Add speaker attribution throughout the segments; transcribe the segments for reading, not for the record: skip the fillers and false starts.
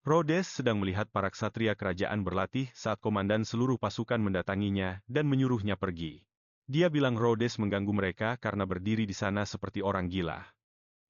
Speaker 1: Rhodes sedang melihat para ksatria kerajaan berlatih saat komandan seluruh pasukan mendatanginya dan menyuruhnya pergi. Dia bilang Rhodes mengganggu mereka karena berdiri di sana seperti orang gila.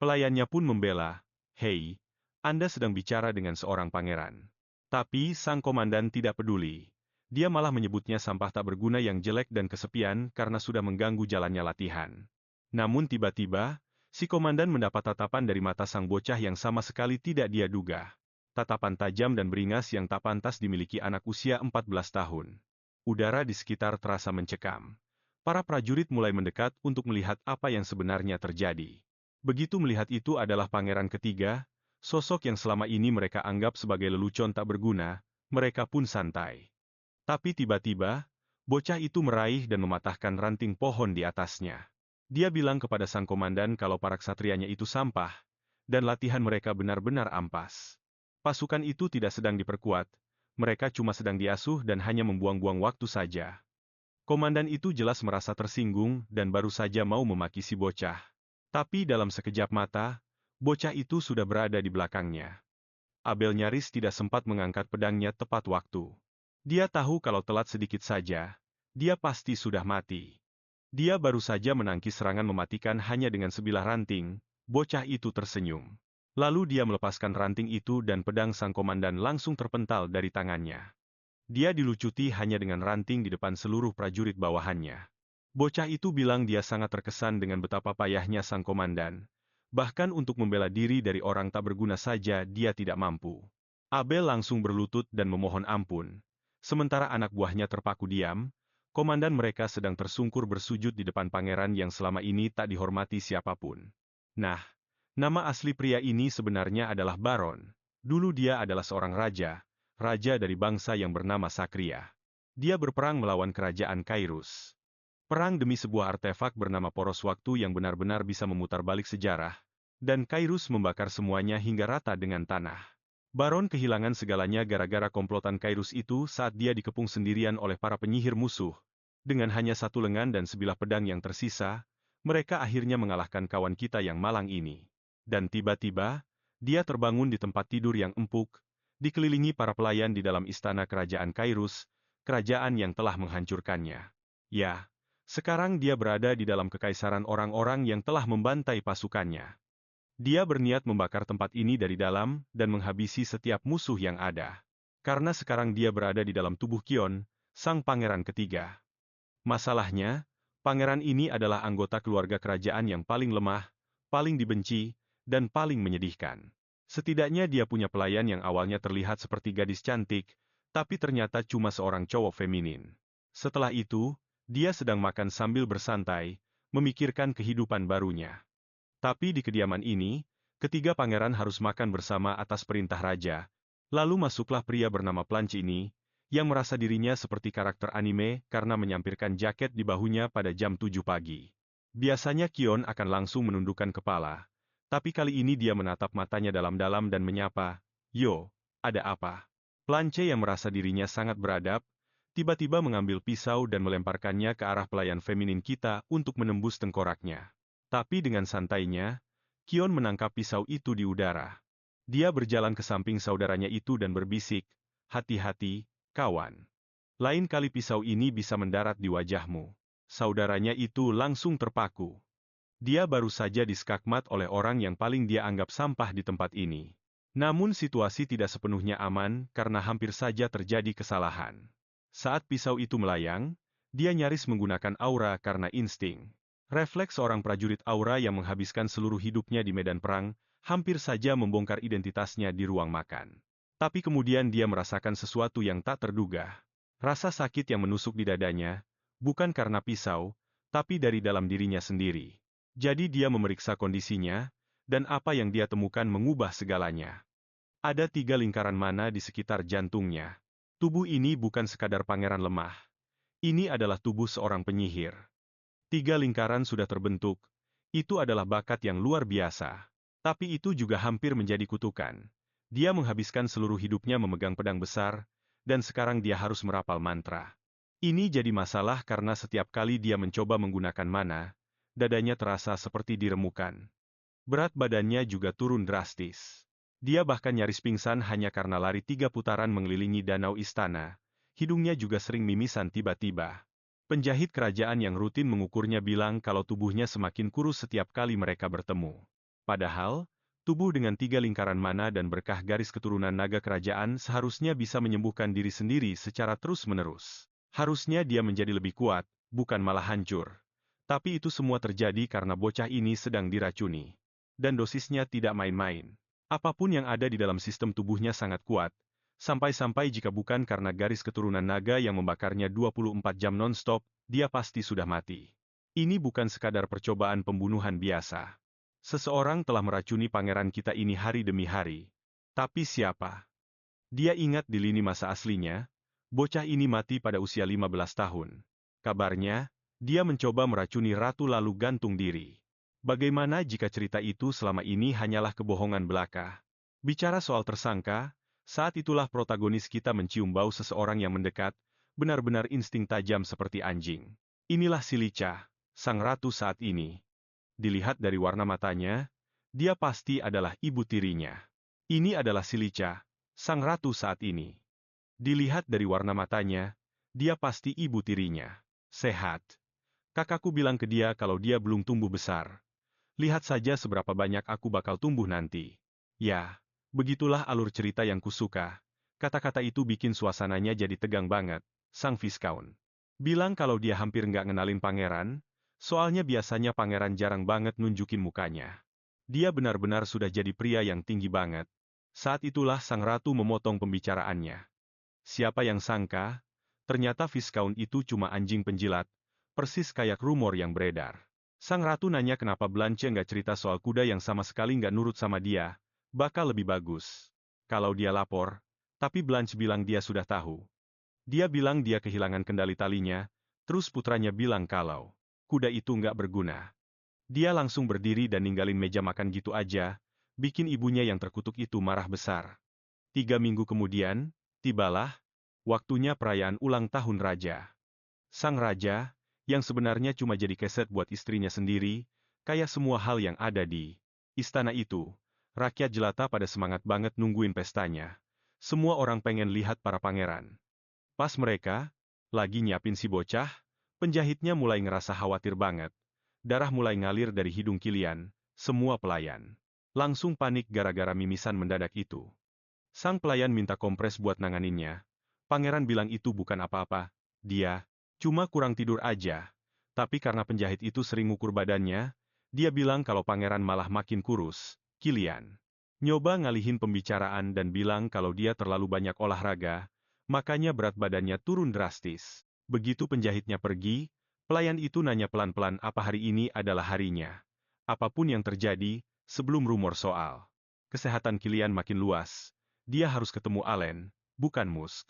Speaker 1: Pelayannya pun membela, "Hei, Anda sedang bicara dengan seorang pangeran." Tapi sang komandan tidak peduli. Dia malah menyebutnya sampah tak berguna yang jelek dan kesepian karena sudah mengganggu jalannya latihan. Namun tiba-tiba, si komandan mendapat tatapan dari mata sang bocah yang sama sekali tidak dia duga. Tatapan tajam dan beringas yang tak pantas dimiliki anak usia 14 tahun. Udara di sekitar terasa mencekam. Para prajurit mulai mendekat untuk melihat apa yang sebenarnya terjadi. Begitu melihat itu adalah pangeran ketiga, sosok yang selama ini mereka anggap sebagai lelucon tak berguna, mereka pun santai. Tapi tiba-tiba, bocah itu meraih dan mematahkan ranting pohon di atasnya. Dia bilang kepada sang komandan kalau para ksatrianya itu sampah, dan latihan mereka benar-benar ampas. Pasukan itu tidak sedang diperkuat, mereka cuma sedang diasuh dan hanya membuang-buang waktu saja. Komandan itu jelas merasa tersinggung dan baru saja mau memaki si bocah. Tapi dalam sekejap mata, bocah itu sudah berada di belakangnya. Abel nyaris tidak sempat mengangkat pedangnya tepat waktu. Dia tahu kalau telat sedikit saja, dia pasti sudah mati. Dia baru saja menangkis serangan mematikan hanya dengan sebilah ranting, bocah itu tersenyum. Lalu dia melepaskan ranting itu dan pedang sang komandan langsung terpental dari tangannya. Dia dilucuti hanya dengan ranting di depan seluruh prajurit bawahannya. Bocah itu bilang dia sangat terkesan dengan betapa payahnya sang komandan. Bahkan untuk membela diri dari orang tak berguna saja dia tidak mampu. Abel langsung berlutut dan memohon ampun. Sementara anak buahnya terpaku diam, komandan mereka sedang tersungkur bersujud di depan pangeran yang selama ini tak dihormati siapapun. Nah, nama asli pria ini sebenarnya adalah Baron. Dulu dia adalah seorang raja dari bangsa yang bernama Sakria. Dia berperang melawan kerajaan Kairus. Perang demi sebuah artefak bernama Poros Waktu yang benar-benar bisa memutar balik sejarah, dan Kairus membakar semuanya hingga rata dengan tanah. Baron kehilangan segalanya gara-gara komplotan Kairus itu saat dia dikepung sendirian oleh para penyihir musuh. Dengan hanya satu lengan dan sebilah pedang yang tersisa, mereka akhirnya mengalahkan kawan kita yang malang ini. Dan tiba-tiba, dia terbangun di tempat tidur yang empuk, dikelilingi para pelayan di dalam istana kerajaan Kairus, kerajaan yang telah menghancurkannya. Ya, sekarang dia berada di dalam kekaisaran orang-orang yang telah membantai pasukannya. Dia berniat membakar tempat ini dari dalam dan menghabisi setiap musuh yang ada. Karena sekarang dia berada di dalam tubuh Kion, sang pangeran ketiga. Masalahnya, pangeran ini adalah anggota keluarga kerajaan yang paling lemah, paling dibenci, dan paling menyedihkan. Setidaknya dia punya pelayan yang awalnya terlihat seperti gadis cantik, tapi ternyata cuma seorang cowok feminin. Setelah itu, dia sedang makan sambil bersantai, memikirkan kehidupan barunya. Tapi di kediaman ini, ketiga pangeran harus makan bersama atas perintah raja. Lalu masuklah pria bernama Planche ini, yang merasa dirinya seperti karakter anime karena menyampirkan jaket di bahunya pada jam 7 pagi. Biasanya Kion akan langsung menundukkan kepala, tapi kali ini dia menatap matanya dalam-dalam dan menyapa, "Yo, ada apa?" Planche yang merasa dirinya sangat beradab, tiba-tiba mengambil pisau dan melemparkannya ke arah pelayan feminin kita untuk menembus tengkoraknya. Tapi dengan santainya, Kion menangkap pisau itu di udara. Dia berjalan ke samping saudaranya itu dan berbisik, "Hati-hati, kawan. Lain kali pisau ini bisa mendarat di wajahmu." Saudaranya itu langsung terpaku. Dia baru saja diskakmat oleh orang yang paling dia anggap sampah di tempat ini. Namun situasi tidak sepenuhnya aman karena hampir saja terjadi kesalahan. Saat pisau itu melayang, dia nyaris menggunakan aura karena insting. Refleks seorang prajurit aura yang menghabiskan seluruh hidupnya di medan perang, hampir saja membongkar identitasnya di ruang makan. Tapi kemudian dia merasakan sesuatu yang tak terduga. Rasa sakit yang menusuk di dadanya, bukan karena pisau, tapi dari dalam dirinya sendiri. Jadi dia memeriksa kondisinya, dan apa yang dia temukan mengubah segalanya. Ada 3 lingkaran mana di sekitar jantungnya. Tubuh ini bukan sekadar pangeran lemah. Ini adalah tubuh seorang penyihir. 3 lingkaran sudah terbentuk, itu adalah bakat yang luar biasa. Tapi itu juga hampir menjadi kutukan. Dia menghabiskan seluruh hidupnya memegang pedang besar, dan sekarang dia harus merapal mantra. Ini jadi masalah karena setiap kali dia mencoba menggunakan mana, dadanya terasa seperti diremukan. Berat badannya juga turun drastis. Dia bahkan nyaris pingsan hanya karena lari 3 putaran mengelilingi danau istana. Hidungnya juga sering mimisan tiba-tiba. Penjahit kerajaan yang rutin mengukurnya bilang kalau tubuhnya semakin kurus setiap kali mereka bertemu. Padahal, tubuh dengan 3 lingkaran mana dan berkah garis keturunan naga kerajaan seharusnya bisa menyembuhkan diri sendiri secara terus-menerus. Harusnya dia menjadi lebih kuat, bukan malah hancur. Tapi itu semua terjadi karena bocah ini sedang diracuni. Dan dosisnya tidak main-main. Apapun yang ada di dalam sistem tubuhnya sangat kuat, sampai-sampai jika bukan karena garis keturunan naga yang membakarnya 24 jam non-stop, dia pasti sudah mati. Ini bukan sekadar percobaan pembunuhan biasa. Seseorang telah meracuni pangeran kita ini hari demi hari. Tapi siapa? Dia ingat di lini masa aslinya, bocah ini mati pada usia 15 tahun. Kabarnya, dia mencoba meracuni ratu lalu gantung diri. Bagaimana jika cerita itu selama ini hanyalah kebohongan belaka? Bicara soal tersangka, saat itulah protagonis kita mencium bau seseorang yang mendekat, benar-benar insting tajam seperti anjing. Inilah Silica, sang ratu saat ini. Dilihat dari warna matanya, dia pasti adalah ibu tirinya. Ini adalah Silica, sang ratu saat ini. Dilihat dari warna matanya, dia pasti ibu tirinya. Sehat. Kakakku bilang ke dia kalau dia belum tumbuh besar. Lihat saja seberapa banyak aku bakal tumbuh nanti. Ya, begitulah alur cerita yang kusuka. Kata-kata itu bikin suasananya jadi tegang banget, sang Viscount. Bilang kalau dia hampir nggak ngenalin pangeran, soalnya biasanya pangeran jarang banget nunjukin mukanya. Dia benar-benar sudah jadi pria yang tinggi banget. Saat itulah sang ratu memotong pembicaraannya. Siapa yang sangka, ternyata Viscount itu cuma anjing penjilat, persis kayak rumor yang beredar. Sang ratu nanya kenapa Blanche nggak cerita soal kuda yang sama sekali nggak nurut sama dia, bakal lebih bagus. Kalau dia lapor, tapi Blanche bilang dia sudah tahu. Dia bilang dia kehilangan kendali talinya, terus putranya bilang kalau kuda itu nggak berguna. Dia langsung berdiri dan ninggalin meja makan gitu aja, bikin ibunya yang terkutuk itu marah besar. 3 minggu kemudian, tibalah waktunya perayaan ulang tahun raja. Sang raja, yang sebenarnya cuma jadi keset buat istrinya sendiri, kayak semua hal yang ada di istana itu. Rakyat jelata pada semangat banget nungguin pestanya. Semua orang pengen lihat para pangeran. Pas mereka lagi nyiapin si bocah, penjahitnya mulai ngerasa khawatir banget. Darah mulai ngalir dari hidung Kilian, semua pelayan. Langsung panik gara-gara mimisan mendadak itu. Sang pelayan minta kompres buat nanganinnya. Pangeran bilang itu bukan apa-apa, dia cuma kurang tidur aja. Tapi karena penjahit itu sering ngukur badannya, dia bilang kalau pangeran malah makin kurus. Kilian nyoba ngalihin pembicaraan dan bilang kalau dia terlalu banyak olahraga, makanya berat badannya turun drastis. Begitu penjahitnya pergi, pelayan itu nanya pelan-pelan apa hari ini adalah harinya. Apapun yang terjadi, sebelum rumor soal kesehatan Kilian makin luas, dia harus ketemu Allen, bukan Musk.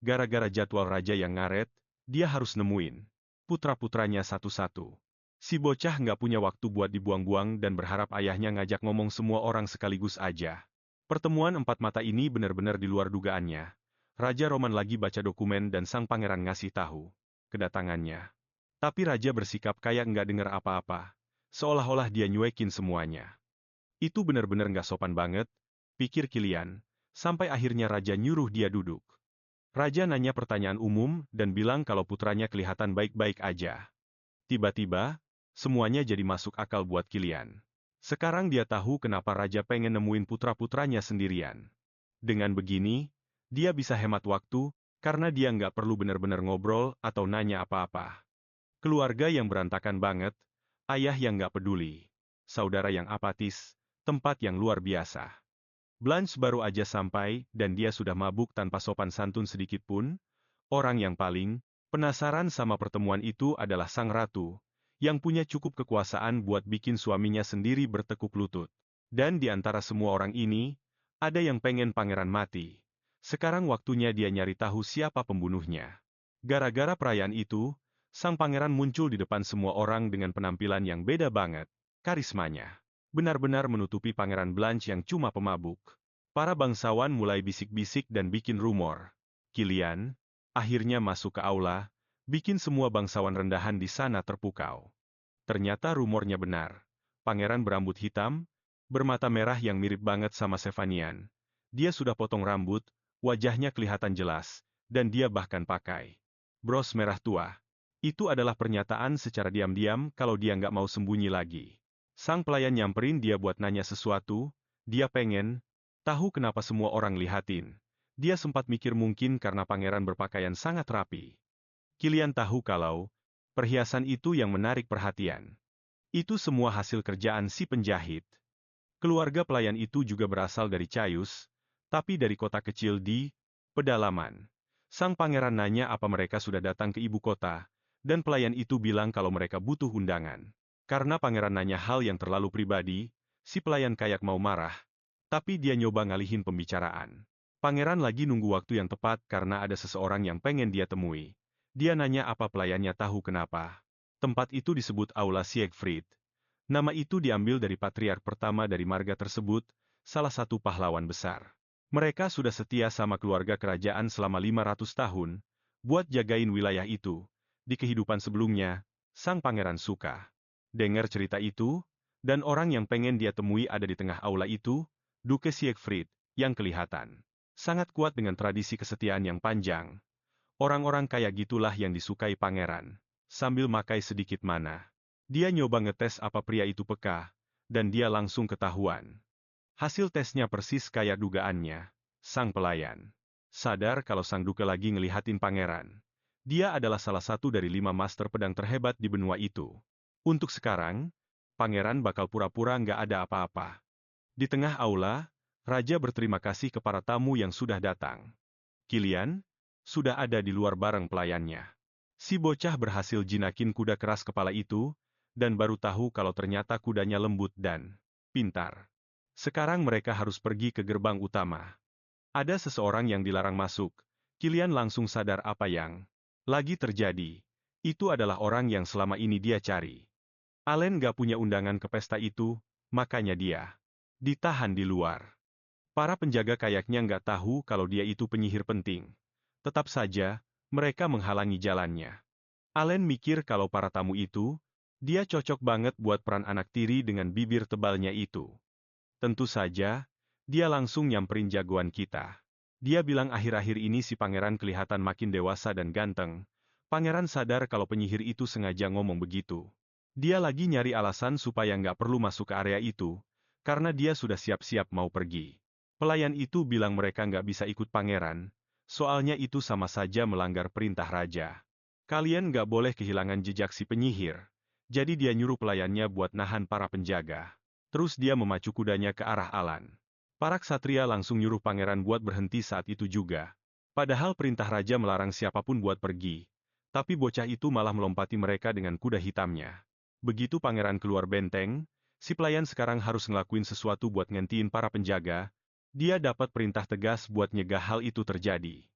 Speaker 1: Gara-gara jadwal raja yang ngaret, dia harus nemuin putra-putranya satu-satu. Si bocah nggak punya waktu buat dibuang-buang dan berharap ayahnya ngajak ngomong semua orang sekaligus aja. Pertemuan empat mata ini benar-benar di luar dugaannya. Raja Roman lagi baca dokumen dan sang pangeran ngasih tahu kedatangannya. Tapi raja bersikap kayak nggak dengar apa-apa, seolah-olah dia nyuekin semuanya. Itu benar-benar nggak sopan banget, pikir Kilian, sampai akhirnya raja nyuruh dia duduk. Raja nanya pertanyaan umum dan bilang kalau putranya kelihatan baik-baik aja. Tiba-tiba, semuanya jadi masuk akal buat Kilian. Sekarang dia tahu kenapa raja pengen nemuin putra-putranya sendirian. Dengan begini, dia bisa hemat waktu, karena dia nggak perlu benar-benar ngobrol atau nanya apa-apa. Keluarga yang berantakan banget, ayah yang nggak peduli, saudara yang apatis, tempat yang luar biasa. Blanche baru aja sampai, dan dia sudah mabuk tanpa sopan santun sedikit pun. Orang yang paling penasaran sama pertemuan itu adalah sang ratu, yang punya cukup kekuasaan buat bikin suaminya sendiri bertekuk lutut. Dan di antara semua orang ini, ada yang pengen pangeran mati. Sekarang waktunya dia nyari tahu siapa pembunuhnya. Gara-gara perayaan itu, sang pangeran muncul di depan semua orang dengan penampilan yang beda banget. Karismanya benar-benar menutupi pangeran Blanche yang cuma pemabuk. Para bangsawan mulai bisik-bisik dan bikin rumor. Kilian akhirnya masuk ke aula, bikin semua bangsawan rendahan di sana terpukau. Ternyata rumornya benar. Pangeran berambut hitam, bermata merah yang mirip banget sama Sevanian. Dia sudah potong rambut, wajahnya kelihatan jelas, dan dia bahkan pakai bros merah tua. Itu adalah pernyataan secara diam-diam kalau dia nggak mau sembunyi lagi. Sang pelayan nyamperin dia buat nanya sesuatu, dia pengen tahu kenapa semua orang lihatin. Dia sempat mikir mungkin karena pangeran berpakaian sangat rapi. Kilian tahu kalau perhiasan itu yang menarik perhatian. Itu semua hasil kerjaan si penjahit. Keluarga pelayan itu juga berasal dari Cayus, tapi dari kota kecil di pedalaman. Sang pangeran nanya apa mereka sudah datang ke ibu kota, dan pelayan itu bilang kalau mereka butuh undangan. Karena pangeran nanya hal yang terlalu pribadi, si pelayan kayak mau marah, tapi dia nyoba ngalihin pembicaraan. Pangeran lagi nunggu waktu yang tepat karena ada seseorang yang pengen dia temui. Dia nanya apa pelayannya tahu kenapa. Tempat itu disebut Aula Siegfried. Nama itu diambil dari patriark pertama dari marga tersebut, salah satu pahlawan besar. Mereka sudah setia sama keluarga kerajaan selama 500 tahun, buat jagain wilayah itu. Di kehidupan sebelumnya, sang pangeran suka dengar cerita itu, dan orang yang pengen dia temui ada di tengah aula itu, Duke Siegfried, yang kelihatan sangat kuat dengan tradisi kesetiaan yang panjang. Orang-orang kayak gitulah yang disukai pangeran. Sambil makai sedikit mana, dia nyoba ngetes apa pria itu peka, dan dia langsung ketahuan. Hasil tesnya persis kayak dugaannya. Sang pelayan sadar kalau sang duke lagi ngelihatin pangeran. Dia adalah salah satu dari 5 master pedang terhebat di benua itu. Untuk sekarang, pangeran bakal pura-pura nggak ada apa-apa. Di tengah aula, raja berterima kasih ke para tamu yang sudah datang. Kilian sudah ada di luar bareng pelayannya. Si bocah berhasil jinakin kuda keras kepala itu, dan baru tahu kalau ternyata kudanya lembut dan pintar. Sekarang mereka harus pergi ke gerbang utama. Ada seseorang yang dilarang masuk. Kilian langsung sadar apa yang lagi terjadi. Itu adalah orang yang selama ini dia cari. Allen gak punya undangan ke pesta itu, makanya dia ditahan di luar. Para penjaga kayaknya nggak tahu kalau dia itu penyihir penting. Tetap saja, mereka menghalangi jalannya. Allen mikir kalau para tamu itu, dia cocok banget buat peran anak tiri dengan bibir tebalnya itu. Tentu saja, dia langsung nyamperin jagoan kita. Dia bilang akhir-akhir ini si pangeran kelihatan makin dewasa dan ganteng. Pangeran sadar kalau penyihir itu sengaja ngomong begitu. Dia lagi nyari alasan supaya nggak perlu masuk ke area itu, karena dia sudah siap-siap mau pergi. Pelayan itu bilang mereka nggak bisa ikut pangeran, soalnya itu sama saja melanggar perintah raja. Kalian nggak boleh kehilangan jejak si penyihir. Jadi dia nyuruh pelayannya buat nahan para penjaga. Terus dia memacu kudanya ke arah Alan. Para ksatria langsung nyuruh pangeran buat berhenti saat itu juga. Padahal perintah raja melarang siapapun buat pergi. Tapi bocah itu malah melompati mereka dengan kuda hitamnya. Begitu pangeran keluar benteng, si pelayan sekarang harus ngelakuin sesuatu buat ngentiin para penjaga. Dia dapat perintah tegas buat nyegah hal itu terjadi.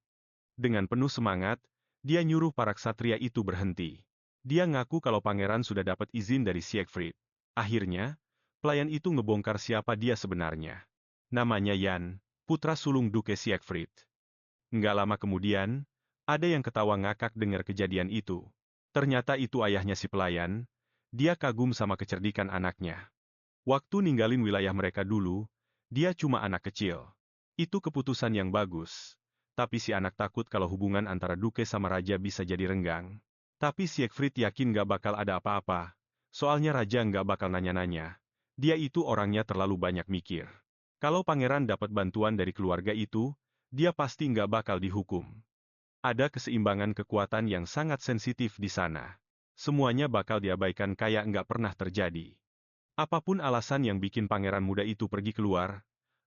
Speaker 1: Dengan penuh semangat, dia nyuruh para ksatria itu berhenti. Dia ngaku kalau pangeran sudah dapat izin dari Siegfried. Akhirnya, pelayan itu ngebongkar siapa dia sebenarnya. Namanya Jan, putra sulung Duke Siegfried. Nggak lama kemudian, ada yang ketawa ngakak dengar kejadian itu. Ternyata itu ayahnya si pelayan. Dia kagum sama kecerdikan anaknya. Waktu ninggalin wilayah mereka dulu, dia cuma anak kecil. Itu keputusan yang bagus. Tapi si anak takut kalau hubungan antara Duke sama Raja bisa jadi renggang. Tapi Siegfried yakin gak bakal ada apa-apa. Soalnya Raja nggak bakal nanya-nanya. Dia itu orangnya terlalu banyak mikir. Kalau pangeran dapat bantuan dari keluarga itu, dia pasti nggak bakal dihukum. Ada keseimbangan kekuatan yang sangat sensitif di sana. Semuanya bakal diabaikan kayak nggak pernah terjadi. Apapun alasan yang bikin pangeran muda itu pergi keluar,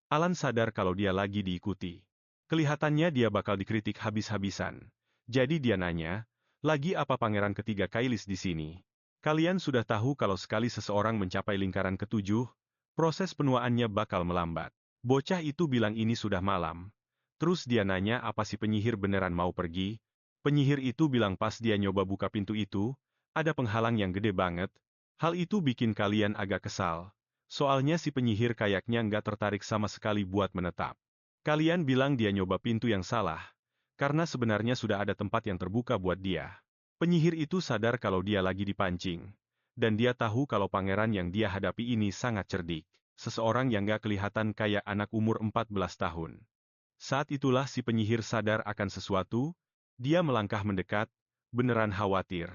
Speaker 1: Alan sadar kalau dia lagi diikuti. Kelihatannya dia bakal dikritik habis-habisan. Jadi dia nanya, lagi apa pangeran ketiga Kailis di sini? Kalian sudah tahu kalau sekali seseorang mencapai lingkaran ketujuh, proses penuaannya bakal melambat. Bocah itu bilang ini sudah malam. Terus dia nanya apa si penyihir beneran mau pergi? Penyihir itu bilang pas dia nyoba buka pintu itu, ada penghalang yang gede banget. Hal itu bikin kalian agak kesal. Soalnya si penyihir kayaknya nggak tertarik sama sekali buat menetap. Kalian bilang dia nyoba pintu yang salah, karena sebenarnya sudah ada tempat yang terbuka buat dia. Penyihir itu sadar kalau dia lagi dipancing, dan dia tahu kalau pangeran yang dia hadapi ini sangat cerdik. seseorang yang gak kelihatan kayak anak umur 14 tahun. Saat itulah si penyihir sadar akan sesuatu, dia melangkah mendekat, beneran khawatir.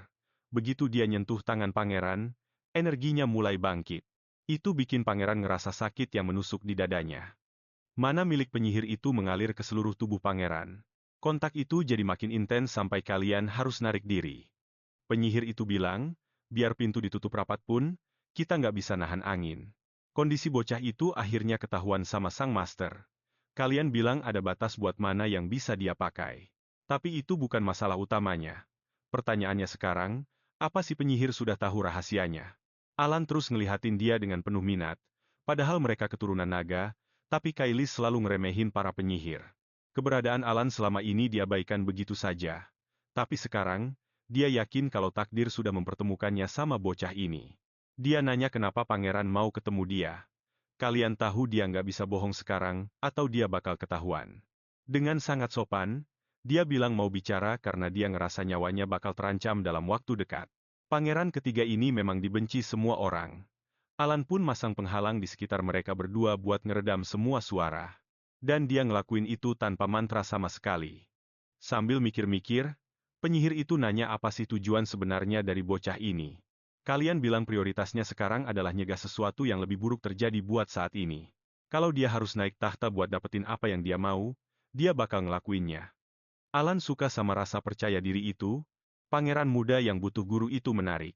Speaker 1: Begitu dia nyentuh tangan pangeran, energinya mulai bangkit. Itu bikin pangeran ngerasa sakit yang menusuk di dadanya. Mana milik penyihir itu mengalir ke seluruh tubuh pangeran. Kontak itu jadi makin intens sampai kalian harus narik diri. Penyihir itu bilang, biar pintu ditutup rapat pun, kita nggak bisa nahan angin. Kondisi bocah itu akhirnya ketahuan sama sang master. Kalian bilang ada batas buat mana yang bisa dia pakai. Tapi itu bukan masalah utamanya. Pertanyaannya sekarang, apa si penyihir sudah tahu rahasianya? Alan terus ngelihatin dia dengan penuh minat. Padahal mereka keturunan naga, tapi Kailis selalu ngeremehin para penyihir. Keberadaan Alan selama ini diabaikan begitu saja. Tapi sekarang, dia yakin kalau takdir sudah mempertemukannya sama bocah ini. Dia nanya kenapa pangeran mau ketemu dia. Kalian tahu dia nggak bisa bohong sekarang, atau dia bakal ketahuan. Dengan sangat sopan, dia bilang mau bicara karena dia ngerasa nyawanya bakal terancam dalam waktu dekat. Pangeran ketiga ini memang dibenci semua orang. Alan pun masang penghalang di sekitar mereka berdua buat ngeredam semua suara. Dan dia ngelakuin itu tanpa mantra sama sekali. Sambil mikir-mikir, penyihir itu nanya apa sih tujuan sebenarnya dari bocah ini. Kalian bilang prioritasnya sekarang adalah nyegah sesuatu yang lebih buruk terjadi buat saat ini. Kalau dia harus naik tahta buat dapetin apa yang dia mau, dia bakal ngelakuinnya. Alan suka sama rasa percaya diri itu. Pangeran muda yang butuh guru itu menarik.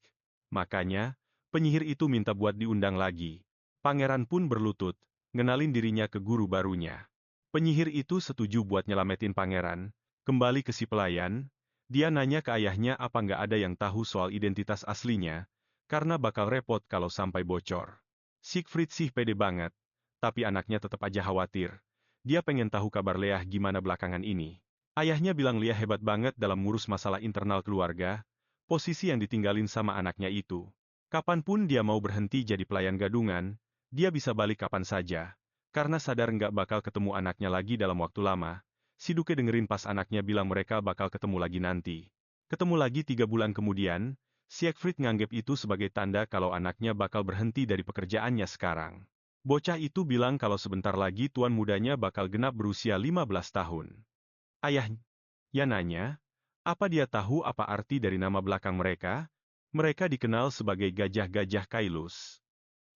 Speaker 1: Makanya, penyihir itu minta buat diundang lagi. Pangeran pun berlutut, ngenalin dirinya ke guru barunya. Penyihir itu setuju buat nyelamatin pangeran. Kembali ke si pelayan, dia nanya ke ayahnya apa nggak ada yang tahu soal identitas aslinya, karena bakal repot kalau sampai bocor. Siegfried sih pede banget, tapi anaknya tetap aja khawatir. Dia pengen tahu kabar Leah gimana belakangan ini. Ayahnya bilang Leah hebat banget dalam ngurus masalah internal keluarga, posisi yang ditinggalin sama anaknya itu. Kapanpun dia mau berhenti jadi pelayan gadungan, dia bisa balik kapan saja. Karena sadar nggak bakal ketemu anaknya lagi dalam waktu lama, si Duke dengerin pas anaknya bilang mereka bakal ketemu lagi nanti. Ketemu lagi 3 bulan kemudian, Siegfried nganggep itu sebagai tanda kalau anaknya bakal berhenti dari pekerjaannya sekarang. Bocah itu bilang kalau sebentar lagi tuan mudanya bakal genap berusia 15 tahun. Ayahnya nanya, apa dia tahu apa arti dari nama belakang mereka? Mereka dikenal sebagai gajah-gajah Kailus.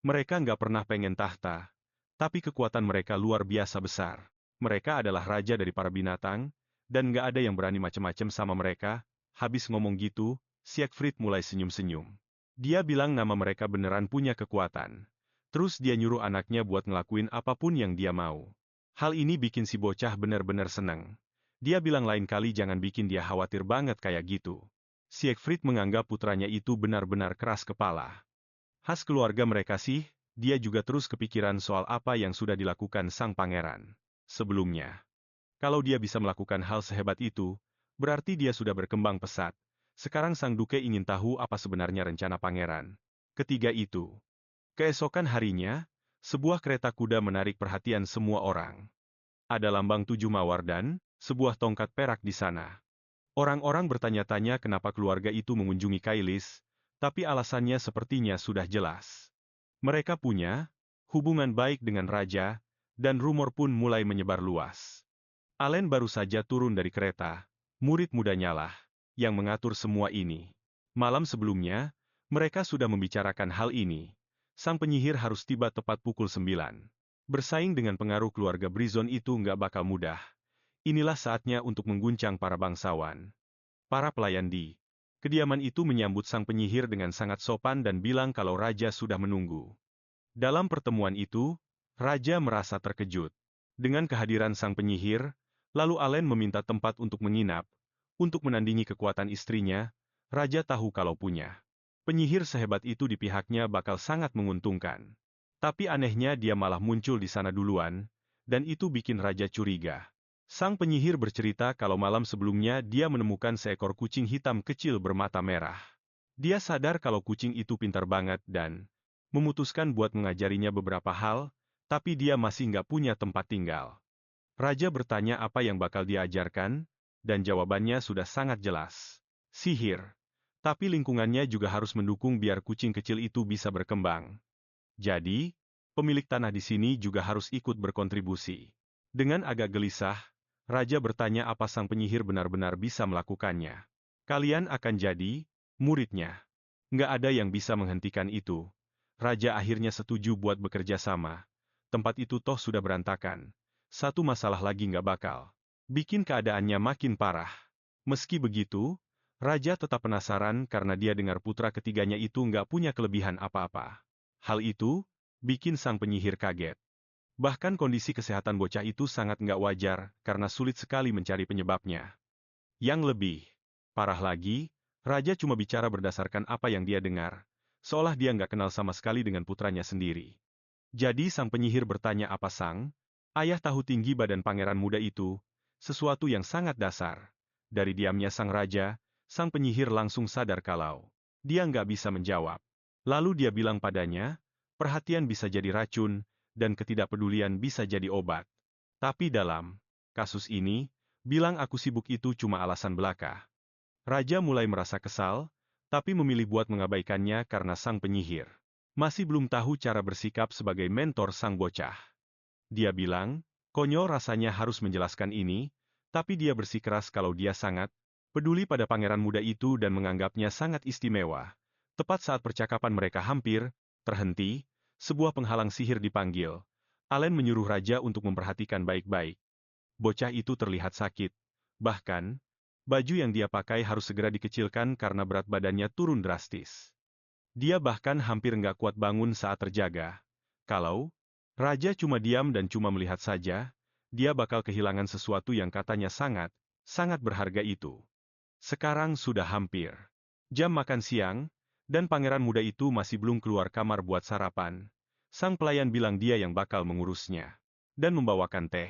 Speaker 1: Mereka nggak pernah pengen tahta, tapi kekuatan mereka luar biasa besar. Mereka adalah raja dari para binatang, dan nggak ada yang berani macem-macem sama mereka. Habis ngomong gitu, Siegfried mulai senyum-senyum. Dia bilang nama mereka beneran punya kekuatan. Terus dia nyuruh anaknya buat ngelakuin apapun yang dia mau. Hal ini bikin si bocah bener-bener seneng. Dia bilang lain kali jangan bikin dia khawatir banget kayak gitu. Siegfried menganggap putranya itu benar-benar keras kepala. Khas keluarga mereka sih, dia juga terus kepikiran soal apa yang sudah dilakukan sang pangeran sebelumnya. Kalau dia bisa melakukan hal sehebat itu, berarti dia sudah berkembang pesat. Sekarang sang duke ingin tahu apa sebenarnya rencana pangeran ketiga itu. Keesokan harinya, sebuah kereta kuda menarik perhatian semua orang. Ada lambang 7 mawar dan sebuah tongkat perak di sana. Orang-orang bertanya-tanya kenapa keluarga itu mengunjungi Kailis, tapi alasannya sepertinya sudah jelas. Mereka punya hubungan baik dengan raja, dan rumor pun mulai menyebar luas. Allen baru saja turun dari kereta, murid mudanya lah, yang mengatur semua ini. Malam sebelumnya, mereka sudah membicarakan hal ini. Sang penyihir harus tiba tepat pukul 9. Bersaing dengan pengaruh keluarga Brizon itu nggak bakal mudah. Inilah saatnya untuk mengguncang para bangsawan. Para pelayan di kediaman itu menyambut sang penyihir dengan sangat sopan dan bilang kalau raja sudah menunggu. Dalam pertemuan itu, raja merasa terkejut. Dengan kehadiran sang penyihir, lalu Allen meminta tempat untuk menginap. Untuk menandingi kekuatan istrinya, raja tahu kalau punya penyihir sehebat itu di pihaknya bakal sangat menguntungkan. Tapi anehnya dia malah muncul di sana duluan, dan itu bikin raja curiga. Sang penyihir bercerita kalau malam sebelumnya dia menemukan seekor kucing hitam kecil bermata merah. Dia sadar kalau kucing itu pintar banget dan memutuskan buat mengajarinya beberapa hal, tapi dia masih nggak punya tempat tinggal. Raja bertanya apa yang bakal diajarkan, dan jawabannya sudah sangat jelas. Sihir. Tapi lingkungannya juga harus mendukung biar kucing kecil itu bisa berkembang. Jadi, Pemilik tanah di sini juga harus ikut berkontribusi. Dengan agak gelisah, Raja bertanya apa sang penyihir benar-benar bisa melakukannya. Kalian akan jadi muridnya. Nggak ada yang bisa menghentikan itu. Raja akhirnya setuju buat bekerja sama. Tempat itu toh sudah berantakan. Satu masalah lagi nggak bakal bikin keadaannya makin parah. Meski begitu, Raja tetap penasaran karena dia dengar putra ketiganya itu nggak punya kelebihan apa-apa. Hal itu bikin sang penyihir kaget. Bahkan kondisi kesehatan bocah itu sangat nggak wajar karena sulit sekali mencari penyebabnya. Yang lebih parah lagi, Raja cuma bicara berdasarkan apa yang dia dengar, seolah dia nggak kenal sama sekali dengan putranya sendiri. Jadi sang penyihir bertanya apa sang ayah tahu tinggi badan pangeran muda itu, sesuatu yang sangat dasar. Dari diamnya sang raja, sang penyihir langsung sadar kalau dia nggak bisa menjawab. Lalu dia bilang padanya, perhatian bisa jadi racun, dan ketidakpedulian bisa jadi obat. Tapi dalam kasus ini, bilang aku sibuk itu cuma alasan belaka. Raja mulai merasa kesal, tapi memilih buat mengabaikannya karena sang penyihir masih belum tahu cara bersikap sebagai mentor sang bocah. Dia bilang, konyol rasanya harus menjelaskan ini, tapi dia bersikeras kalau dia sangat peduli pada pangeran muda itu dan menganggapnya sangat istimewa. Tepat saat percakapan mereka hampir terhenti, sebuah penghalang sihir dipanggil. Alen menyuruh raja untuk memperhatikan baik-baik. Bocah itu terlihat sakit. Bahkan, baju yang dia pakai harus segera dikecilkan karena berat badannya turun drastis. Dia bahkan hampir nggak kuat bangun saat terjaga. Kalau Raja cuma diam dan cuma melihat saja, dia bakal kehilangan sesuatu yang katanya sangat berharga itu. Sekarang sudah hampir jam makan siang, dan pangeran muda itu masih belum keluar kamar buat sarapan. Sang pelayan bilang dia yang bakal mengurusnya dan membawakan teh.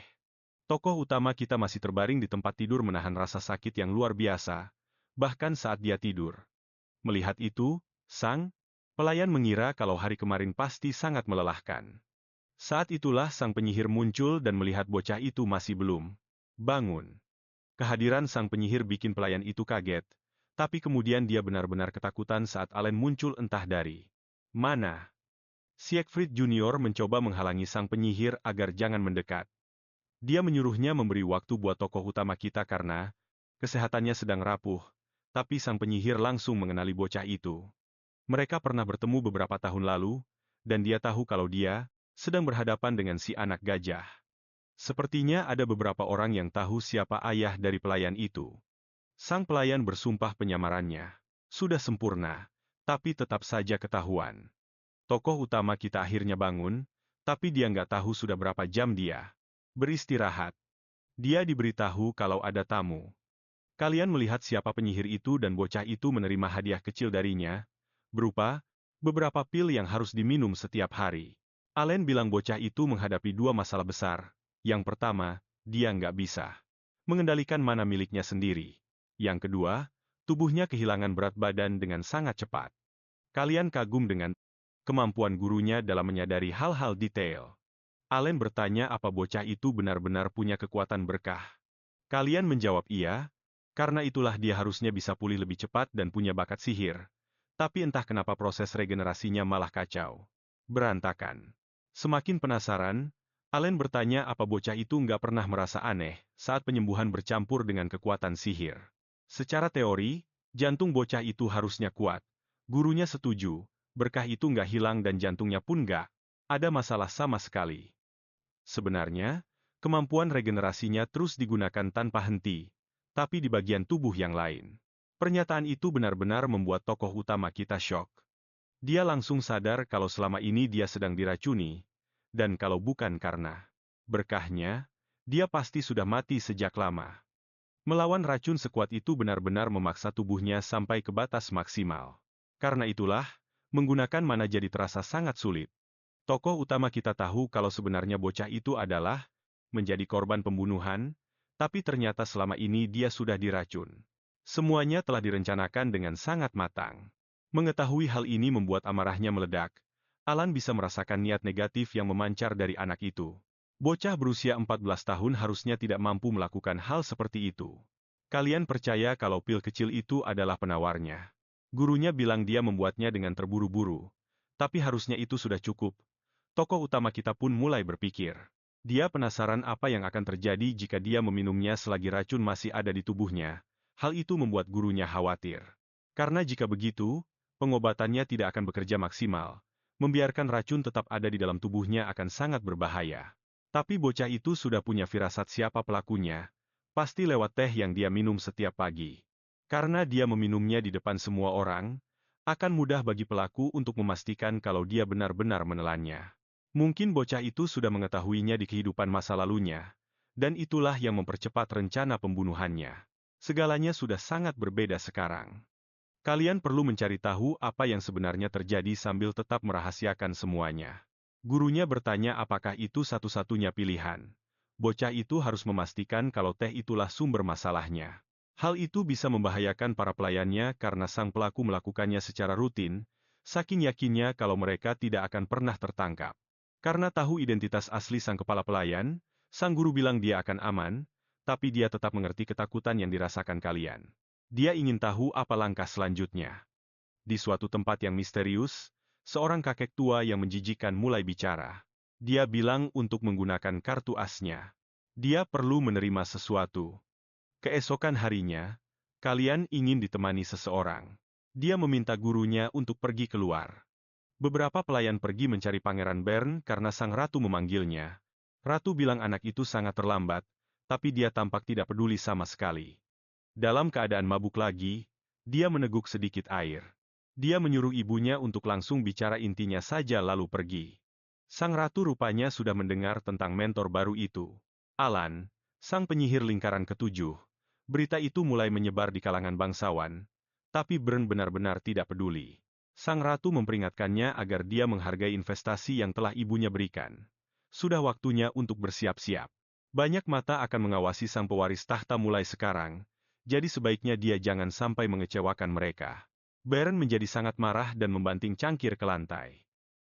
Speaker 1: Tokoh utama kita masih terbaring di tempat tidur menahan rasa sakit yang luar biasa, bahkan saat dia tidur. Melihat itu, sang pelayan mengira kalau hari kemarin pasti sangat melelahkan. Saat itulah sang penyihir muncul dan melihat bocah itu masih belum bangun. Kehadiran sang penyihir bikin pelayan itu kaget, tapi kemudian dia benar-benar ketakutan saat Allen muncul entah dari mana. Siegfried Junior mencoba menghalangi sang penyihir agar jangan mendekat. Dia menyuruhnya memberi waktu buat tokoh utama kita karena kesehatannya sedang rapuh, tapi sang penyihir langsung mengenali bocah itu. Mereka pernah bertemu beberapa tahun lalu, dan dia tahu kalau dia sedang berhadapan dengan si anak gajah. Sepertinya ada beberapa orang yang tahu siapa ayah dari pelayan itu. Sang pelayan bersumpah penyamarannya sudah sempurna, tapi tetap saja ketahuan. Tokoh utama kita akhirnya bangun, tapi dia nggak tahu sudah berapa jam dia beristirahat. Dia diberitahu kalau ada tamu. Kalian melihat siapa penyihir itu dan bocah itu menerima hadiah kecil darinya, berupa beberapa pil yang harus diminum setiap hari. Allen bilang bocah itu menghadapi dua masalah besar. Yang pertama, dia nggak bisa mengendalikan mana miliknya sendiri. Yang kedua, tubuhnya kehilangan berat badan dengan sangat cepat. Kalian kagum dengan kemampuan gurunya dalam menyadari hal-hal detail. Allen bertanya apa bocah itu benar-benar punya kekuatan berkah. Kalian menjawab iya, karena itulah dia harusnya bisa pulih lebih cepat dan punya bakat sihir. Tapi entah kenapa proses regenerasinya malah kacau. Berantakan. Semakin penasaran, Allen bertanya apa bocah itu nggak pernah merasa aneh saat penyembuhan bercampur dengan kekuatan sihir. Secara teori, jantung bocah itu harusnya kuat. Gurunya setuju, berkah itu nggak hilang dan jantungnya pun nggak ada masalah sama sekali. Sebenarnya, kemampuan regenerasinya terus digunakan tanpa henti, tapi di bagian tubuh yang lain. Pernyataan itu benar-benar membuat tokoh utama kita syok. Dia langsung sadar kalau selama ini dia sedang diracuni, dan kalau bukan karena berkahnya, dia pasti sudah mati sejak lama. Melawan racun sekuat itu benar-benar memaksa tubuhnya sampai ke batas maksimal. Karena itulah, menggunakan mana jadi terasa sangat sulit. Tokoh utama kita tahu kalau sebenarnya bocah itu adalah menjadi korban pembunuhan, tapi ternyata selama ini dia sudah diracun. Semuanya telah direncanakan dengan sangat matang. Mengetahui hal ini membuat amarahnya meledak. Alan bisa merasakan niat negatif yang memancar dari anak itu. Bocah berusia 14 tahun harusnya tidak mampu melakukan hal seperti itu. Kalian percaya kalau pil kecil itu adalah penawarnya. Gurunya bilang dia membuatnya dengan terburu-buru. Tapi harusnya itu sudah cukup. Tokoh utama kita pun mulai berpikir. Dia penasaran apa yang akan terjadi jika dia meminumnya selagi racun masih ada di tubuhnya. Hal itu membuat gurunya khawatir. Karena jika begitu, pengobatannya tidak akan bekerja maksimal. Membiarkan racun tetap ada di dalam tubuhnya akan sangat berbahaya. Tapi bocah itu sudah punya firasat siapa pelakunya. Pasti lewat teh yang dia minum setiap pagi. Karena dia meminumnya di depan semua orang, akan mudah bagi pelaku untuk memastikan kalau dia benar-benar menelannya. Mungkin bocah itu sudah mengetahuinya di kehidupan masa lalunya, dan itulah yang mempercepat rencana pembunuhannya. Segalanya sudah sangat berbeda sekarang. Kalian perlu mencari tahu apa yang sebenarnya terjadi sambil tetap merahasiakan semuanya. Gurunya bertanya apakah itu satu-satunya pilihan. Bocah itu harus memastikan kalau teh itulah sumber masalahnya. Hal itu bisa membahayakan para pelayannya karena sang pelaku melakukannya secara rutin, saking yakinnya kalau mereka tidak akan pernah tertangkap. Karena tahu identitas asli sang kepala pelayan, sang guru bilang dia akan aman, tapi dia tetap mengerti ketakutan yang dirasakan kalian. Dia ingin tahu apa langkah selanjutnya. Di suatu tempat yang misterius, seorang kakek tua yang menjijikan mulai bicara. Dia bilang untuk menggunakan kartu asnya. Dia perlu menerima sesuatu. Keesokan harinya, kalian ingin ditemani seseorang. Dia meminta gurunya untuk pergi keluar. Beberapa pelayan pergi mencari Pangeran Bern karena sang ratu memanggilnya. Ratu bilang anak itu sangat terlambat, tapi dia tampak tidak peduli sama sekali. Dalam keadaan mabuk lagi, dia meneguk sedikit air. Dia menyuruh ibunya untuk langsung bicara intinya saja lalu pergi. Sang ratu rupanya sudah mendengar tentang mentor baru itu. Alan, sang penyihir lingkaran ketujuh. Berita itu mulai menyebar di kalangan bangsawan, tapi Bern benar-benar tidak peduli. Sang ratu memperingatkannya agar dia menghargai investasi yang telah ibunya berikan. Sudah waktunya untuk bersiap-siap. Banyak mata akan mengawasi sang pewaris tahta mulai sekarang, jadi sebaiknya dia jangan sampai mengecewakan mereka. Bern menjadi sangat marah dan membanting cangkir ke lantai.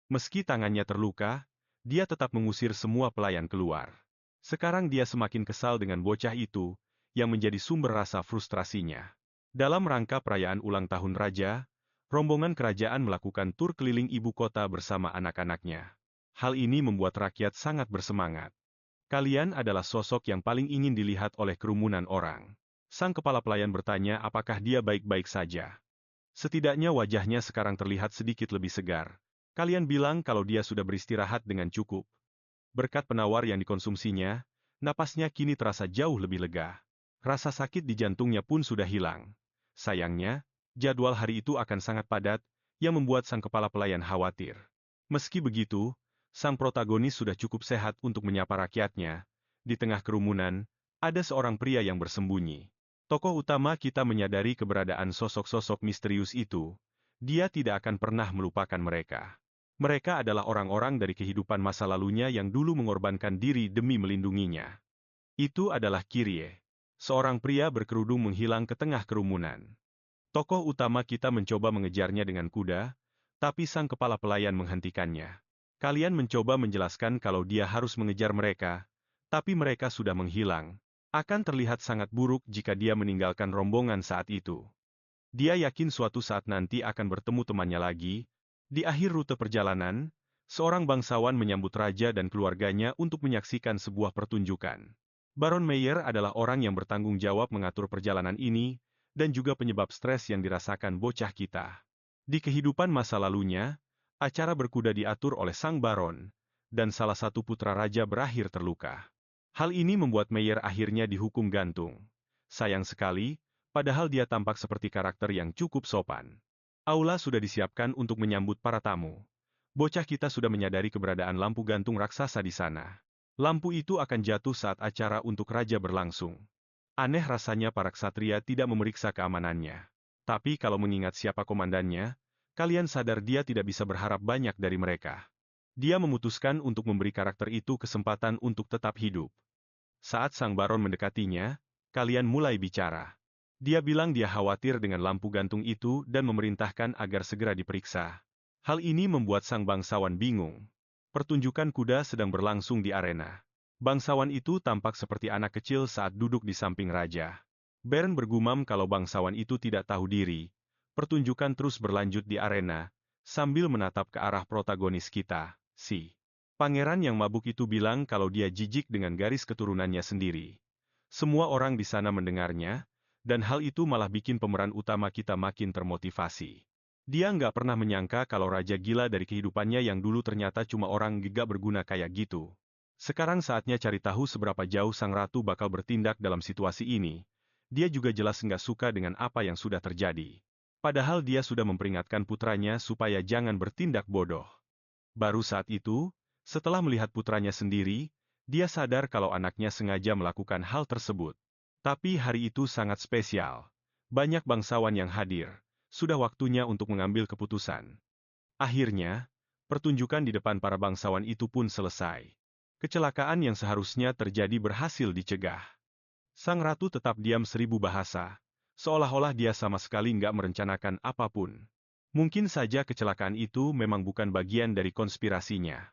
Speaker 1: Meski tangannya terluka, dia tetap mengusir semua pelayan keluar. Sekarang dia semakin kesal dengan bocah itu, yang menjadi sumber rasa frustrasinya. Dalam rangka perayaan ulang tahun raja, rombongan kerajaan melakukan tur keliling ibu kota bersama anak-anaknya. Hal ini membuat rakyat sangat bersemangat. Kalian adalah sosok yang paling ingin dilihat oleh kerumunan orang. Sang kepala pelayan bertanya apakah dia baik-baik saja. Setidaknya wajahnya sekarang terlihat sedikit lebih segar. Kalian bilang kalau dia sudah beristirahat dengan cukup. Berkat penawar yang dikonsumsinya, napasnya kini terasa jauh lebih lega. Rasa sakit di jantungnya pun sudah hilang. Sayangnya, jadwal hari itu akan sangat padat, yang membuat sang kepala pelayan khawatir. Meski begitu, sang protagonis sudah cukup sehat untuk menyapa rakyatnya. Di tengah kerumunan, ada seorang pria yang bersembunyi. Tokoh utama kita menyadari keberadaan sosok-sosok misterius itu. Dia tidak akan pernah melupakan mereka. Mereka adalah orang-orang dari kehidupan masa lalunya yang dulu mengorbankan diri demi melindunginya. Itu adalah Kyrie. Seorang pria berkerudung menghilang ke tengah kerumunan. Tokoh utama kita mencoba mengejarnya dengan kuda, tapi sang kepala pelayan menghentikannya. Kalian mencoba menjelaskan kalau dia harus mengejar mereka, tapi mereka sudah menghilang. Akan terlihat sangat buruk jika dia meninggalkan rombongan saat itu. Dia yakin suatu saat nanti akan bertemu temannya lagi. Di akhir rute perjalanan, seorang bangsawan menyambut raja dan keluarganya untuk menyaksikan sebuah pertunjukan. Baron Meyer adalah orang yang bertanggung jawab mengatur perjalanan ini, dan juga penyebab stres yang dirasakan bocah kita. Di kehidupan masa lalunya, acara berkuda diatur oleh sang baron, dan salah satu putra raja berakhir terluka. Hal ini membuat Meyer akhirnya dihukum gantung. Sayang sekali, padahal dia tampak seperti karakter yang cukup sopan. Aula sudah disiapkan untuk menyambut para tamu. Bocah kita sudah menyadari keberadaan lampu gantung raksasa di sana. Lampu itu akan jatuh saat acara untuk raja berlangsung. Aneh rasanya para ksatria tidak memeriksa keamanannya. Tapi kalau mengingat siapa komandannya, kalian sadar dia tidak bisa berharap banyak dari mereka. Dia memutuskan untuk memberi karakter itu kesempatan untuk tetap hidup. Saat sang baron mendekatinya, kalian mulai bicara. Dia bilang dia khawatir dengan lampu gantung itu dan memerintahkan agar segera diperiksa. Hal ini membuat sang bangsawan bingung. Pertunjukan kuda sedang berlangsung di arena. Bangsawan itu tampak seperti anak kecil saat duduk di samping raja. Bern bergumam kalau bangsawan itu tidak tahu diri. Pertunjukan terus berlanjut di arena, sambil menatap ke arah protagonis kita, si Pangeran yang mabuk itu bilang kalau dia jijik dengan garis keturunannya sendiri. Semua orang di sana mendengarnya, dan hal itu malah bikin pemeran utama kita makin termotivasi. Dia nggak pernah menyangka kalau raja gila dari kehidupannya yang dulu ternyata cuma orang gagah berguna kayak gitu. Sekarang saatnya cari tahu seberapa jauh sang ratu bakal bertindak dalam situasi ini. Dia juga jelas nggak suka dengan apa yang sudah terjadi. Padahal dia sudah memperingatkan putranya supaya jangan bertindak bodoh. Baru saat itu, setelah melihat putranya sendiri, dia sadar kalau anaknya sengaja melakukan hal tersebut. Tapi hari itu sangat spesial. Banyak bangsawan yang hadir. Sudah waktunya untuk mengambil keputusan. Akhirnya, pertunjukan di depan para bangsawan itu pun selesai. Kecelakaan yang seharusnya terjadi berhasil dicegah. Sang ratu tetap diam seribu bahasa, seolah-olah dia sama sekali nggak merencanakan apapun. Mungkin saja kecelakaan itu memang bukan bagian dari konspirasinya.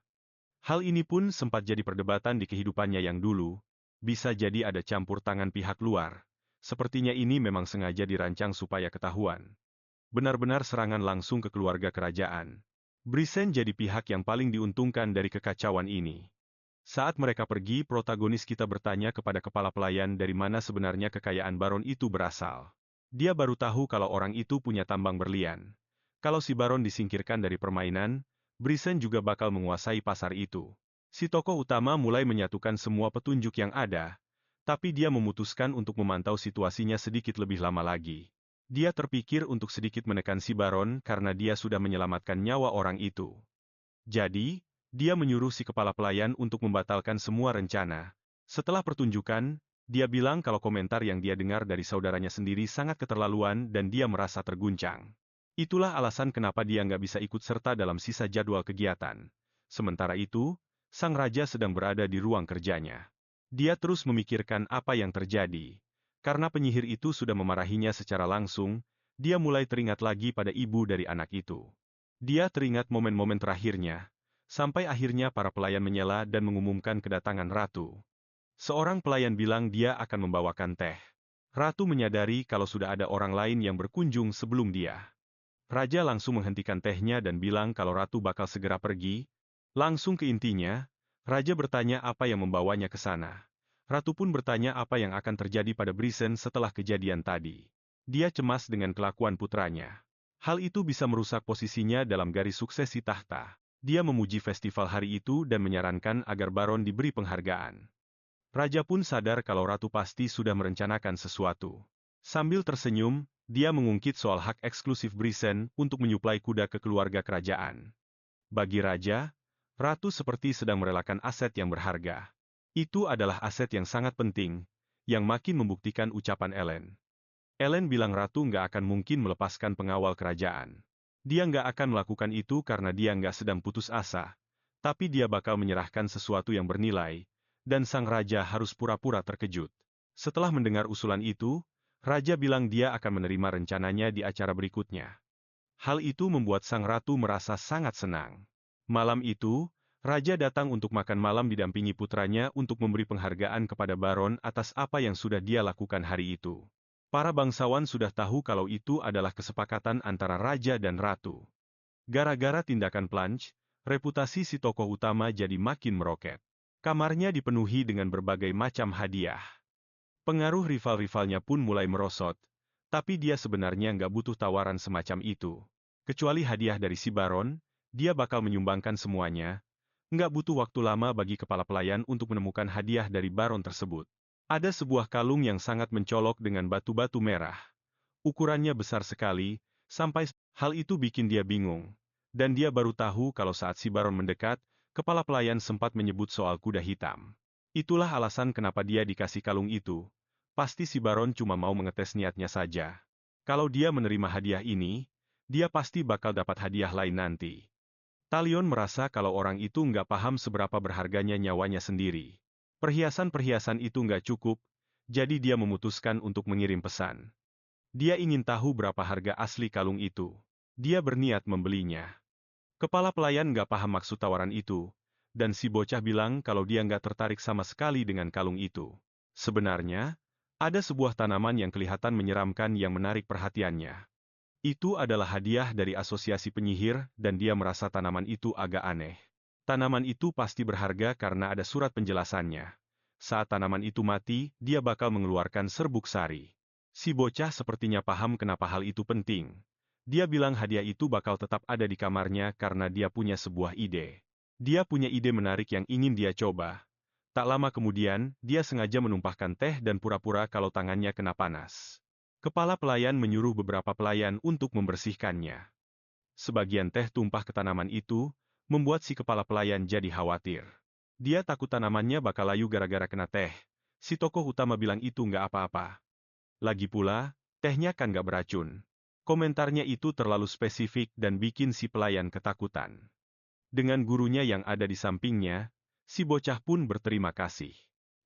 Speaker 1: Hal ini pun sempat jadi perdebatan di kehidupannya yang dulu. Bisa jadi ada campur tangan pihak luar. Sepertinya ini memang sengaja dirancang supaya ketahuan. Benar-benar serangan langsung ke keluarga kerajaan. Brisen jadi pihak yang paling diuntungkan dari kekacauan ini. Saat mereka pergi, protagonis kita bertanya kepada kepala pelayan dari mana sebenarnya kekayaan baron itu berasal. Dia baru tahu kalau orang itu punya tambang berlian. Kalau si baron disingkirkan dari permainan, Brisen juga bakal menguasai pasar itu. Si tokoh utama mulai menyatukan semua petunjuk yang ada, tapi dia memutuskan untuk memantau situasinya sedikit lebih lama lagi. Dia terpikir untuk sedikit menekan si baron karena dia sudah menyelamatkan nyawa orang itu. Jadi, dia menyuruh si kepala pelayan untuk membatalkan semua rencana. Setelah pertunjukan, dia bilang kalau komentar yang dia dengar dari saudaranya sendiri sangat keterlaluan dan dia merasa terguncang. Itulah alasan kenapa dia nggak bisa ikut serta dalam sisa jadwal kegiatan. Sementara itu, sang raja sedang berada di ruang kerjanya. Dia terus memikirkan apa yang terjadi. Karena penyihir itu sudah memarahinya secara langsung, dia mulai teringat lagi pada ibu dari anak itu. Dia teringat momen-momen terakhirnya, sampai akhirnya para pelayan menyela dan mengumumkan kedatangan ratu. Seorang pelayan bilang dia akan membawakan teh. Ratu menyadari kalau sudah ada orang lain yang berkunjung sebelum dia. Raja langsung menghentikan tehnya dan bilang kalau ratu bakal segera pergi. Langsung ke intinya, raja bertanya apa yang membawanya ke sana. Ratu pun bertanya apa yang akan terjadi pada Brisen setelah kejadian tadi. Dia cemas dengan kelakuan putranya. Hal itu bisa merusak posisinya dalam garis suksesi tahta. Dia memuji festival hari itu dan menyarankan agar baron diberi penghargaan. Raja pun sadar kalau ratu pasti sudah merencanakan sesuatu. Sambil tersenyum, dia mengungkit soal hak eksklusif Brisen untuk menyuplai kuda ke keluarga kerajaan. Bagi raja, ratu seperti sedang merelakan aset yang berharga. Itu adalah aset yang sangat penting, yang makin membuktikan ucapan Ellen. Ellen bilang ratu nggak akan mungkin melepaskan pengawal kerajaan. Dia nggak akan melakukan itu karena dia nggak sedang putus asa, tapi dia bakal menyerahkan sesuatu yang bernilai, dan sang raja harus pura-pura terkejut. Setelah mendengar usulan itu, raja bilang dia akan menerima rencananya di acara berikutnya. Hal itu membuat sang ratu merasa sangat senang. Malam itu, raja datang untuk makan malam didampingi putranya untuk memberi penghargaan kepada baron atas apa yang sudah dia lakukan hari itu. Para bangsawan sudah tahu kalau itu adalah kesepakatan antara raja dan ratu. Gara-gara tindakan Planch, reputasi si tokoh utama jadi makin meroket. Kamarnya dipenuhi dengan berbagai macam hadiah. Pengaruh rival-rivalnya pun mulai merosot, tapi dia sebenarnya nggak butuh tawaran semacam itu. Kecuali hadiah dari si baron, dia bakal menyumbangkan semuanya. Nggak butuh waktu lama bagi kepala pelayan untuk menemukan hadiah dari baron tersebut. Ada sebuah kalung yang sangat mencolok dengan batu-batu merah. Ukurannya besar sekali, sampai hal itu bikin dia bingung. Dan dia baru tahu kalau saat si baron mendekat, kepala pelayan sempat menyebut soal kuda hitam. Itulah alasan kenapa dia dikasih kalung itu. Pasti si baron cuma mau mengetes niatnya saja. Kalau dia menerima hadiah ini, dia pasti bakal dapat hadiah lain nanti. Talion merasa kalau orang itu nggak paham seberapa berharganya nyawanya sendiri. Perhiasan-perhiasan itu nggak cukup, jadi dia memutuskan untuk mengirim pesan. Dia ingin tahu berapa harga asli kalung itu. Dia berniat membelinya. Kepala pelayan nggak paham maksud tawaran itu, dan si bocah bilang kalau dia nggak tertarik sama sekali dengan kalung itu. Sebenarnya, ada sebuah tanaman yang kelihatan menyeramkan yang menarik perhatiannya. Itu adalah hadiah dari asosiasi penyihir dan dia merasa tanaman itu agak aneh. Tanaman itu pasti berharga karena ada surat penjelasannya. Saat tanaman itu mati, dia bakal mengeluarkan serbuk sari. Si bocah sepertinya paham kenapa hal itu penting. Dia bilang hadiah itu bakal tetap ada di kamarnya karena dia punya sebuah ide. Dia punya ide menarik yang ingin dia coba. Tak lama kemudian, dia sengaja menumpahkan teh dan pura-pura kalau tangannya kena panas. Kepala pelayan menyuruh beberapa pelayan untuk membersihkannya. Sebagian teh tumpah ke tanaman itu, membuat si kepala pelayan jadi khawatir. Dia takut tanamannya bakal layu gara-gara kena teh. Si tokoh utama bilang itu nggak apa-apa. Lagi pula, tehnya kan nggak beracun. Komentarnya itu terlalu spesifik dan bikin si pelayan ketakutan. Dengan gurunya yang ada di sampingnya, si bocah pun berterima kasih.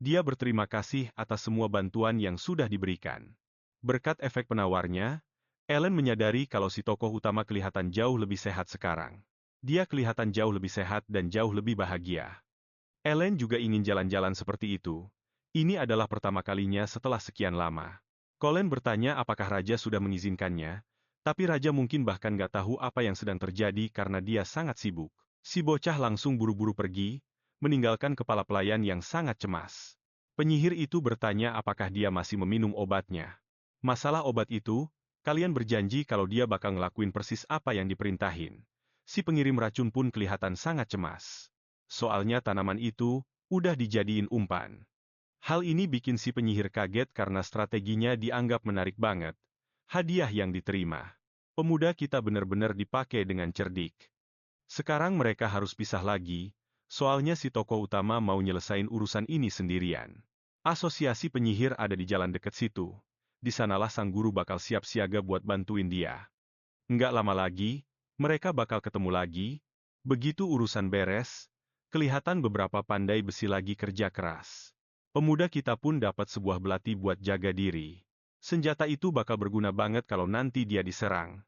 Speaker 1: Dia berterima kasih atas semua bantuan yang sudah diberikan. Berkat efek penawarnya, Ellen menyadari kalau si tokoh utama kelihatan jauh lebih sehat sekarang. Dia kelihatan jauh lebih sehat dan jauh lebih bahagia. Ellen juga ingin jalan-jalan seperti itu. Ini adalah pertama kalinya setelah sekian lama. Colin bertanya apakah Raja sudah mengizinkannya, tapi Raja mungkin bahkan nggak tahu apa yang sedang terjadi karena dia sangat sibuk. Si bocah langsung buru-buru pergi, meninggalkan kepala pelayan yang sangat cemas. Penyihir itu bertanya apakah dia masih meminum obatnya. Masalah obat itu, kalian berjanji kalau dia bakal ngelakuin persis apa yang diperintahin. Si pengirim racun pun kelihatan sangat cemas. Soalnya tanaman itu udah dijadiin umpan. Hal ini bikin si penyihir kaget karena strateginya dianggap menarik banget. Hadiah yang diterima. Pemuda kita benar-benar dipakai dengan cerdik. Sekarang mereka harus pisah lagi, soalnya si tokoh utama mau nyelesain urusan ini sendirian. Asosiasi penyihir ada di jalan dekat situ. Di sanalah sang guru bakal siap siaga buat bantuin dia. Nggak lama lagi, mereka bakal ketemu lagi. Begitu urusan beres, kelihatan beberapa pandai besi lagi kerja keras. Pemuda kita pun dapat sebuah belati buat jaga diri. Senjata itu bakal berguna banget kalau nanti dia diserang.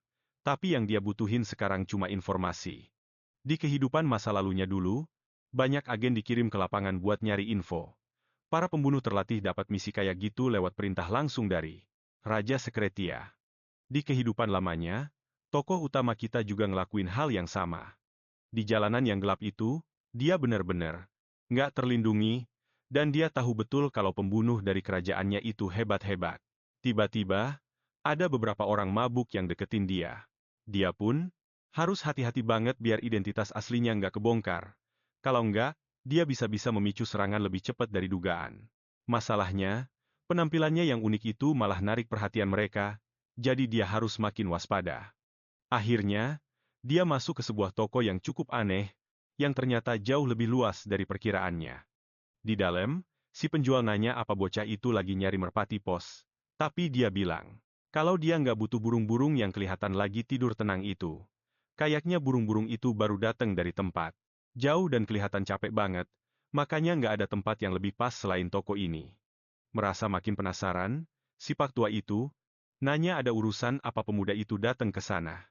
Speaker 1: Tapi yang dia butuhin sekarang cuma informasi. Di kehidupan masa lalunya dulu, banyak agen dikirim ke lapangan buat nyari info. Para pembunuh terlatih dapat misi kayak gitu lewat perintah langsung dari Raja Sekretia. Di kehidupan lamanya, tokoh utama kita juga ngelakuin hal yang sama. Di jalanan yang gelap itu, dia benar-benar nggak terlindungi, dan dia tahu betul kalau pembunuh dari kerajaannya itu hebat-hebat. Tiba-tiba, ada beberapa orang mabuk yang deketin dia. Dia pun harus hati-hati banget biar identitas aslinya nggak kebongkar. Kalau nggak, dia bisa-bisa memicu serangan lebih cepat dari dugaan. Masalahnya, penampilannya yang unik itu malah narik perhatian mereka, jadi dia harus makin waspada. Akhirnya, dia masuk ke sebuah toko yang cukup aneh, yang ternyata jauh lebih luas dari perkiraannya. Di dalam, si penjual nanya apa bocah itu lagi nyari merpati pos. Tapi dia bilang, kalau dia nggak butuh burung-burung yang kelihatan lagi tidur tenang itu. Kayaknya burung-burung itu baru datang dari tempat jauh dan kelihatan capek banget, makanya nggak ada tempat yang lebih pas selain toko ini. Merasa makin penasaran, si pak tua itu nanya ada urusan apa pemuda itu datang ke sana.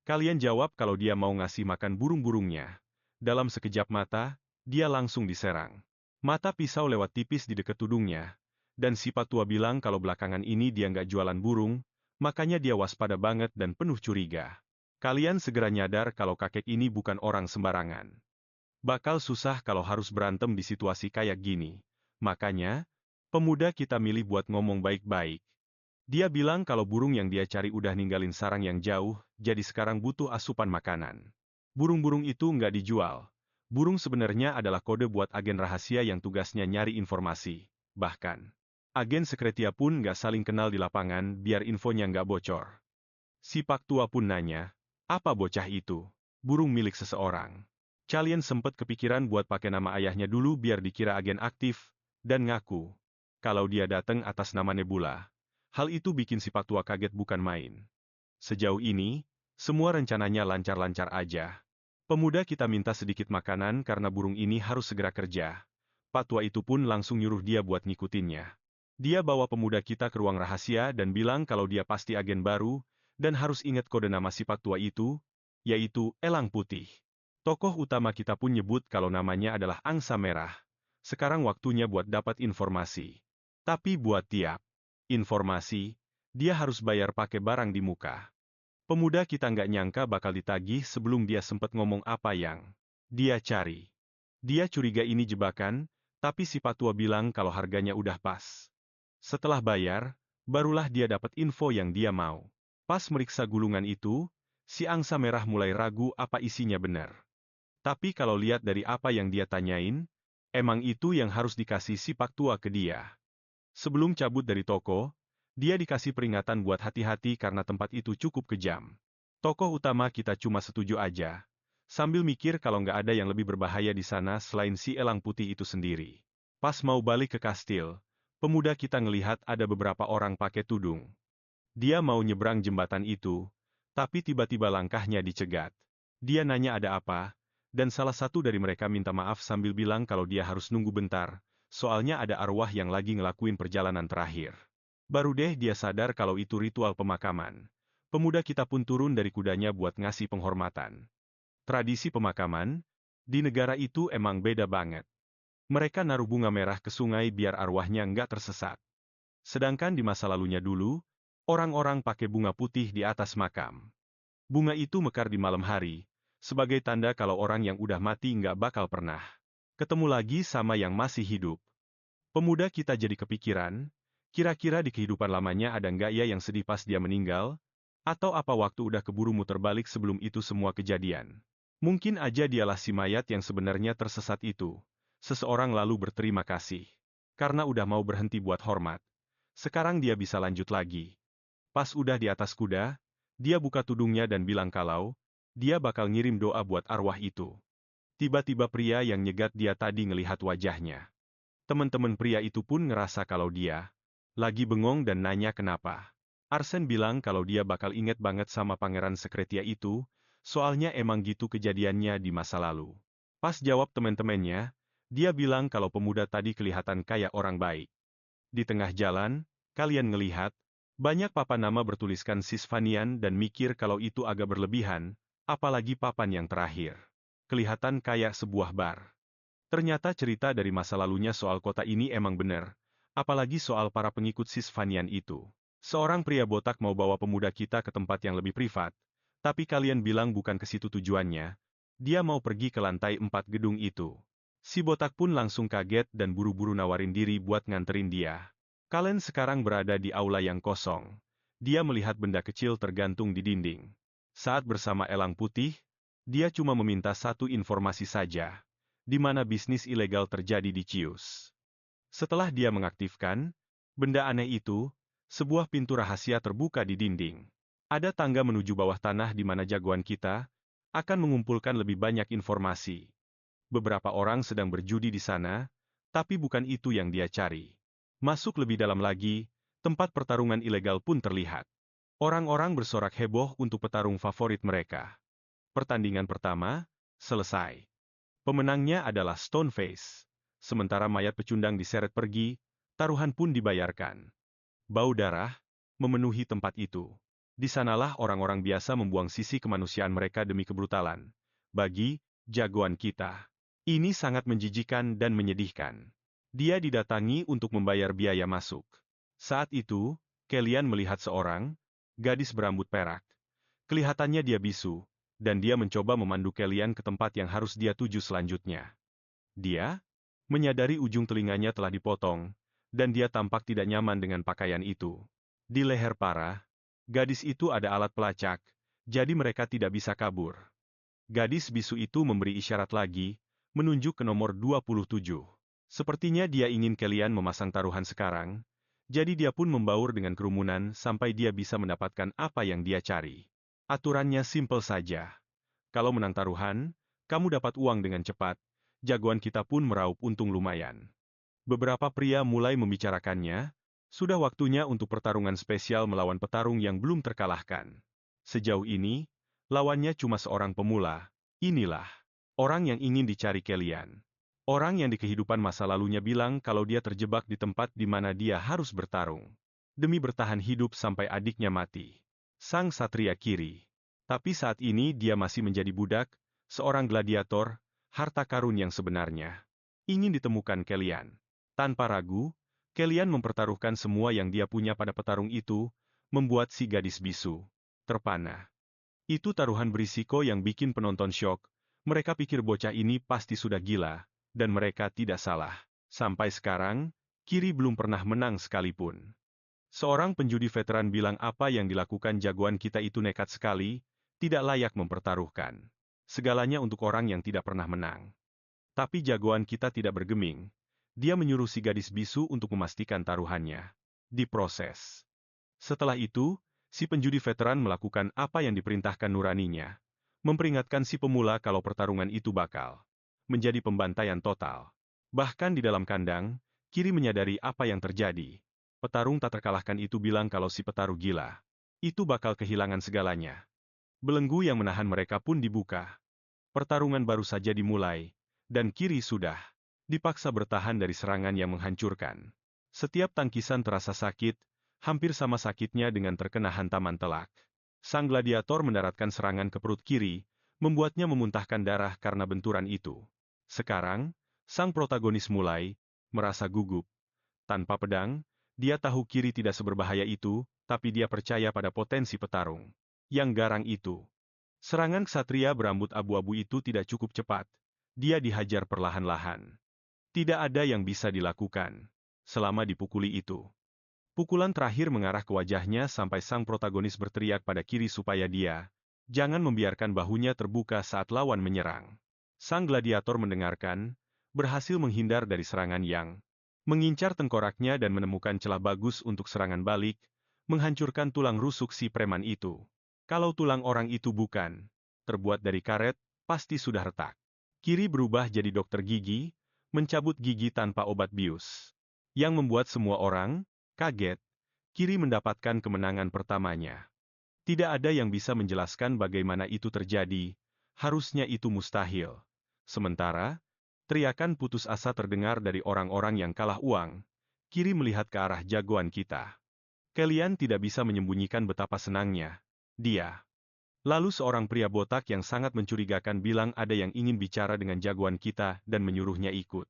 Speaker 1: Kalian jawab kalau dia mau ngasih makan burung-burungnya. Dalam sekejap mata, dia langsung diserang. Mata pisau lewat tipis di dekat tudungnya. Dan si pak tua bilang kalau belakangan ini dia nggak jualan burung, makanya dia waspada banget dan penuh curiga. Kalian segera nyadar kalau kakek ini bukan orang sembarangan. Bakal susah kalau harus berantem di situasi kayak gini. Makanya, pemuda kita milih buat ngomong baik-baik. Dia bilang kalau burung yang dia cari udah ninggalin sarang yang jauh, jadi sekarang butuh asupan makanan. Burung-burung itu nggak dijual. Burung sebenarnya adalah kode buat agen rahasia yang tugasnya nyari informasi. Bahkan, agen sekretia pun nggak saling kenal di lapangan biar infonya nggak bocor. Si pak tua pun nanya, apa bocah itu? Burung milik seseorang. Kalian sempet kepikiran buat pakai nama ayahnya dulu biar dikira agen aktif, dan ngaku. Kalau dia datang atas nama Nebula. Hal itu bikin si pak tua kaget bukan main. Sejauh ini, semua rencananya lancar-lancar aja. Pemuda kita minta sedikit makanan karena burung ini harus segera kerja. Pak tua itu pun langsung nyuruh dia buat ngikutinnya. Dia bawa pemuda kita ke ruang rahasia dan bilang kalau dia pasti agen baru, dan harus ingat kode nama si pak tua itu, yaitu Elang Putih. Tokoh utama kita pun nyebut kalau namanya adalah Angsa Merah. Sekarang waktunya buat dapat informasi. Tapi buat tiap informasi, dia harus bayar pakai barang di muka. Pemuda kita nggak nyangka bakal ditagih sebelum dia sempat ngomong apa yang Dia cari. Dia curiga ini jebakan, tapi si Patua bilang kalau harganya udah pas. Setelah bayar, barulah dia dapat info yang dia mau. Pas meriksa gulungan itu, si angsa merah mulai ragu apa isinya benar. Tapi kalau lihat dari apa yang dia tanyain, emang itu yang harus dikasih si Paktua ke dia. Sebelum cabut dari toko, dia dikasih peringatan buat hati-hati karena tempat itu cukup kejam. Tokoh utama kita cuma setuju aja, sambil mikir kalau nggak ada yang lebih berbahaya di sana selain si elang putih itu sendiri. Pas mau balik ke kastil, pemuda kita ngelihat ada beberapa orang pakai tudung. Dia mau nyebrang jembatan itu, tapi tiba-tiba langkahnya dicegat. Dia nanya ada apa, dan salah satu dari mereka minta maaf sambil bilang kalau dia harus nunggu bentar, soalnya ada arwah yang lagi ngelakuin perjalanan terakhir. Baru deh dia sadar kalau itu ritual pemakaman. Pemuda kita pun turun dari kudanya buat ngasih penghormatan. Tradisi pemakaman, di negara itu emang beda banget. Mereka naruh bunga merah ke sungai biar arwahnya nggak tersesat. Sedangkan di masa lalunya dulu, orang-orang pakai bunga putih di atas makam. Bunga itu mekar di malam hari, sebagai tanda kalau orang yang udah mati nggak bakal pernah ketemu lagi sama yang masih hidup. Pemuda kita jadi kepikiran, kira-kira di kehidupan lamanya ada nggak ya yang sedih pas dia meninggal? Atau apa waktu udah keburu muter balik sebelum itu semua kejadian? Mungkin aja dialah si mayat yang sebenarnya tersesat itu. Seseorang lalu berterima kasih. Karena udah mau berhenti buat hormat. Sekarang dia bisa lanjut lagi. Pas udah di atas kuda, dia buka tudungnya dan bilang kalau dia bakal ngirim doa buat arwah itu. Tiba-tiba pria yang nyegat dia tadi ngelihat wajahnya. Teman-teman pria itu pun ngerasa kalau dia lagi bengong dan nanya kenapa. Arsen bilang kalau dia bakal inget banget sama pangeran Sekretia itu, soalnya emang gitu kejadiannya di masa lalu. Pas jawab teman-temannya, dia bilang kalau pemuda tadi kelihatan kayak orang baik. Di tengah jalan, kalian ngelihat, banyak papan nama bertuliskan Sisvanian dan mikir kalau itu agak berlebihan, apalagi papan yang terakhir. Kelihatan kayak sebuah bar. Ternyata cerita dari masa lalunya soal kota ini emang benar, apalagi soal para pengikut Sisvanian itu. Seorang pria botak mau bawa pemuda kita ke tempat yang lebih privat, tapi kalian bilang bukan ke situ tujuannya, dia mau pergi ke lantai 4 gedung itu. Si botak pun langsung kaget dan buru-buru nawarin diri buat nganterin dia. Kalian sekarang berada di aula yang kosong. Dia melihat benda kecil tergantung di dinding. Saat bersama elang putih, dia cuma meminta satu informasi saja. Di mana bisnis ilegal terjadi di Cius. Setelah dia mengaktifkan benda aneh itu, sebuah pintu rahasia terbuka di dinding. Ada tangga menuju bawah tanah di mana jagoan kita akan mengumpulkan lebih banyak informasi. Beberapa orang sedang berjudi di sana, tapi bukan itu yang dia cari. Masuk lebih dalam lagi, tempat pertarungan ilegal pun terlihat. Orang-orang bersorak heboh untuk petarung favorit mereka. Pertandingan pertama selesai. Pemenangnya adalah Stoneface. Sementara mayat pecundang diseret pergi, taruhan pun dibayarkan. Bau darah memenuhi tempat itu. Di sanalah orang-orang biasa membuang sisi kemanusiaan mereka demi kebrutalan. Bagi jagoan kita, ini sangat menjijikan dan menyedihkan. Dia didatangi untuk membayar biaya masuk. Saat itu, Kellyanne melihat seorang gadis berambut perak. Kelihatannya dia bisu, dan dia mencoba memandu Kellyanne ke tempat yang harus dia tuju selanjutnya. Dia menyadari ujung telinganya telah dipotong, dan dia tampak tidak nyaman dengan pakaian itu. Di leher para gadis itu ada alat pelacak, jadi mereka tidak bisa kabur. Gadis bisu itu memberi isyarat lagi, menunjuk ke nomor 27. Sepertinya dia ingin Kellyanne memasang taruhan sekarang, jadi dia pun membaur dengan kerumunan sampai dia bisa mendapatkan apa yang dia cari. Aturannya simpel saja. Kalau menang taruhan, kamu dapat uang dengan cepat, jagoan kita pun meraup untung lumayan. Beberapa pria mulai membicarakannya, sudah waktunya untuk pertarungan spesial melawan petarung yang belum terkalahkan. Sejauh ini, lawannya cuma seorang pemula. Inilah orang yang ingin dicari Kellyanne. Orang yang di kehidupan masa lalunya bilang kalau dia terjebak di tempat di mana dia harus bertarung. Demi bertahan hidup sampai adiknya mati. Sang Satria Kiri. Tapi saat ini dia masih menjadi budak, seorang gladiator, harta karun yang sebenarnya. Ingin ditemukan Kellyanne. Tanpa ragu, Kellyanne mempertaruhkan semua yang dia punya pada petarung itu, membuat si gadis bisu terpana. Itu taruhan berisiko yang bikin penonton syok, Mereka pikir bocah ini pasti sudah gila, dan mereka tidak salah. Sampai sekarang, Kiri belum pernah menang sekalipun. Seorang penjudi veteran bilang apa yang dilakukan jagoan kita itu nekat sekali, tidak layak mempertaruhkan. Segalanya untuk orang yang tidak pernah menang. Tapi jagoan kita tidak bergeming. Dia menyuruh si gadis bisu untuk memastikan taruhannya. Diproses. Setelah itu, si penjudi veteran melakukan apa yang diperintahkan nuraninya. Memperingatkan si pemula kalau pertarungan itu bakal menjadi pembantaian total. Bahkan di dalam kandang, Kiri menyadari apa yang terjadi. Petarung tak terkalahkan itu bilang kalau si petarung gila. Itu bakal kehilangan segalanya. Belenggu yang menahan mereka pun dibuka. Pertarungan baru saja dimulai, dan Kiri sudah dipaksa bertahan dari serangan yang menghancurkan. Setiap tangkisan terasa sakit, hampir sama sakitnya dengan terkena hantaman telak. Sang gladiator mendaratkan serangan ke perut Kiri, membuatnya memuntahkan darah karena benturan itu. Sekarang, sang protagonis mulai merasa gugup. Tanpa pedang, dia tahu Kiri tidak seberbahaya itu, tapi dia percaya pada potensi petarung yang garang itu. Serangan ksatria berambut abu-abu itu tidak cukup cepat. Dia dihajar perlahan-lahan. Tidak ada yang bisa dilakukan selama dipukuli itu. Pukulan terakhir mengarah ke wajahnya sampai sang protagonis berteriak pada Kiri supaya dia jangan membiarkan bahunya terbuka saat lawan menyerang. Sang gladiator mendengarkan, berhasil menghindar dari serangan yang mengincar tengkoraknya dan menemukan celah bagus untuk serangan balik, menghancurkan tulang rusuk si preman itu. Kalau tulang orang itu bukan terbuat dari karet, pasti sudah retak. Kiri berubah jadi dokter gigi, mencabut gigi tanpa obat bius. Yang membuat semua orang kaget. Kiri mendapatkan kemenangan pertamanya. Tidak ada yang bisa menjelaskan bagaimana itu terjadi, harusnya itu mustahil. Sementara, teriakan putus asa terdengar dari orang-orang yang kalah uang. Kiri melihat ke arah jagoan kita. Kalian tidak bisa menyembunyikan betapa senangnya. Dia. Lalu seorang pria botak yang sangat mencurigakan bilang ada yang ingin bicara dengan jagoan kita dan menyuruhnya ikut.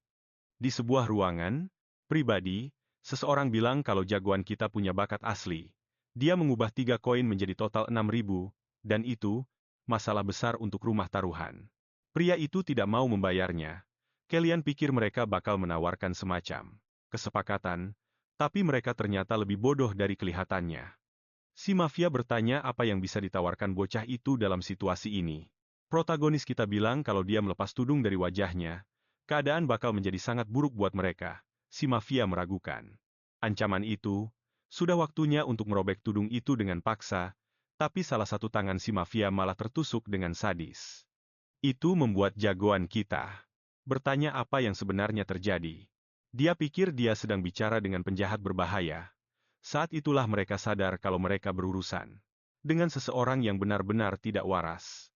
Speaker 1: Di sebuah ruangan pribadi, seseorang bilang kalau jagoan kita punya bakat asli. Dia mengubah 3 koin menjadi total 6.000, dan itu masalah besar untuk rumah taruhan. Pria itu tidak mau membayarnya. Kalian pikir mereka bakal menawarkan semacam kesepakatan, tapi mereka ternyata lebih bodoh dari kelihatannya. Si mafia bertanya apa yang bisa ditawarkan bocah itu dalam situasi ini. Protagonis kita bilang kalau dia melepas tudung dari wajahnya, keadaan bakal menjadi sangat buruk buat mereka. Si mafia meragukan. Ancaman itu, sudah waktunya untuk merobek tudung itu dengan paksa, tapi salah satu tangan si mafia malah tertusuk dengan sadis. Itu membuat jagoan kita bertanya apa yang sebenarnya terjadi. Dia pikir dia sedang bicara dengan penjahat berbahaya. Saat itulah mereka sadar kalau mereka berurusan dengan seseorang yang benar-benar tidak waras.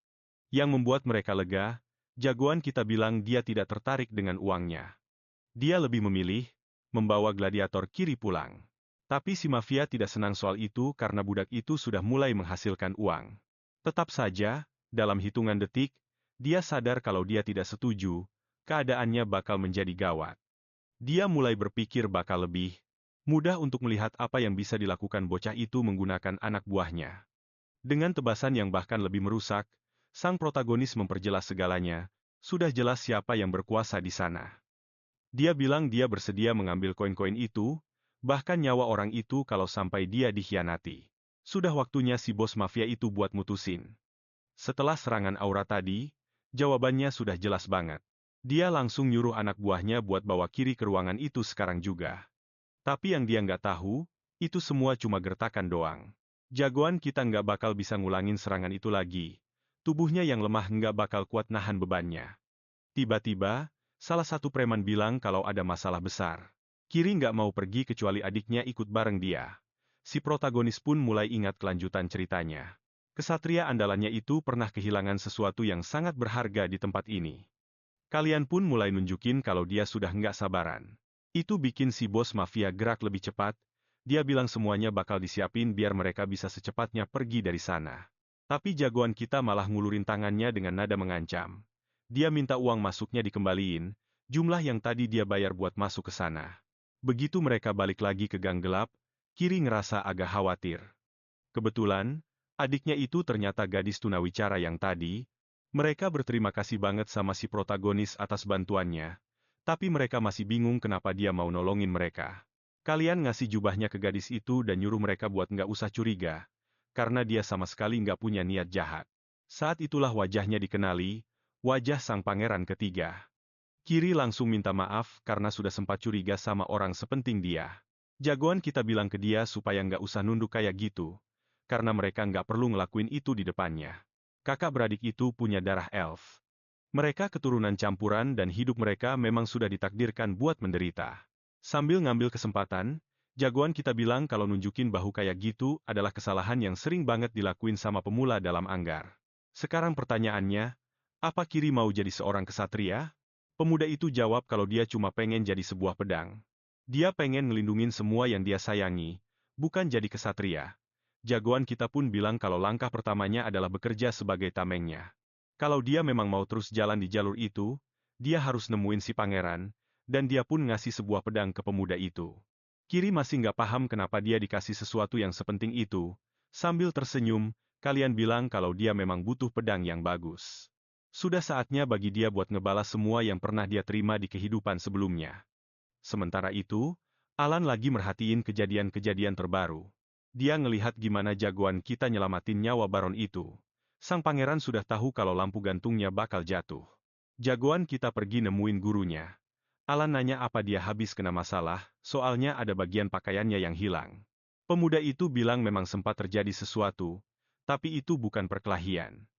Speaker 1: Yang membuat mereka lega, jagoan kita bilang dia tidak tertarik dengan uangnya. Dia lebih memilih membawa gladiator Kiri pulang. Tapi si mafia tidak senang soal itu karena budak itu sudah mulai menghasilkan uang. Tetap saja, dalam hitungan detik, dia sadar kalau dia tidak setuju, keadaannya bakal menjadi gawat. Dia mulai berpikir bakal lebih mudah untuk melihat apa yang bisa dilakukan bocah itu menggunakan anak buahnya. Dengan tebasan yang bahkan lebih merusak, sang protagonis memperjelas segalanya, sudah jelas siapa yang berkuasa di sana. Dia bilang dia bersedia mengambil koin-koin itu, bahkan nyawa orang itu kalau sampai dia dikhianati. Sudah waktunya si bos mafia itu buat mutusin. Setelah serangan aura tadi, jawabannya sudah jelas banget. Dia langsung nyuruh anak buahnya buat bawa Kiri ke ruangan itu sekarang juga. Tapi yang dia nggak tahu, itu semua cuma gertakan doang. Jagoan kita nggak bakal bisa ngulangin serangan itu lagi. Tubuhnya yang lemah nggak bakal kuat nahan bebannya. Tiba-tiba, salah satu preman bilang kalau ada masalah besar. Kiri nggak mau pergi kecuali adiknya ikut bareng dia. Si protagonis pun mulai ingat kelanjutan ceritanya. Kesatria andalannya itu pernah kehilangan sesuatu yang sangat berharga di tempat ini. Kalian pun mulai nunjukin kalau dia sudah nggak sabaran. Itu bikin si bos mafia gerak lebih cepat. Dia bilang semuanya bakal disiapin biar mereka bisa secepatnya pergi dari sana. Tapi jagoan kita malah ngulurin tangannya dengan nada mengancam. Dia minta uang masuknya dikembaliin, jumlah yang tadi dia bayar buat masuk ke sana. Begitu mereka balik lagi ke gang gelap, Kiri ngerasa agak khawatir. Kebetulan, adiknya itu ternyata gadis tunawicara yang tadi Mereka berterima kasih banget sama si protagonis atas bantuannya, tapi mereka masih bingung kenapa dia mau nolongin mereka. Kalian ngasih jubahnya ke gadis itu dan nyuruh mereka buat nggak usah curiga, karena dia sama sekali nggak punya niat jahat. Saat itulah wajahnya dikenali, wajah sang pangeran ketiga. Kiri langsung minta maaf karena sudah sempat curiga sama orang sepenting dia. Jagoan kita bilang ke dia supaya nggak usah nunduk kayak gitu, karena mereka nggak perlu ngelakuin itu di depannya. Kakak beradik itu punya darah elf. Mereka keturunan campuran dan hidup mereka memang sudah ditakdirkan buat menderita. Sambil ngambil kesempatan, jagoan kita bilang kalau nunjukin bahu kayak gitu adalah kesalahan yang sering banget dilakuin sama pemula dalam Anggar. Sekarang pertanyaannya, apa Kiri mau jadi seorang kesatria? Pemuda itu jawab kalau dia cuma pengen jadi sebuah pedang. Dia pengen ngelindungin semua yang dia sayangi, bukan jadi kesatria. Jagoan kita pun bilang kalau langkah pertamanya adalah bekerja sebagai tamengnya. Kalau dia memang mau terus jalan di jalur itu, dia harus nemuin si pangeran, dan dia pun ngasih sebuah pedang ke pemuda itu. Kiri masih nggak paham kenapa dia dikasih sesuatu yang sepenting itu. Sambil tersenyum, kalian bilang kalau dia memang butuh pedang yang bagus. Sudah saatnya bagi dia buat ngebalas semua yang pernah dia terima di kehidupan sebelumnya. Sementara itu, Alan lagi merhatiin kejadian-kejadian terbaru. Dia ngelihat gimana jagoan kita nyelamatin nyawa Baron itu. Sang pangeran sudah tahu kalau lampu gantungnya bakal jatuh. Jagoan kita pergi nemuin gurunya. Alan nanya apa dia habis kena masalah, soalnya ada bagian pakaiannya yang hilang. Pemuda itu bilang memang sempat terjadi sesuatu, tapi itu bukan perkelahian.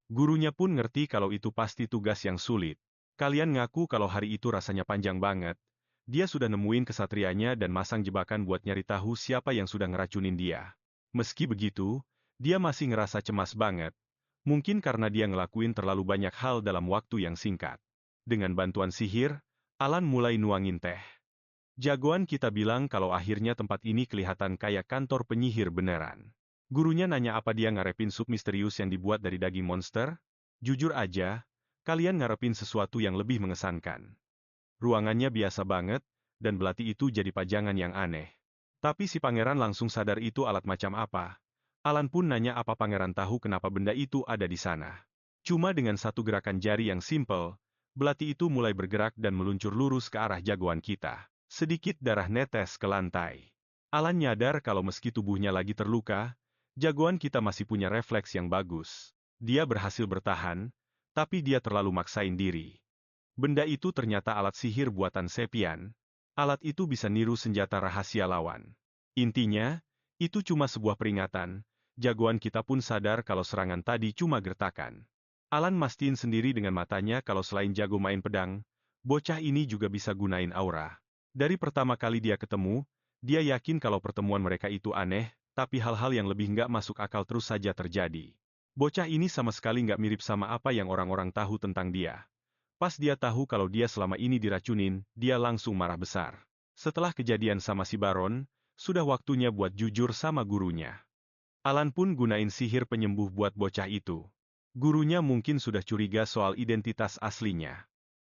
Speaker 1: Gurunya pun ngerti kalau itu pasti tugas yang sulit. Kalian ngaku kalau hari itu rasanya panjang banget. Dia sudah nemuin kesatrianya dan masang jebakan buat nyari tahu siapa yang sudah ngeracunin dia. Meski begitu, dia masih ngerasa cemas banget. Mungkin karena dia ngelakuin terlalu banyak hal dalam waktu yang singkat. Dengan bantuan sihir, Alan mulai nuangin teh. Jagoan kita bilang kalau akhirnya tempat ini kelihatan kayak kantor penyihir beneran. Gurunya nanya apa dia ngarepin sup misterius yang dibuat dari daging monster? Jujur aja, kalian ngarepin sesuatu yang lebih mengesankan. Ruangannya biasa banget, dan belati itu jadi pajangan yang aneh. Tapi si pangeran langsung sadar itu alat macam apa. Alan pun nanya apa pangeran tahu kenapa benda itu ada di sana. Cuma dengan satu gerakan jari yang simpel, belati itu mulai bergerak dan meluncur lurus ke arah jagoan kita. Sedikit darah netes ke lantai. Alan nyadar kalau meski tubuhnya lagi terluka, jagoan kita masih punya refleks yang bagus. Dia berhasil bertahan, tapi dia terlalu maksain diri. Benda itu ternyata alat sihir buatan Sepian. Alat itu bisa niru senjata rahasia lawan. Intinya, itu cuma sebuah peringatan. Jagoan kita pun sadar kalau serangan tadi cuma gertakan. Alan mastiin sendiri dengan matanya kalau selain jago main pedang, bocah ini juga bisa gunain aura. Dari pertama kali dia ketemu, dia yakin kalau pertemuan mereka itu aneh, tapi hal-hal yang lebih nggak masuk akal terus saja terjadi. Bocah ini sama sekali nggak mirip sama apa yang orang-orang tahu tentang dia. Pas dia tahu kalau dia selama ini diracunin, dia langsung marah besar. Setelah kejadian sama si Baron, sudah waktunya buat jujur sama gurunya. Alan pun gunain sihir penyembuh buat bocah itu. Gurunya mungkin sudah curiga soal identitas aslinya.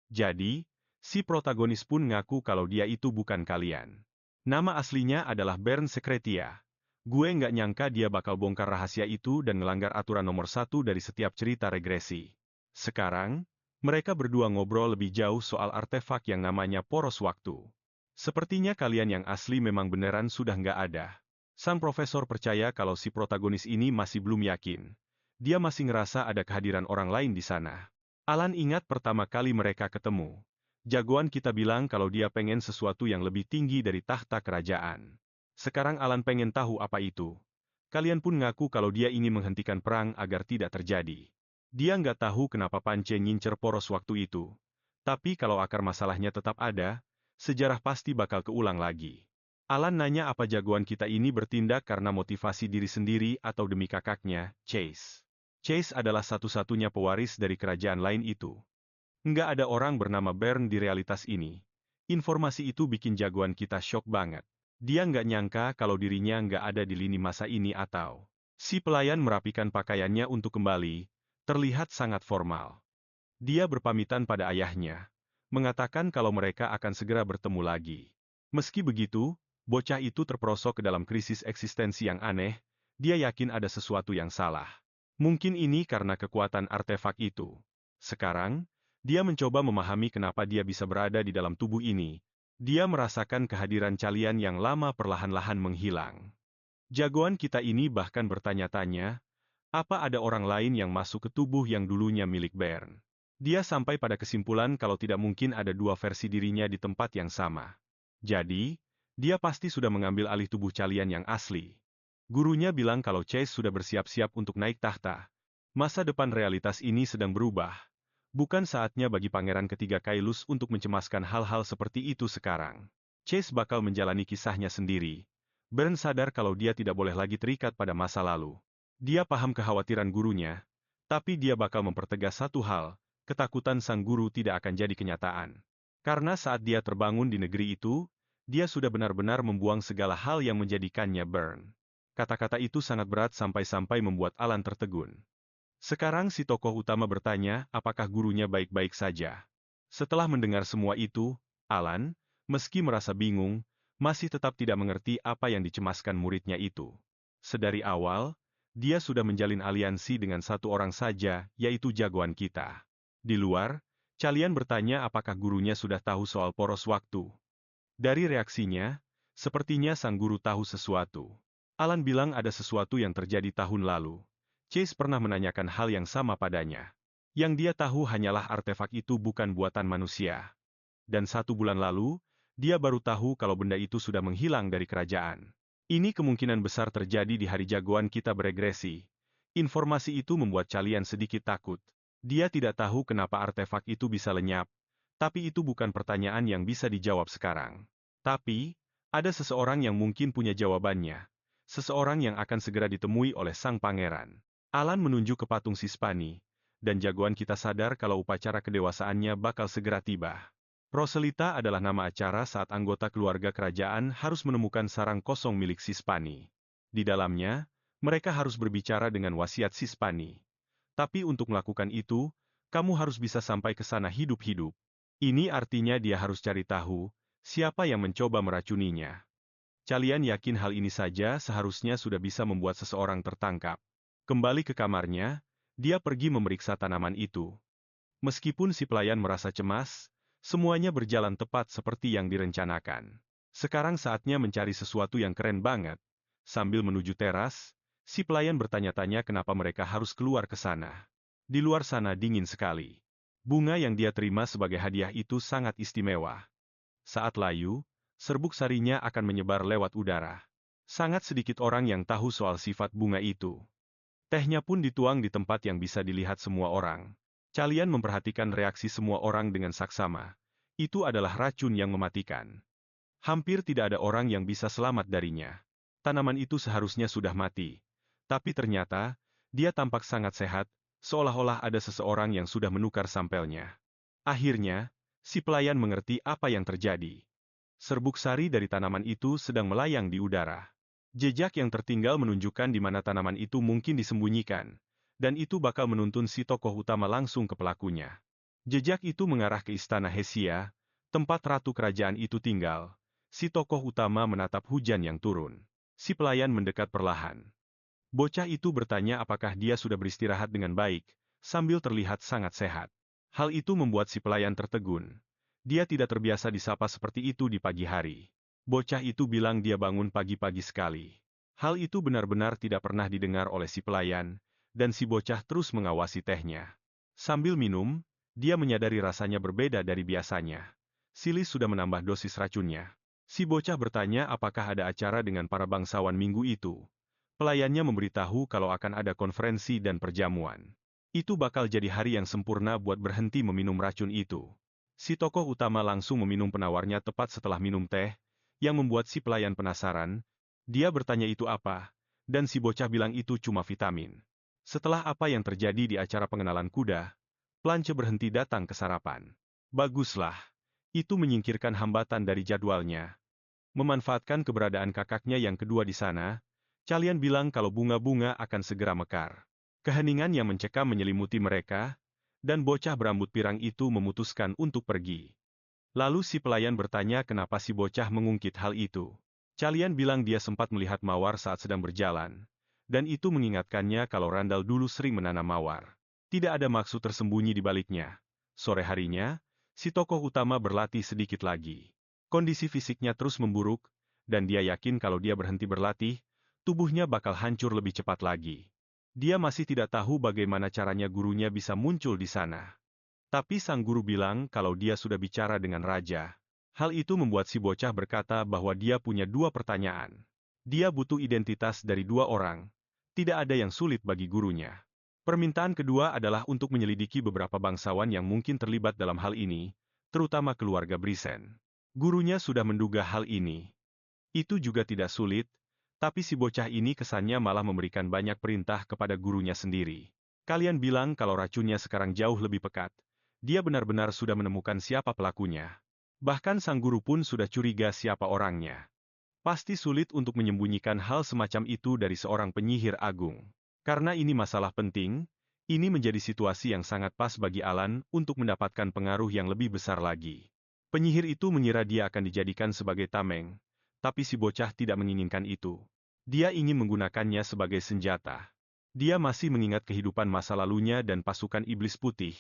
Speaker 1: Jadi, si protagonis pun ngaku kalau dia itu bukan kalian. Nama aslinya adalah Bern Secretia. Gue nggak nyangka dia bakal bongkar rahasia itu dan melanggar aturan nomor 1 dari setiap cerita regresi. Sekarang, mereka berdua ngobrol lebih jauh soal artefak yang namanya poros waktu. Sepertinya kalian yang asli memang beneran sudah nggak ada. Sang profesor percaya kalau si protagonis ini masih belum yakin. Dia masih ngerasa ada kehadiran orang lain di sana. Alan ingat pertama kali mereka ketemu. Jagoan kita bilang kalau dia pengen sesuatu yang lebih tinggi dari tahta kerajaan. Sekarang Alan pengen tahu apa itu. Kalian pun ngaku kalau dia ingin menghentikan perang agar tidak terjadi. Dia nggak tahu kenapa Pance ngincer poros waktu itu. Tapi kalau akar masalahnya tetap ada, sejarah pasti bakal keulang lagi. Alan nanya apa jagoan kita ini bertindak karena motivasi diri sendiri atau demi kakaknya, Chase. Chase adalah satu-satunya pewaris dari kerajaan lain itu. Nggak ada orang bernama Bern di realitas ini. Informasi itu bikin jagoan kita syok banget. Dia nggak nyangka kalau dirinya nggak ada di lini masa ini atau... Si pelayan merapikan pakaiannya untuk kembali, terlihat sangat formal. Dia berpamitan pada ayahnya, mengatakan kalau mereka akan segera bertemu lagi. Meski begitu, bocah itu terperosok ke dalam krisis eksistensi yang aneh, dia yakin ada sesuatu yang salah. Mungkin ini karena kekuatan artefak itu. Sekarang, dia mencoba memahami kenapa dia bisa berada di dalam tubuh ini. Dia merasakan kehadiran Calian yang lama perlahan-lahan menghilang. Jagoan kita ini bahkan bertanya-tanya, apa ada orang lain yang masuk ke tubuh yang dulunya milik Bern? Dia sampai pada kesimpulan kalau tidak mungkin ada dua versi dirinya di tempat yang sama. Jadi, dia pasti sudah mengambil alih tubuh Calian yang asli. Gurunya bilang kalau Chase sudah bersiap-siap untuk naik tahta. Masa depan realitas ini sedang berubah. Bukan saatnya bagi Pangeran Ketiga Kailus untuk mencemaskan hal-hal seperti itu sekarang. Chase bakal menjalani kisahnya sendiri. Bern sadar kalau dia tidak boleh lagi terikat pada masa lalu. Dia paham kekhawatiran gurunya, tapi dia bakal mempertegas satu hal, ketakutan sang guru tidak akan jadi kenyataan. Karena saat dia terbangun di negeri itu, dia sudah benar-benar membuang segala hal yang menjadikannya Bern. Kata-kata itu sangat berat sampai-sampai membuat Alan tertegun. Sekarang si tokoh utama bertanya apakah gurunya baik-baik saja. Setelah mendengar semua itu, Alan, meski merasa bingung, masih tetap tidak mengerti apa yang dicemaskan muridnya itu. Sedari awal, dia sudah menjalin aliansi dengan satu orang saja, yaitu jagoan kita. Di luar, Calian bertanya apakah gurunya sudah tahu soal poros waktu. Dari reaksinya, sepertinya sang guru tahu sesuatu. Alan bilang ada sesuatu yang terjadi tahun lalu. Chase pernah menanyakan hal yang sama padanya. Yang dia tahu hanyalah artefak itu bukan buatan manusia. Dan 1 bulan lalu, dia baru tahu kalau benda itu sudah menghilang dari kerajaan. Ini kemungkinan besar terjadi di hari jagoan kita beregresi. Informasi itu membuat Calian sedikit takut. Dia tidak tahu kenapa artefak itu bisa lenyap, tapi itu bukan pertanyaan yang bisa dijawab sekarang. Tapi, ada seseorang yang mungkin punya jawabannya. Seseorang yang akan segera ditemui oleh sang pangeran. Alan menunjuk ke patung Sispani, dan jagoan kita sadar kalau upacara kedewasaannya bakal segera tiba. Roselita adalah nama acara saat anggota keluarga kerajaan harus menemukan sarang kosong milik Sispani. Di dalamnya, mereka harus berbicara dengan wasiat Sispani. Tapi untuk melakukan itu, kamu harus bisa sampai ke sana hidup-hidup. Ini artinya dia harus cari tahu, siapa yang mencoba meracuninya. Calian yakin hal ini saja seharusnya sudah bisa membuat seseorang tertangkap. Kembali ke kamarnya, dia pergi memeriksa tanaman itu. Meskipun si pelayan merasa cemas, semuanya berjalan tepat seperti yang direncanakan. Sekarang saatnya mencari sesuatu yang keren banget. Sambil menuju teras, si pelayan bertanya-tanya kenapa mereka harus keluar ke sana. Di luar sana dingin sekali. Bunga yang dia terima sebagai hadiah itu sangat istimewa. Saat layu, serbuk sarinya akan menyebar lewat udara. Sangat sedikit orang yang tahu soal sifat bunga itu. Tehnya pun dituang di tempat yang bisa dilihat semua orang. Calian memperhatikan reaksi semua orang dengan saksama. Itu adalah racun yang mematikan. Hampir tidak ada orang yang bisa selamat darinya. Tanaman itu seharusnya sudah mati. Tapi ternyata, dia tampak sangat sehat, seolah-olah ada seseorang yang sudah menukar sampelnya. Akhirnya, si pelayan mengerti apa yang terjadi. Serbuk sari dari tanaman itu sedang melayang di udara. Jejak yang tertinggal menunjukkan di mana tanaman itu mungkin disembunyikan, dan itu bakal menuntun si tokoh utama langsung ke pelakunya. Jejak itu mengarah ke istana Hesia, tempat ratu kerajaan itu tinggal. Si tokoh utama menatap hujan yang turun. Si pelayan mendekat perlahan. Bocah itu bertanya apakah dia sudah beristirahat dengan baik, sambil terlihat sangat sehat. Hal itu membuat si pelayan tertegun. Dia tidak terbiasa disapa seperti itu di pagi hari. Bocah itu bilang dia bangun pagi-pagi sekali. Hal itu benar-benar tidak pernah didengar oleh si pelayan, dan si bocah terus mengawasi tehnya. Sambil minum, dia menyadari rasanya berbeda dari biasanya. Silis sudah menambah dosis racunnya. Si bocah bertanya apakah ada acara dengan para bangsawan minggu itu. Pelayannya memberitahu kalau akan ada konferensi dan perjamuan. Itu bakal jadi hari yang sempurna buat berhenti meminum racun itu. Si tokoh utama langsung meminum penawarnya tepat setelah minum teh, yang membuat si pelayan penasaran. Dia bertanya itu apa, dan si bocah bilang itu cuma vitamin. Setelah apa yang terjadi di acara pengenalan kuda, Planche berhenti datang ke sarapan. Baguslah, itu menyingkirkan hambatan dari jadwalnya. Memanfaatkan keberadaan kakaknya yang kedua di sana, Calian bilang kalau bunga-bunga akan segera mekar. Keheningan yang mencekam menyelimuti mereka, dan bocah berambut pirang itu memutuskan untuk pergi. Lalu si pelayan bertanya kenapa si bocah mengungkit hal itu. Calian bilang dia sempat melihat mawar saat sedang berjalan, dan itu mengingatkannya kalau Randall dulu sering menanam mawar. Tidak ada maksud tersembunyi di baliknya. Sore harinya, si tokoh utama berlatih sedikit lagi. Kondisi fisiknya terus memburuk, dan dia yakin kalau dia berhenti berlatih, tubuhnya bakal hancur lebih cepat lagi. Dia masih tidak tahu bagaimana caranya gurunya bisa muncul di sana. Tapi sang guru bilang kalau dia sudah bicara dengan raja. Hal itu membuat si bocah berkata bahwa dia punya dua pertanyaan. Dia butuh identitas dari dua orang. Tidak ada yang sulit bagi gurunya. Permintaan kedua adalah untuk menyelidiki beberapa bangsawan yang mungkin terlibat dalam hal ini, terutama keluarga Brisen. Gurunya sudah menduga hal ini. Itu juga tidak sulit, tapi si bocah ini kesannya malah memberikan banyak perintah kepada gurunya sendiri. Kalian bilang kalau racunnya sekarang jauh lebih pekat. Dia benar-benar sudah menemukan siapa pelakunya. Bahkan sang guru pun sudah curiga siapa orangnya. Pasti sulit untuk menyembunyikan hal semacam itu dari seorang penyihir agung. Karena ini masalah penting, ini menjadi situasi yang sangat pas bagi Alan untuk mendapatkan pengaruh yang lebih besar lagi. Penyihir itu mengira dia akan dijadikan sebagai tameng, tapi si bocah tidak menginginkan itu. Dia ingin menggunakannya sebagai senjata. Dia masih mengingat kehidupan masa lalunya dan pasukan iblis putih,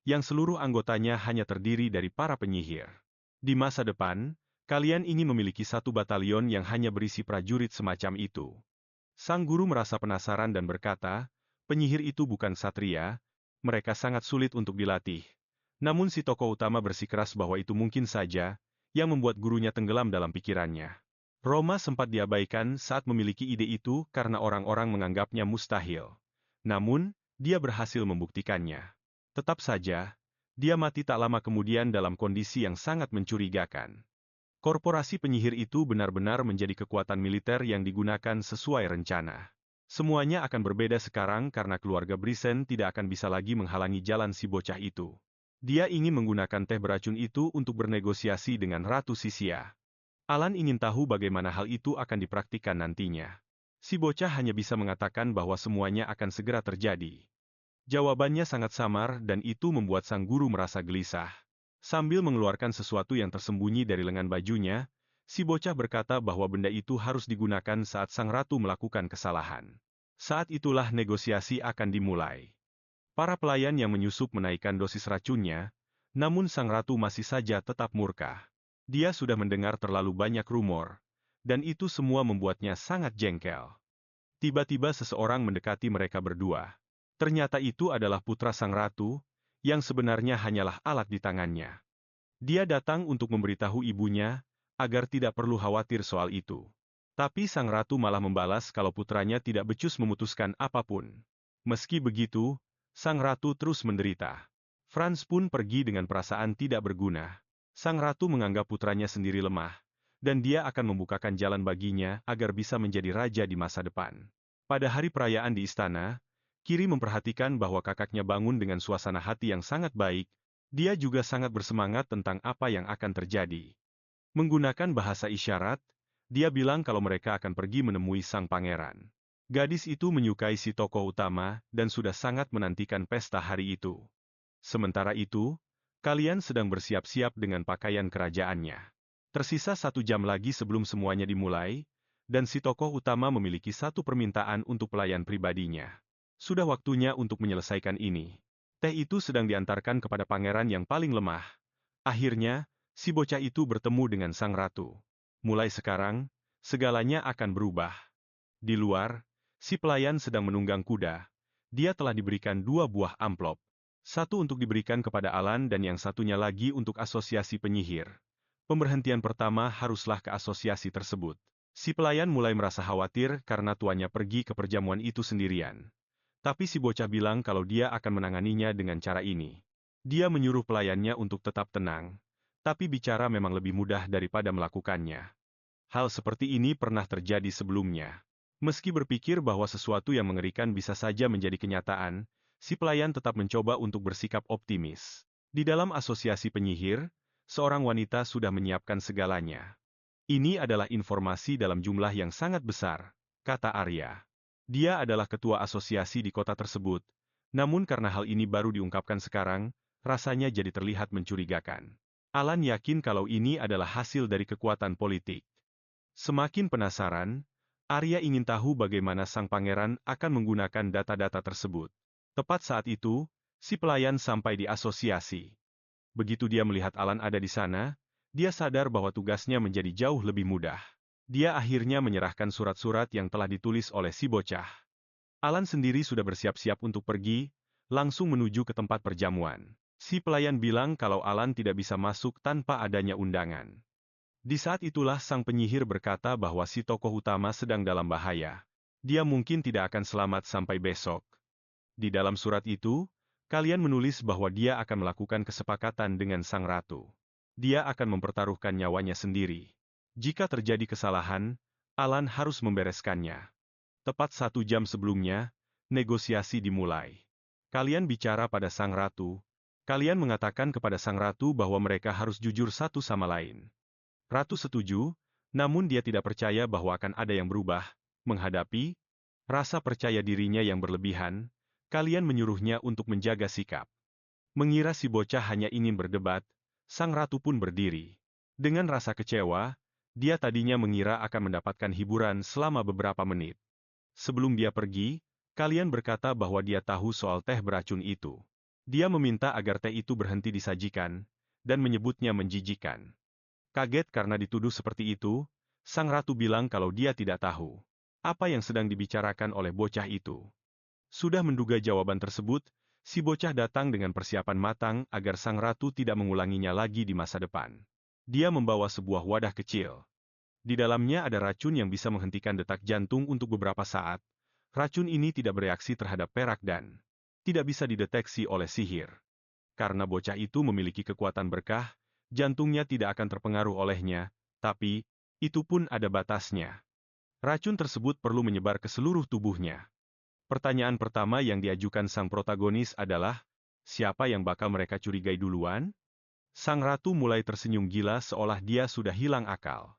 Speaker 1: yang seluruh anggotanya hanya terdiri dari para penyihir. Di masa depan, kalian ingin memiliki satu batalion yang hanya berisi prajurit semacam itu. Sang guru merasa penasaran dan berkata, penyihir itu bukan satria, mereka sangat sulit untuk dilatih. Namun si tokoh utama bersikeras bahwa itu mungkin saja, yang membuat gurunya tenggelam dalam pikirannya. Roma sempat diabaikan saat memiliki ide itu karena orang-orang menganggapnya mustahil. Namun, dia berhasil membuktikannya. Tetap saja, dia mati tak lama kemudian dalam kondisi yang sangat mencurigakan. Korporasi penyihir itu benar-benar menjadi kekuatan militer yang digunakan sesuai rencana. Semuanya akan berbeda sekarang karena keluarga Brisen tidak akan bisa lagi menghalangi jalan si bocah itu. Dia ingin menggunakan teh beracun itu untuk bernegosiasi dengan Ratu Sisia. Alan ingin tahu bagaimana hal itu akan dipraktikkan nantinya. Si bocah hanya bisa mengatakan bahwa semuanya akan segera terjadi. Jawabannya sangat samar dan itu membuat sang guru merasa gelisah. Sambil mengeluarkan sesuatu yang tersembunyi dari lengan bajunya, si bocah berkata bahwa benda itu harus digunakan saat sang ratu melakukan kesalahan. Saat itulah negosiasi akan dimulai. Para pelayan yang menyusup menaikkan dosis racunnya, namun sang ratu masih saja tetap murka. Dia sudah mendengar terlalu banyak rumor, dan itu semua membuatnya sangat jengkel. Tiba-tiba seseorang mendekati mereka berdua. Ternyata itu adalah putra sang ratu, yang sebenarnya hanyalah alat di tangannya. Dia datang untuk memberitahu ibunya, agar tidak perlu khawatir soal itu. Tapi sang ratu malah membalas kalau putranya tidak becus memutuskan apapun. Meski begitu, sang ratu terus menderita. Franz pun pergi dengan perasaan tidak berguna. Sang ratu menganggap putranya sendiri lemah, dan dia akan membukakan jalan baginya agar bisa menjadi raja di masa depan. Pada hari perayaan di istana, Kiri memperhatikan bahwa kakaknya bangun dengan suasana hati yang sangat baik. Dia juga sangat bersemangat tentang apa yang akan terjadi. Menggunakan bahasa isyarat, dia bilang kalau mereka akan pergi menemui sang pangeran. Gadis itu menyukai si tokoh utama dan sudah sangat menantikan pesta hari itu. Sementara itu, kalian sedang bersiap-siap dengan pakaian kerajaannya. Tersisa 1 jam lagi sebelum semuanya dimulai, dan si tokoh utama memiliki satu permintaan untuk pelayan pribadinya. Sudah waktunya untuk menyelesaikan ini. Teh itu sedang diantarkan kepada pangeran yang paling lemah. Akhirnya, si bocah itu bertemu dengan sang ratu. Mulai sekarang, segalanya akan berubah. Di luar, si pelayan sedang menunggang kuda. Dia telah diberikan 2 buah amplop. Satu untuk diberikan kepada Alan dan yang satunya lagi untuk asosiasi penyihir. Pemberhentian pertama haruslah ke asosiasi tersebut. Si pelayan mulai merasa khawatir karena tuannya pergi ke perjamuan itu sendirian. Tapi si bocah bilang kalau dia akan menanganinya dengan cara ini. Dia menyuruh pelayannya untuk tetap tenang, tapi bicara memang lebih mudah daripada melakukannya. Hal seperti ini pernah terjadi sebelumnya. Meski berpikir bahwa sesuatu yang mengerikan bisa saja menjadi kenyataan, si pelayan tetap mencoba untuk bersikap optimis. Di dalam asosiasi penyihir, seorang wanita sudah menyiapkan segalanya. Ini adalah informasi dalam jumlah yang sangat besar, kata Arya. Dia adalah ketua asosiasi di kota tersebut, namun karena hal ini baru diungkapkan sekarang, rasanya jadi terlihat mencurigakan. Alan yakin kalau ini adalah hasil dari kekuatan politik. Semakin penasaran, Arya ingin tahu bagaimana sang pangeran akan menggunakan data-data tersebut. Tepat saat itu, si pelayan sampai di asosiasi. Begitu dia melihat Alan ada di sana, dia sadar bahwa tugasnya menjadi jauh lebih mudah. Dia akhirnya menyerahkan surat-surat yang telah ditulis oleh si bocah. Alan sendiri sudah bersiap-siap untuk pergi, langsung menuju ke tempat perjamuan. Si pelayan bilang kalau Alan tidak bisa masuk tanpa adanya undangan. Di saat itulah sang penyihir berkata bahwa si tokoh utama sedang dalam bahaya. Dia mungkin tidak akan selamat sampai besok. Di dalam surat itu, kalian menulis bahwa dia akan melakukan kesepakatan dengan sang ratu. Dia akan mempertaruhkan nyawanya sendiri. Jika terjadi kesalahan, Alan harus membereskannya. Tepat 1 jam sebelumnya, negosiasi dimulai. Kalian bicara pada sang ratu. Kalian mengatakan kepada sang ratu bahwa mereka harus jujur satu sama lain. Ratu setuju, namun dia tidak percaya bahwa akan ada yang berubah. Menghadapi rasa percaya dirinya yang berlebihan, kalian menyuruhnya untuk menjaga sikap. Mengira si bocah hanya ingin berdebat, sang ratu pun berdiri. Dengan rasa kecewa, dia tadinya mengira akan mendapatkan hiburan selama beberapa menit. Sebelum dia pergi, kalian berkata bahwa dia tahu soal teh beracun itu. Dia meminta agar teh itu berhenti disajikan, dan menyebutnya menjijikan. Kaget karena dituduh seperti itu, sang ratu bilang kalau dia tidak tahu apa yang sedang dibicarakan oleh bocah itu. Sudah menduga jawaban tersebut, si bocah datang dengan persiapan matang agar sang ratu tidak mengulanginya lagi di masa depan. Dia membawa sebuah wadah kecil. Di dalamnya ada racun yang bisa menghentikan detak jantung untuk beberapa saat. Racun ini tidak bereaksi terhadap perak dan tidak bisa dideteksi oleh sihir. Karena bocah itu memiliki kekuatan berkah, jantungnya tidak akan terpengaruh olehnya, tapi itu pun ada batasnya. Racun tersebut perlu menyebar ke seluruh tubuhnya. Pertanyaan pertama yang diajukan sang protagonis adalah, siapa yang bakal mereka curigai duluan? Sang ratu mulai tersenyum gila seolah dia sudah hilang akal.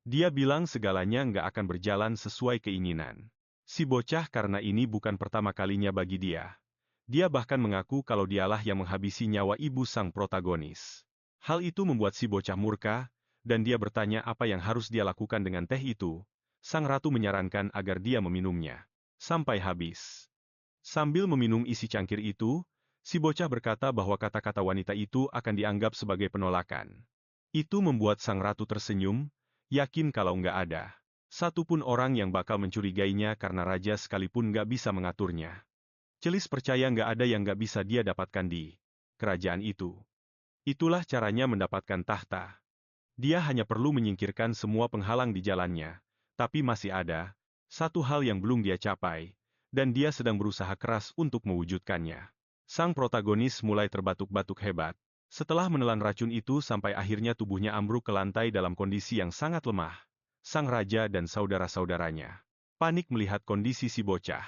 Speaker 1: Dia bilang segalanya nggak akan berjalan sesuai keinginan. Si bocah karena ini bukan pertama kalinya bagi dia. Dia bahkan mengaku kalau dialah yang menghabisi nyawa ibu sang protagonis. Hal itu membuat si bocah murka, dan dia bertanya apa yang harus dia lakukan dengan teh itu. Sang ratu menyarankan agar dia meminumnya sampai habis. Sambil meminum isi cangkir itu, si bocah berkata bahwa kata-kata wanita itu akan dianggap sebagai penolakan. Itu membuat sang ratu tersenyum, yakin kalau nggak ada satu pun orang yang bakal mencurigainya karena raja sekalipun nggak bisa mengaturnya. Celis percaya nggak ada yang nggak bisa dia dapatkan di kerajaan itu. Itulah caranya mendapatkan tahta. Dia hanya perlu menyingkirkan semua penghalang di jalannya. Tapi masih ada satu hal yang belum dia capai, dan dia sedang berusaha keras untuk mewujudkannya. Sang protagonis mulai terbatuk-batuk hebat. Setelah menelan racun itu sampai akhirnya tubuhnya ambruk ke lantai dalam kondisi yang sangat lemah. Sang raja dan saudara-saudaranya panik melihat kondisi si bocah.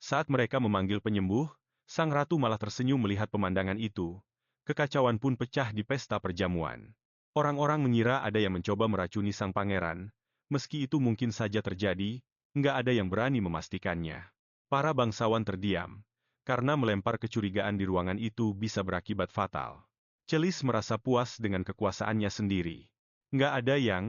Speaker 1: Saat mereka memanggil penyembuh, sang ratu malah tersenyum melihat pemandangan itu. Kekacauan pun pecah di pesta perjamuan. Orang-orang mengira ada yang mencoba meracuni sang pangeran. Meski itu mungkin saja terjadi, nggak ada yang berani memastikannya. Para bangsawan terdiam, karena melempar kecurigaan di ruangan itu bisa berakibat fatal. Celis merasa puas dengan kekuasaannya sendiri. Nggak ada yang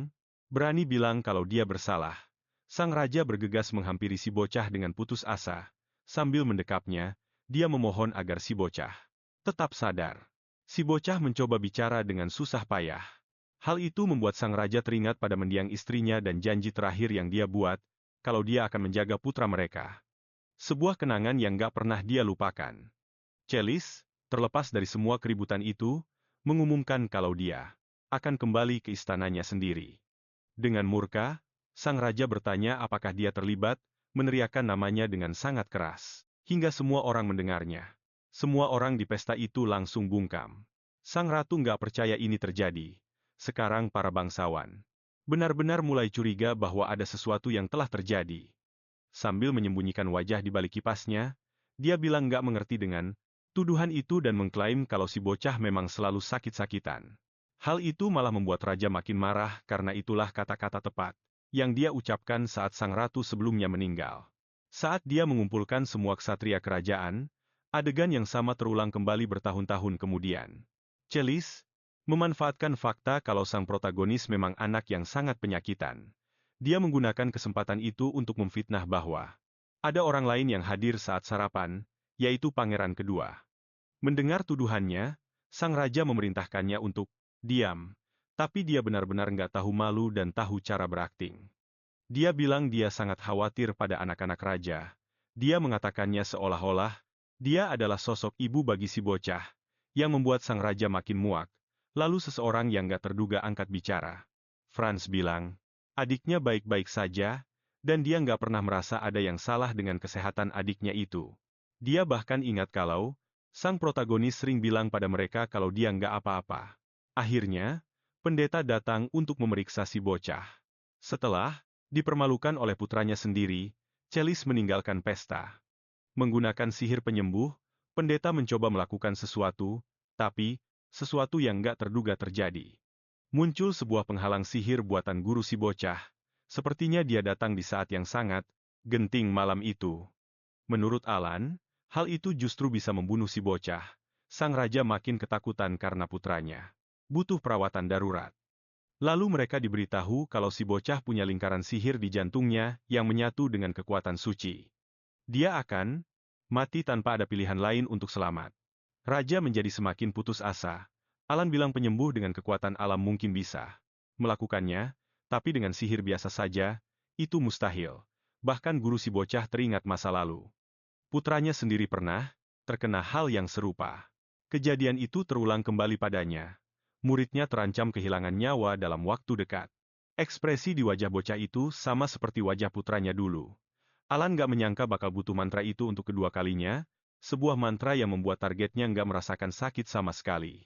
Speaker 1: berani bilang kalau dia bersalah. Sang raja bergegas menghampiri si bocah dengan putus asa. Sambil mendekapnya, dia memohon agar si bocah tetap sadar. Si bocah mencoba bicara dengan susah payah. Hal itu membuat sang raja teringat pada mendiang istrinya dan janji terakhir yang dia buat, kalau dia akan menjaga putra mereka. Sebuah kenangan yang gak pernah dia lupakan. Celis, terlepas dari semua keributan itu, mengumumkan kalau dia akan kembali ke istananya sendiri. Dengan murka, sang raja bertanya apakah dia terlibat, meneriakkan namanya dengan sangat keras, hingga semua orang mendengarnya. Semua orang di pesta itu langsung bungkam. Sang ratu nggak percaya ini terjadi. Sekarang para bangsawan benar-benar mulai curiga bahwa ada sesuatu yang telah terjadi. Sambil menyembunyikan wajah di balik kipasnya, dia bilang nggak mengerti dengan tuduhan itu dan mengklaim kalau si bocah memang selalu sakit-sakitan. Hal itu malah membuat raja makin marah karena itulah kata-kata tepat yang dia ucapkan saat sang ratu sebelumnya meninggal. Saat dia mengumpulkan semua ksatria kerajaan, adegan yang sama terulang kembali bertahun-tahun kemudian. Celis memanfaatkan fakta kalau sang protagonis memang anak yang sangat penyakitan. Dia menggunakan kesempatan itu untuk memfitnah bahwa ada orang lain yang hadir saat sarapan, yaitu pangeran kedua. Mendengar tuduhannya, sang raja memerintahkannya untuk diam, tapi dia benar-benar nggak tahu malu dan tahu cara berakting. Dia bilang dia sangat khawatir pada anak-anak raja. Dia mengatakannya seolah-olah dia adalah sosok ibu bagi si bocah, yang membuat sang raja makin muak. Lalu seseorang yang gak terduga angkat bicara. Franz bilang, adiknya baik-baik saja, dan dia nggak pernah merasa ada yang salah dengan kesehatan adiknya itu. Dia bahkan ingat kalau sang protagonis sering bilang pada mereka kalau dia nggak apa-apa. Akhirnya, pendeta datang untuk memeriksa si bocah. Setelah dipermalukan oleh putranya sendiri, Celis meninggalkan pesta. Menggunakan sihir penyembuh, pendeta mencoba melakukan sesuatu, tapi sesuatu yang nggak terduga terjadi. Muncul sebuah penghalang sihir buatan guru si bocah. Sepertinya dia datang di saat yang sangat genting malam itu. Menurut Alan, hal itu justru bisa membunuh si bocah. Sang raja makin ketakutan karena putranya butuh perawatan darurat. Lalu mereka diberitahu kalau si bocah punya lingkaran sihir di jantungnya yang menyatu dengan kekuatan suci. Dia akan mati tanpa ada pilihan lain untuk selamat. Raja menjadi semakin putus asa. Alan bilang penyembuh dengan kekuatan alam mungkin bisa melakukannya, tapi dengan sihir biasa saja, itu mustahil. Bahkan guru si bocah teringat masa lalu. Putranya sendiri pernah terkena hal yang serupa. Kejadian itu terulang kembali padanya. Muridnya terancam kehilangan nyawa dalam waktu dekat. Ekspresi di wajah bocah itu sama seperti wajah putranya dulu. Alan gak menyangka bakal butuh mantra itu untuk kedua kalinya, sebuah mantra yang membuat targetnya gak merasakan sakit sama sekali.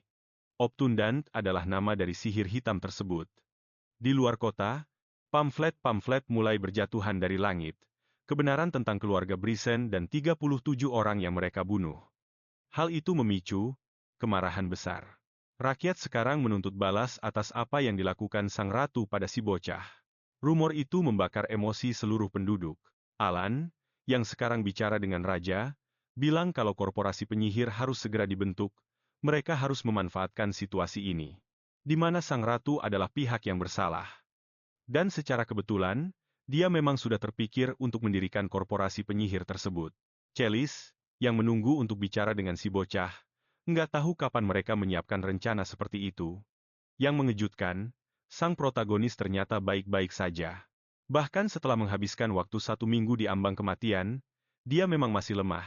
Speaker 1: Obtundant adalah nama dari sihir hitam tersebut. Di luar kota, pamflet-pamflet mulai berjatuhan dari langit. Kebenaran tentang keluarga Brisen dan 37 orang yang mereka bunuh. Hal itu memicu kemarahan besar. Rakyat sekarang menuntut balas atas apa yang dilakukan sang ratu pada si bocah. Rumor itu membakar emosi seluruh penduduk. Alan, yang sekarang bicara dengan raja, bilang kalau korporasi penyihir harus segera dibentuk. Mereka harus memanfaatkan situasi ini, di mana sang ratu adalah pihak yang bersalah. Dan secara kebetulan, dia memang sudah terpikir untuk mendirikan korporasi penyihir tersebut. Celis, yang menunggu untuk bicara dengan si bocah, nggak tahu kapan mereka menyiapkan rencana seperti itu. Yang mengejutkan, sang protagonis ternyata baik-baik saja. Bahkan setelah menghabiskan waktu 1 minggu di ambang kematian, dia memang masih lemah.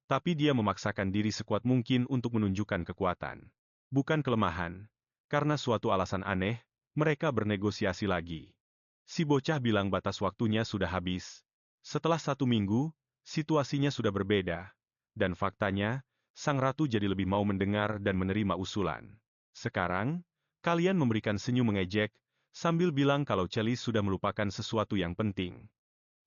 Speaker 1: Tapi dia memaksakan diri sekuat mungkin untuk menunjukkan kekuatan. Bukan kelemahan. Karena suatu alasan aneh, mereka bernegosiasi lagi. Si bocah bilang batas waktunya sudah habis. Setelah 1 minggu, situasinya sudah berbeda. Dan faktanya, sang ratu jadi lebih mau mendengar dan menerima usulan. Sekarang, kalian memberikan senyum mengejek, sambil bilang kalau Celis sudah melupakan sesuatu yang penting.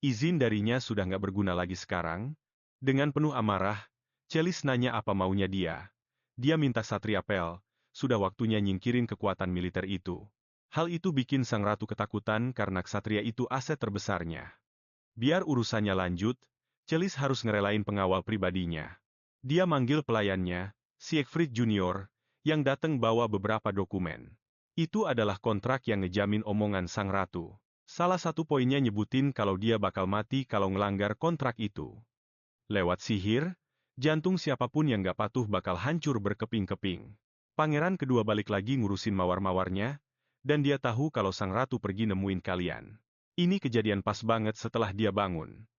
Speaker 1: Izin darinya sudah nggak berguna lagi sekarang. Dengan penuh amarah, Celis nanya apa maunya dia. Dia minta Satria Pel, sudah waktunya nyingkirin kekuatan militer itu. Hal itu bikin sang ratu ketakutan karena ksatria itu aset terbesarnya. Biar urusannya lanjut, Celis harus ngerelain pengawal pribadinya. Dia manggil pelayannya, Siegfried Junior, yang datang bawa beberapa dokumen. Itu adalah kontrak yang ngejamin omongan sang ratu. Salah satu poinnya nyebutin kalau dia bakal mati kalau ngelanggar kontrak itu. Lewat sihir, jantung siapapun yang gak patuh bakal hancur berkeping-keping. Pangeran kedua balik lagi ngurusin mawar-mawarnya, dan dia tahu kalau sang ratu pergi nemuin kalian. Ini kejadian pas banget setelah dia bangun.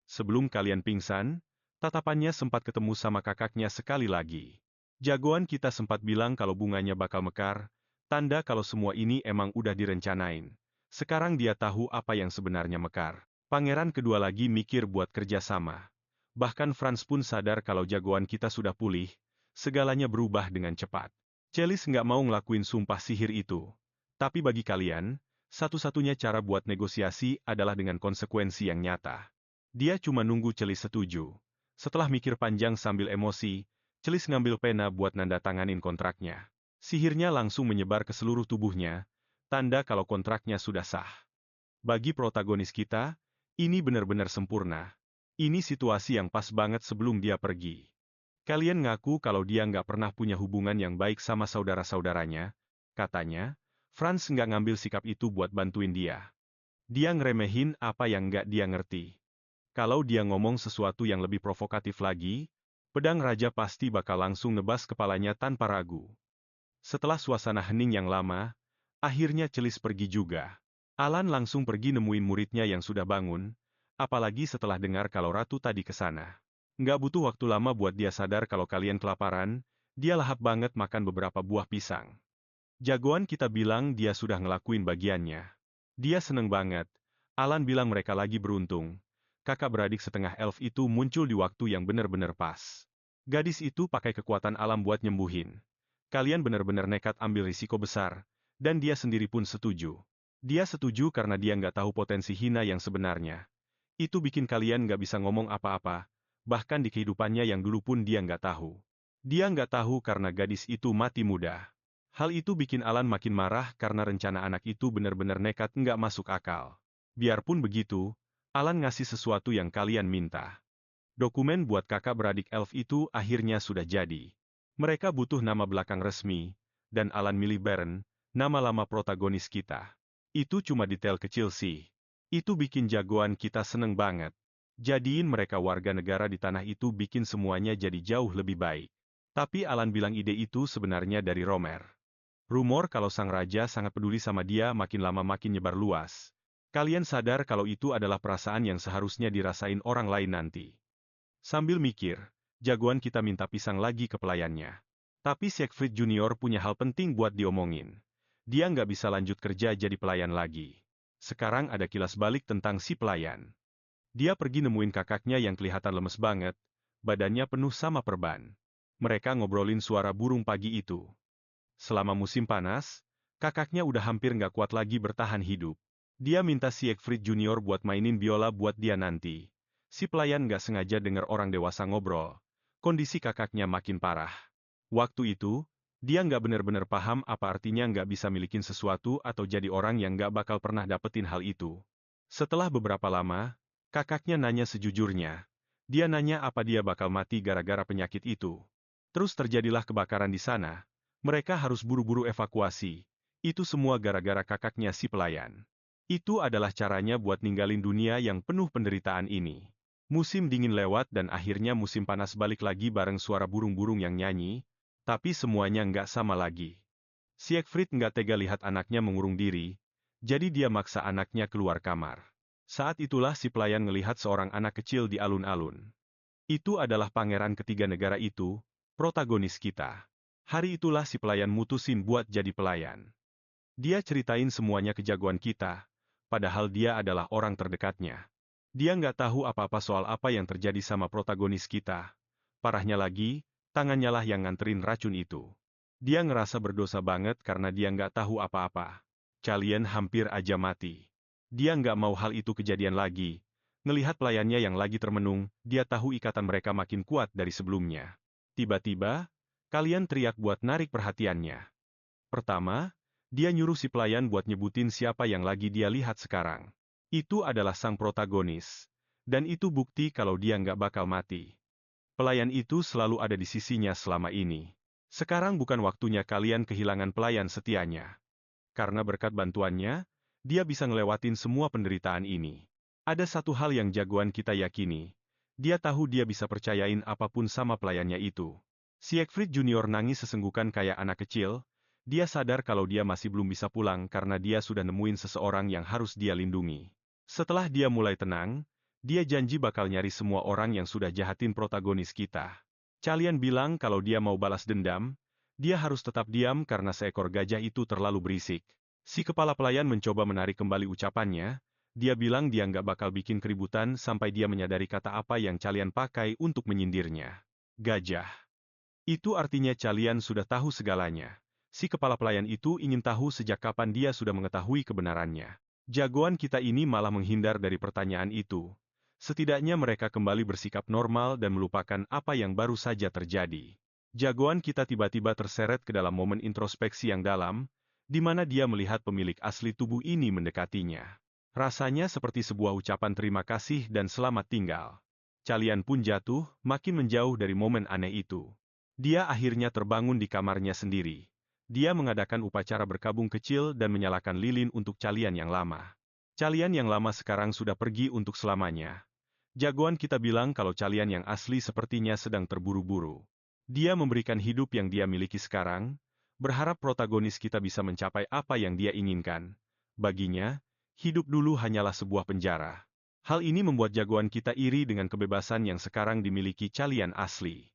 Speaker 1: Sebelum kalian pingsan, tatapannya sempat ketemu sama kakaknya sekali lagi. Jagoan kita sempat bilang kalau bunganya bakal mekar, tanda kalau semua ini emang udah direncanain. Sekarang dia tahu apa yang sebenarnya mekar. Pangeran kedua lagi mikir buat kerja sama. Bahkan Franz pun sadar kalau jagoan kita sudah pulih, segalanya berubah dengan cepat. Celis nggak mau ngelakuin sumpah sihir itu. Tapi bagi kalian, satu-satunya cara buat negosiasi adalah dengan konsekuensi yang nyata. Dia cuma nunggu Celis setuju. Setelah mikir panjang sambil emosi, Celis ngambil pena buat nanda tanganin kontraknya. Sihirnya langsung menyebar ke seluruh tubuhnya, tanda kalau kontraknya sudah sah. Bagi protagonis kita, ini benar-benar sempurna. Ini situasi yang pas banget sebelum dia pergi. Kalian ngaku kalau dia nggak pernah punya hubungan yang baik sama saudara-saudaranya, katanya. Franz nggak ngambil sikap itu buat bantuin dia. Dia ngeremehin apa yang nggak dia ngerti. Kalau dia ngomong sesuatu yang lebih provokatif lagi, pedang raja pasti bakal langsung nebas kepalanya tanpa ragu. Setelah suasana hening yang lama, akhirnya Celis pergi juga. Alan langsung pergi nemuin muridnya yang sudah bangun, apalagi setelah dengar kalau Ratu tadi ke sana. Nggak butuh waktu lama buat dia sadar kalau kalian kelaparan, dia lahap banget makan beberapa buah pisang. Jagoan kita bilang dia sudah ngelakuin bagiannya. Dia seneng banget. Alan bilang mereka lagi beruntung. Kakak beradik setengah elf itu muncul di waktu yang benar-benar pas. Gadis itu pakai kekuatan alam buat nyembuhin. Kalian benar-benar nekat ambil risiko besar, dan dia sendiri pun setuju. Dia setuju karena dia nggak tahu potensi Hina yang sebenarnya. Itu bikin kalian nggak bisa ngomong apa-apa, bahkan di kehidupannya yang dulu pun dia nggak tahu. Dia nggak tahu karena gadis itu mati muda. Hal itu bikin Alan makin marah karena rencana anak itu benar-benar nekat nggak masuk akal. Biarpun begitu, Alan ngasih sesuatu yang kalian minta. Dokumen buat kakak beradik elf itu akhirnya sudah jadi. Mereka butuh nama belakang resmi, dan Alan milih Baron, nama lama protagonis kita. Itu cuma detail kecil sih. Itu bikin jagoan kita seneng banget. Jadiin mereka warga negara di tanah itu bikin semuanya jadi jauh lebih baik. Tapi Alan bilang ide itu sebenarnya dari Romer. Rumor kalau sang raja sangat peduli sama dia makin lama makin nyebar luas. Kalian sadar kalau itu adalah perasaan yang seharusnya dirasain orang lain nanti. Sambil mikir, jagoan kita minta pisang lagi ke pelayannya. Tapi Siegfried Junior punya hal penting buat diomongin. Dia nggak bisa lanjut kerja jadi pelayan lagi. Sekarang ada kilas balik tentang si pelayan. Dia pergi nemuin kakaknya yang kelihatan lemes banget, badannya penuh sama perban. Mereka ngobrolin suara burung pagi itu. Selama musim panas, kakaknya udah hampir nggak kuat lagi bertahan hidup. Dia minta Siegfried Junior buat mainin biola buat dia nanti. Si pelayan nggak sengaja dengar orang dewasa ngobrol. Kondisi kakaknya makin parah. Waktu itu, dia nggak benar-benar paham apa artinya nggak bisa milikin sesuatu atau jadi orang yang nggak bakal pernah dapetin hal itu. Setelah beberapa lama, kakaknya nanya sejujurnya. Dia nanya apa dia bakal mati gara-gara penyakit itu. Terus terjadilah kebakaran di sana. Mereka harus buru-buru evakuasi. Itu semua gara-gara kakaknya si pelayan. Itu adalah caranya buat ninggalin dunia yang penuh penderitaan ini. Musim dingin lewat dan akhirnya musim panas balik lagi bareng suara burung-burung yang nyanyi, tapi semuanya nggak sama lagi. Siegfried nggak tega lihat anaknya mengurung diri, jadi dia maksa anaknya keluar kamar. Saat itulah si pelayan ngelihat seorang anak kecil di alun-alun. Itu adalah pangeran ketiga negara itu, protagonis kita. Hari itulah si pelayan mutusin buat jadi pelayan. Dia ceritain semuanya ke jagoan kita, padahal dia adalah orang terdekatnya. Dia nggak tahu apa-apa soal apa yang terjadi sama protagonis kita. Parahnya lagi, tangannya lah yang nganterin racun itu. Dia ngerasa berdosa banget karena dia nggak tahu apa-apa. Kalian hampir aja mati. Dia nggak mau hal itu kejadian lagi. Ngelihat pelayannya yang lagi termenung, dia tahu ikatan mereka makin kuat dari sebelumnya. Tiba-tiba, kalian teriak buat narik perhatiannya. Pertama, dia nyuruh si pelayan buat nyebutin siapa yang lagi dia lihat sekarang. Itu adalah sang protagonis. Dan itu bukti kalau dia nggak bakal mati. Pelayan itu selalu ada di sisinya selama ini. Sekarang bukan waktunya kalian kehilangan pelayan setianya. Karena berkat bantuannya, dia bisa ngelewatin semua penderitaan ini. Ada satu hal yang jagoan kita yakini. Dia tahu dia bisa percayain apapun sama pelayannya itu. Siegfried Junior nangis sesenggukan kayak anak kecil. Dia sadar kalau dia masih belum bisa pulang karena dia sudah nemuin seseorang yang harus dia lindungi. Setelah dia mulai tenang, dia janji bakal nyari semua orang yang sudah jahatin protagonis kita. Kalian bilang kalau dia mau balas dendam, dia harus tetap diam karena seekor gajah itu terlalu berisik. Si kepala pelayan mencoba menarik kembali ucapannya. Dia bilang dia nggak bakal bikin keributan sampai dia menyadari kata apa yang kalian pakai untuk menyindirnya. Gajah. Itu artinya kalian sudah tahu segalanya. Si kepala pelayan itu ingin tahu sejak kapan dia sudah mengetahui kebenarannya. Jagoan kita ini malah menghindar dari pertanyaan itu. Setidaknya mereka kembali bersikap normal dan melupakan apa yang baru saja terjadi. Jagoan kita tiba-tiba terseret ke dalam momen introspeksi yang dalam, di mana dia melihat pemilik asli tubuh ini mendekatinya. Rasanya seperti sebuah ucapan terima kasih dan selamat tinggal. Kalian pun jatuh, makin menjauh dari momen aneh itu. Dia akhirnya terbangun di kamarnya sendiri. Dia mengadakan upacara berkabung kecil dan menyalakan lilin untuk kalian yang lama. Kalian yang lama sekarang sudah pergi untuk selamanya. Jagoan kita bilang kalau kalian yang asli sepertinya sedang terburu-buru. Dia memberikan hidup yang dia miliki sekarang, berharap protagonis kita bisa mencapai apa yang dia inginkan. Baginya, hidup dulu hanyalah sebuah penjara. Hal ini membuat jagoan kita iri dengan kebebasan yang sekarang dimiliki kalian asli.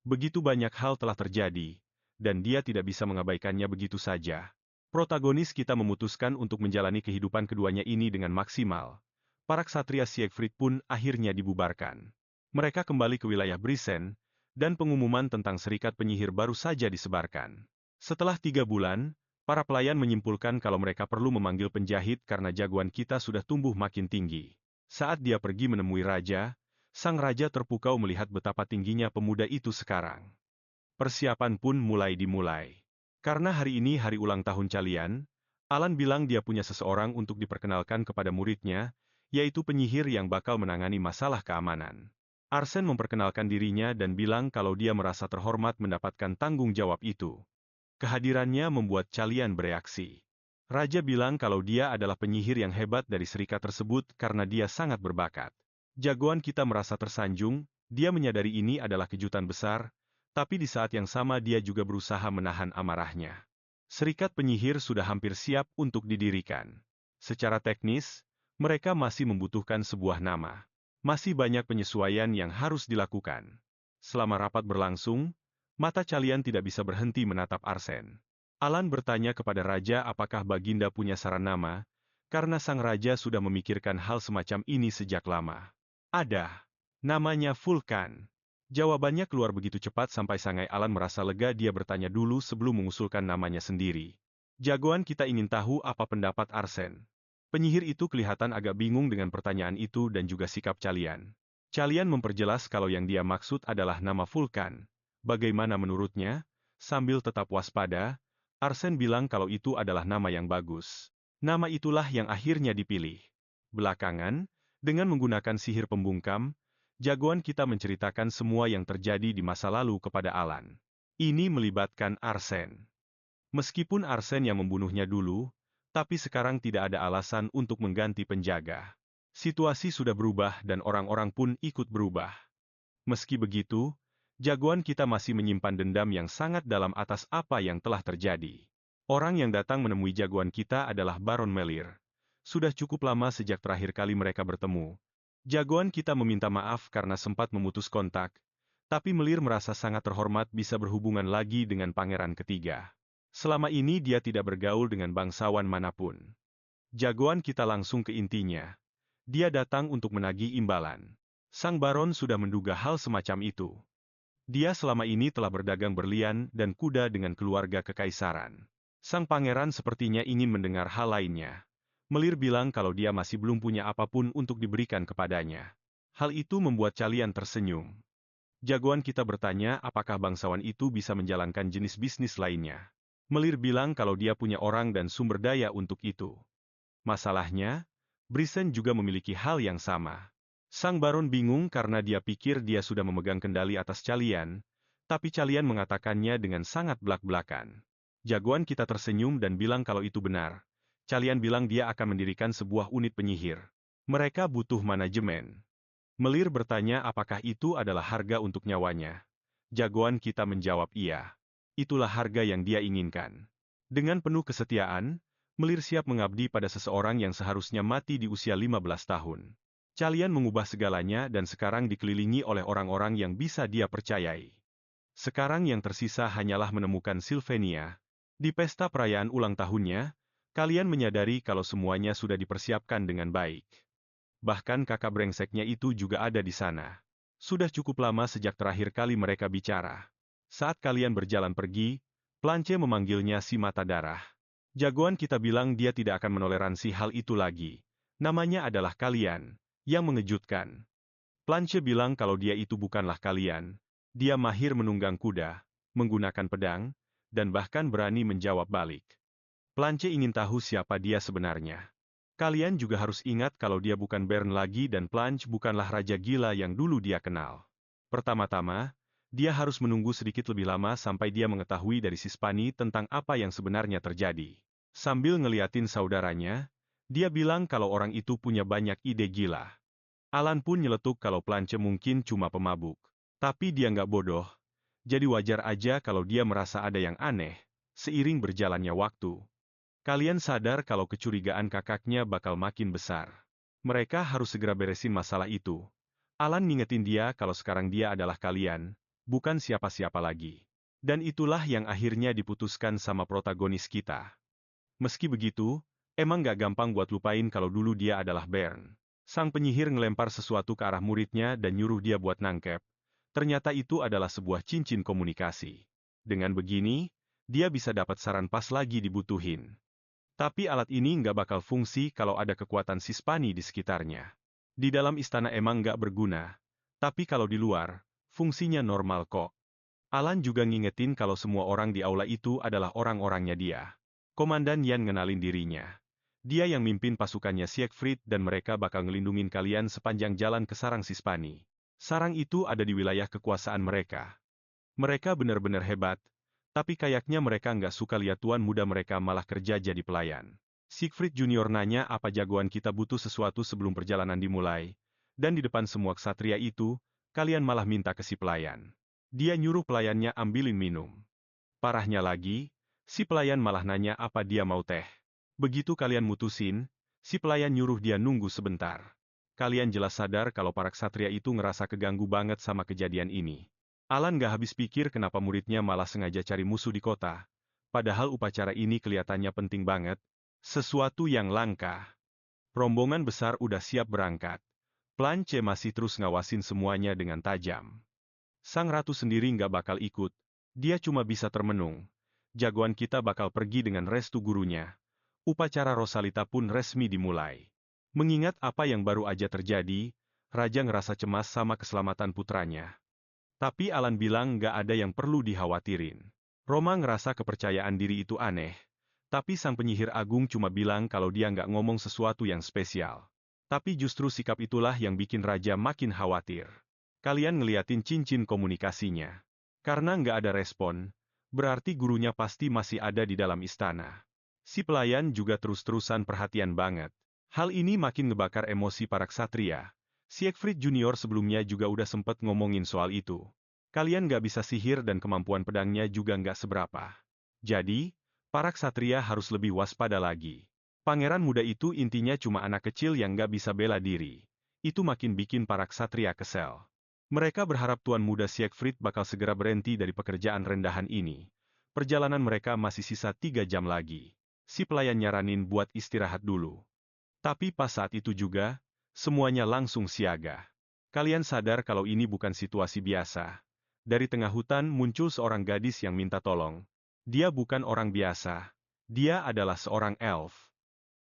Speaker 1: Begitu banyak hal telah terjadi, dan dia tidak bisa mengabaikannya begitu saja. Protagonis kita memutuskan untuk menjalani kehidupan keduanya ini dengan maksimal. Para ksatria Siegfried pun akhirnya dibubarkan. Mereka kembali ke wilayah Brisen, dan pengumuman tentang serikat penyihir baru saja disebarkan. Setelah 3 bulan, para pelayan menyimpulkan kalau mereka perlu memanggil penjahit karena jagoan kita sudah tumbuh makin tinggi. Saat dia pergi menemui raja, sang raja terpukau melihat betapa tingginya pemuda itu sekarang. Persiapan pun mulai dimulai. Karena hari ini hari ulang tahun kalian, Alan bilang dia punya seseorang untuk diperkenalkan kepada muridnya, yaitu penyihir yang bakal menangani masalah keamanan. Arsen memperkenalkan dirinya dan bilang kalau dia merasa terhormat mendapatkan tanggung jawab itu. Kehadirannya membuat kalian bereaksi. Raja bilang kalau dia adalah penyihir yang hebat dari serikat tersebut karena dia sangat berbakat. Jagoan kita merasa tersanjung, dia menyadari ini adalah kejutan besar, tapi di saat yang sama dia juga berusaha menahan amarahnya. Serikat penyihir sudah hampir siap untuk didirikan. Secara teknis, mereka masih membutuhkan sebuah nama. Masih banyak penyesuaian yang harus dilakukan. Selama rapat berlangsung, mata kalian tidak bisa berhenti menatap Arsen. Alan bertanya kepada raja apakah Baginda punya saran nama, karena sang raja sudah memikirkan hal semacam ini sejak lama. Ada. Namanya Vulkan. Jawabannya keluar begitu cepat sampai sangai Alan merasa lega. Dia bertanya dulu sebelum mengusulkan namanya sendiri. Jagoan kita ingin tahu apa pendapat Arsen. Penyihir itu kelihatan agak bingung dengan pertanyaan itu dan juga sikap kalian. Kalian memperjelas kalau yang dia maksud adalah nama Vulkan. Bagaimana menurutnya? Sambil tetap waspada, Arsen bilang kalau itu adalah nama yang bagus. Nama itulah yang akhirnya dipilih. Belakangan, dengan menggunakan sihir pembungkam, jagoan kita menceritakan semua yang terjadi di masa lalu kepada Alan. Ini melibatkan Arsen. Meskipun Arsen yang membunuhnya dulu, tapi sekarang tidak ada alasan untuk mengganti penjaga. Situasi sudah berubah dan orang-orang pun ikut berubah. Meski begitu, jagoan kita masih menyimpan dendam yang sangat dalam atas apa yang telah terjadi. Orang yang datang menemui jagoan kita adalah Baron Melir. Sudah cukup lama sejak terakhir kali mereka bertemu. Jagoan kita meminta maaf karena sempat memutus kontak, tapi Melir merasa sangat terhormat bisa berhubungan lagi dengan pangeran ketiga. Selama ini dia tidak bergaul dengan bangsawan manapun. Jagoan kita langsung ke intinya. Dia datang untuk menagih imbalan. Sang Baron sudah menduga hal semacam itu. Dia selama ini telah berdagang berlian dan kuda dengan keluarga kekaisaran. Sang pangeran sepertinya ingin mendengar hal lainnya. Melir bilang kalau dia masih belum punya apapun untuk diberikan kepadanya. Hal itu membuat kalian tersenyum. Jagoan kita bertanya apakah bangsawan itu bisa menjalankan jenis bisnis lainnya. Melir bilang kalau dia punya orang dan sumber daya untuk itu. Masalahnya, Brisen juga memiliki hal yang sama. Sang Baron bingung karena dia pikir dia sudah memegang kendali atas kalian, tapi kalian mengatakannya dengan sangat belak-belakan. Jagoan kita tersenyum dan bilang kalau itu benar. Kalian bilang dia akan mendirikan sebuah unit penyihir. Mereka butuh manajemen. Melir bertanya apakah itu adalah harga untuk nyawanya. Jagoan kita menjawab iya. Itulah harga yang dia inginkan. Dengan penuh kesetiaan, Melir siap mengabdi pada seseorang yang seharusnya mati di usia 15 tahun. Kalian mengubah segalanya dan sekarang dikelilingi oleh orang-orang yang bisa dia percayai. Sekarang yang tersisa hanyalah menemukan Sylvania. Di pesta perayaan ulang tahunnya, kalian menyadari kalau semuanya sudah dipersiapkan dengan baik. Bahkan kakak brengseknya itu juga ada di sana. Sudah cukup lama sejak terakhir kali mereka bicara. Saat kalian berjalan pergi, Planche memanggilnya si mata darah. Jagoan kita bilang dia tidak akan menoleransi hal itu lagi. Namanya adalah kalian, yang mengejutkan. Planche bilang kalau dia itu bukanlah kalian. Dia mahir menunggang kuda, menggunakan pedang, dan bahkan berani menjawab balik. Planche ingin tahu siapa dia sebenarnya. Kalian juga harus ingat kalau dia bukan Bern lagi dan Planche bukanlah raja gila yang dulu dia kenal. Pertama-tama, dia harus menunggu sedikit lebih lama sampai dia mengetahui dari Sispani tentang apa yang sebenarnya terjadi. Sambil ngeliatin saudaranya, Dia bilang kalau orang itu punya banyak ide gila. Alan pun nyeletuk kalau Planche mungkin cuma pemabuk. Tapi dia nggak bodoh, jadi wajar aja kalau dia merasa ada yang aneh, seiring berjalannya waktu. Kalian sadar kalau kecurigaan kakaknya bakal makin besar. Mereka harus segera beresin masalah itu. Alan ngingetin dia kalau sekarang dia adalah kalian, bukan siapa-siapa lagi. Dan itulah yang akhirnya diputuskan sama protagonis kita. Meski begitu, emang gak gampang buat lupain kalau dulu dia adalah Bern. Sang penyihir ngelempar sesuatu ke arah muridnya dan nyuruh dia buat nangkep. Ternyata itu adalah sebuah cincin komunikasi. Dengan begini, dia bisa dapat saran pas lagi dibutuhin. Tapi alat ini nggak bakal fungsi kalau ada kekuatan Sispani di sekitarnya. Di dalam istana emang nggak berguna, tapi kalau di luar, fungsinya normal kok. Alan juga ngingetin kalau semua orang di aula itu adalah orang-orangnya dia. Komandan Yan ngenalin dirinya. Dia yang mimpin pasukannya Siegfried dan mereka bakal ngelindungin kalian sepanjang jalan ke sarang Sispani. Sarang itu ada di wilayah kekuasaan mereka. Mereka benar-benar hebat, tapi kayaknya mereka nggak suka lihat tuan muda mereka malah kerja jadi pelayan. Siegfried Junior nanya apa jagoan kita butuh sesuatu sebelum perjalanan dimulai, dan di depan semua ksatria itu, kalian malah minta ke si pelayan. Dia nyuruh pelayannya ambilin minum. Parahnya lagi, si pelayan malah nanya apa dia mau teh. Begitu kalian mutusin, si pelayan nyuruh dia nunggu sebentar. Kalian jelas sadar kalau para ksatria itu ngerasa keganggu banget sama kejadian ini. Alan gak habis pikir kenapa muridnya malah sengaja cari musuh di kota. Padahal upacara ini kelihatannya penting banget. Sesuatu yang langka. Rombongan besar udah siap berangkat. Planche masih terus ngawasin semuanya dengan tajam. Sang ratu sendiri nggak bakal ikut. Dia cuma bisa termenung. Jagoan kita bakal pergi dengan restu gurunya. Upacara Rosalita pun resmi dimulai. Mengingat apa yang baru aja terjadi, Raja ngerasa cemas sama keselamatan putranya. Tapi Alan bilang nggak ada yang perlu dikhawatirin. Roma ngerasa kepercayaan diri itu aneh. Tapi sang penyihir agung cuma bilang kalau dia nggak ngomong sesuatu yang spesial. Tapi justru sikap itulah yang bikin Raja makin khawatir. Kalian ngeliatin cincin komunikasinya. Karena nggak ada respon, berarti gurunya pasti masih ada di dalam istana. Si pelayan juga terus-terusan perhatian banget. Hal ini makin ngebakar emosi para ksatria. Siegfried Junior sebelumnya juga udah sempet ngomongin soal itu. Kalian nggak bisa sihir dan kemampuan pedangnya juga nggak seberapa. Jadi, para ksatria harus lebih waspada lagi. Pangeran muda itu intinya cuma anak kecil yang nggak bisa bela diri. Itu makin bikin para ksatria kesel. Mereka berharap Tuan Muda Siegfried bakal segera berhenti dari pekerjaan rendahan ini. Perjalanan mereka masih sisa 3 jam lagi. Si pelayan nyaranin buat istirahat dulu. Tapi pas saat itu juga, semuanya langsung siaga. Kalian sadar kalau ini bukan situasi biasa. Dari tengah hutan muncul seorang gadis yang minta tolong. Dia bukan orang biasa. Dia adalah seorang elf.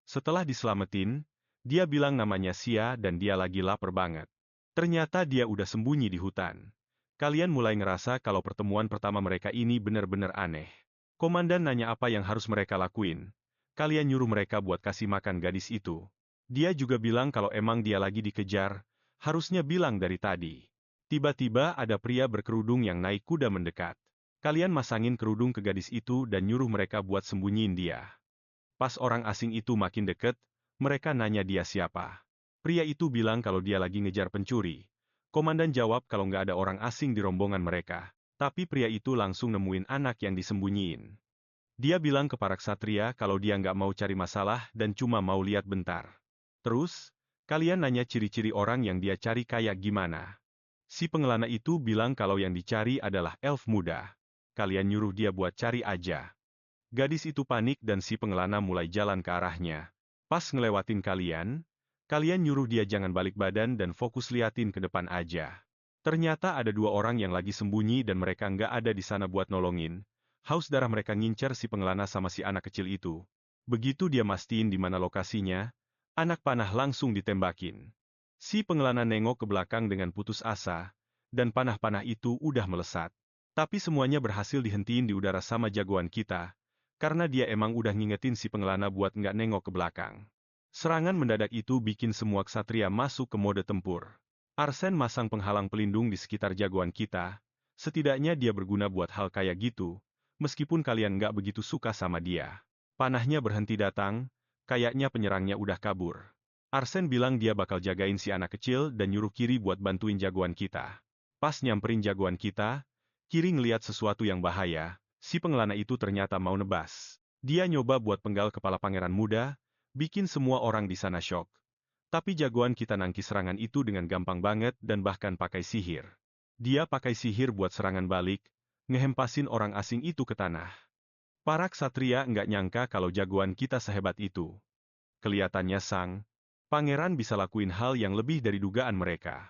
Speaker 1: Setelah diselamatin, dia bilang namanya Sia dan dia lagi lapar banget. Ternyata dia udah sembunyi di hutan. Kalian mulai ngerasa kalau pertemuan pertama mereka ini benar-benar aneh. Komandan nanya apa yang harus mereka lakuin. Kalian nyuruh mereka buat kasih makan gadis itu. Dia juga bilang kalau emang dia lagi dikejar, harusnya bilang dari tadi. Tiba-tiba ada pria berkerudung yang naik kuda mendekat. Kalian masangin kerudung ke gadis itu dan nyuruh mereka buat sembunyiin dia. Pas orang asing itu makin deket, mereka nanya dia siapa. Pria itu bilang kalau dia lagi ngejar pencuri. Komandan jawab kalau nggak ada orang asing di rombongan mereka. Tapi pria itu langsung nemuin anak yang disembunyiin. Dia bilang ke para ksatria kalau dia nggak mau cari masalah dan cuma mau lihat bentar. Terus, kalian nanya ciri-ciri orang yang dia cari kayak gimana. Si pengelana itu bilang kalau yang dicari adalah elf muda. Kalian nyuruh dia buat cari aja. Gadis itu panik dan si pengelana mulai jalan ke arahnya. Pas ngelewatin kalian, kalian nyuruh dia jangan balik badan dan fokus liatin ke depan aja. Ternyata ada 2 orang yang lagi sembunyi dan mereka nggak ada di sana buat nolongin. Haus darah mereka ngincer si pengelana sama si anak kecil itu. Begitu dia mastiin di mana lokasinya, anak panah langsung ditembakin. Si pengelana nengok ke belakang dengan putus asa, dan panah-panah itu udah melesat. Tapi semuanya berhasil dihentiin di udara sama jagoan kita, karena dia emang udah ngingetin si pengelana buat nggak nengok ke belakang. Serangan mendadak itu bikin semua ksatria masuk ke mode tempur. Arsen masang penghalang pelindung di sekitar jagoan kita, setidaknya dia berguna buat hal kayak gitu, meskipun kalian nggak begitu suka sama dia. Panahnya berhenti datang, kayaknya penyerangnya udah kabur. Arsen bilang dia bakal jagain si anak kecil dan nyuruh Kiri buat bantuin jagoan kita. Pas nyamperin jagoan kita, Kiri ngeliat sesuatu yang bahaya, si pengelana itu ternyata mau nebas. Dia nyoba buat penggal kepala pangeran muda, bikin semua orang di sana syok. Tapi jagoan kita nangkis serangan itu dengan gampang banget dan bahkan pakai sihir. Dia pakai sihir buat serangan balik, ngehempasin orang asing itu ke tanah. Para ksatria nggak nyangka kalau jagoan kita sehebat itu. Kelihatannya sang pangeran bisa lakuin hal yang lebih dari dugaan mereka.